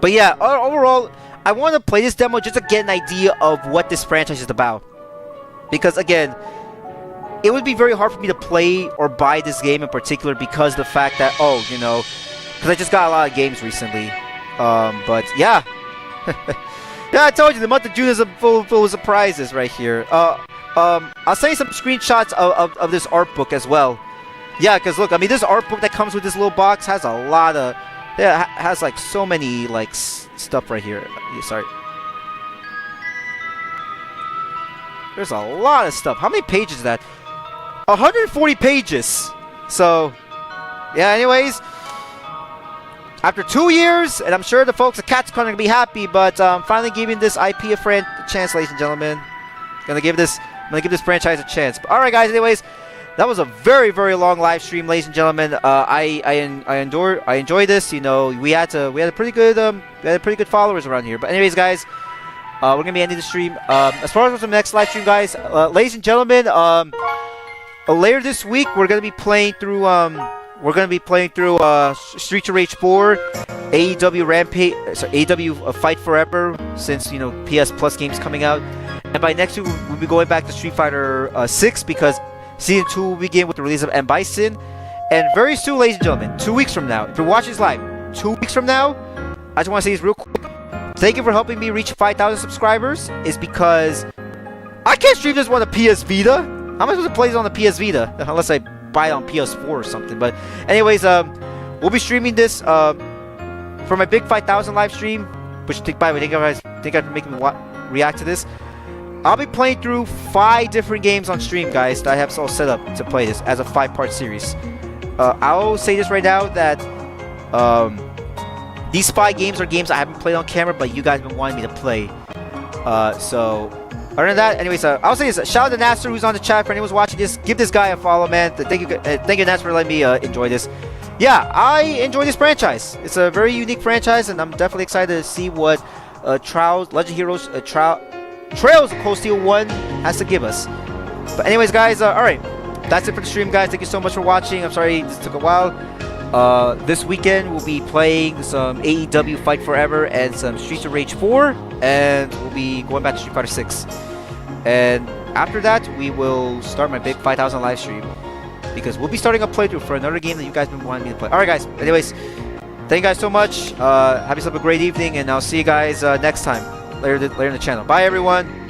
But yeah, overall, I want to play this demo just to get an idea of what this franchise is about. Because again, it would be very hard for me to play or buy this game in particular because of the fact that, because I just got a lot of games recently. But yeah. Yeah, I told you, the month of June is full of surprises right here. I'll send you some screenshots of this art book as well. Yeah, because look, I mean, this art book that comes with this little box has a lot of... Yeah, has like so many like stuff right here. Sorry. There's a lot of stuff. How many pages is that? 140 pages. So, yeah, anyways. After 2 years, and I'm sure the folks at CatCon are going to be happy, but finally giving this IP a chance, ladies and gentlemen. I'm going to give this franchise a chance. But, all right, guys, anyways. That was a very, very long live stream, ladies and gentlemen. I enjoyed this. You know, we had pretty good followers around here. But anyways, guys, we're gonna be ending the stream. As far as what's the next live stream, guys, ladies and gentlemen, later this week we're gonna be playing through Streets of Rage 4, AEW Rampage, AEW Fight Forever, since PS Plus games coming out, and by next week we'll be going back to Street Fighter 6 because Season 2 will begin with the release of M. Bison. And very soon, ladies and gentlemen, 2 weeks from now, if you're watching this live, 2 weeks from now, I just want to say this real quick. Thank you for helping me reach 5,000 subscribers. Is because I can't stream this on the PS Vita. How am I supposed to play this on the PS Vita? Unless I buy it on PS4 or something. But anyways, we'll be streaming this for my big 5,000 live stream, which by the way, thank you guys for making me react to this. I'll be playing through 5 different games on stream, guys, that I have all set up to play this as a 5-part series. I'll say this right now that these 5 games are games I haven't played on camera, but you guys have been wanting me to play. So other than that, anyways, I'll say this. Shout out to Nasser who's on the chat. For anyone who's watching this, give this guy a follow, man. Thank you, Nasser, for letting me enjoy this. Yeah, I enjoy this franchise. It's a very unique franchise, and I'm definitely excited to see what Legend Heroes Trails of Cold Steel 1 has to give us. But anyways, guys, alright. That's it for the stream, guys. Thank you so much for watching. I'm sorry this took a while. This weekend, we'll be playing some AEW Fight Forever and some Streets of Rage 4. And we'll be going back to Street Fighter 6. And after that, we will start my big 5,000 live stream. Because we'll be starting a playthrough for another game that you guys have been wanting me to play. Alright, guys. Anyways, thank you guys so much. Have yourself a great evening. And I'll see you guys next time. Later in the channel. Bye, everyone.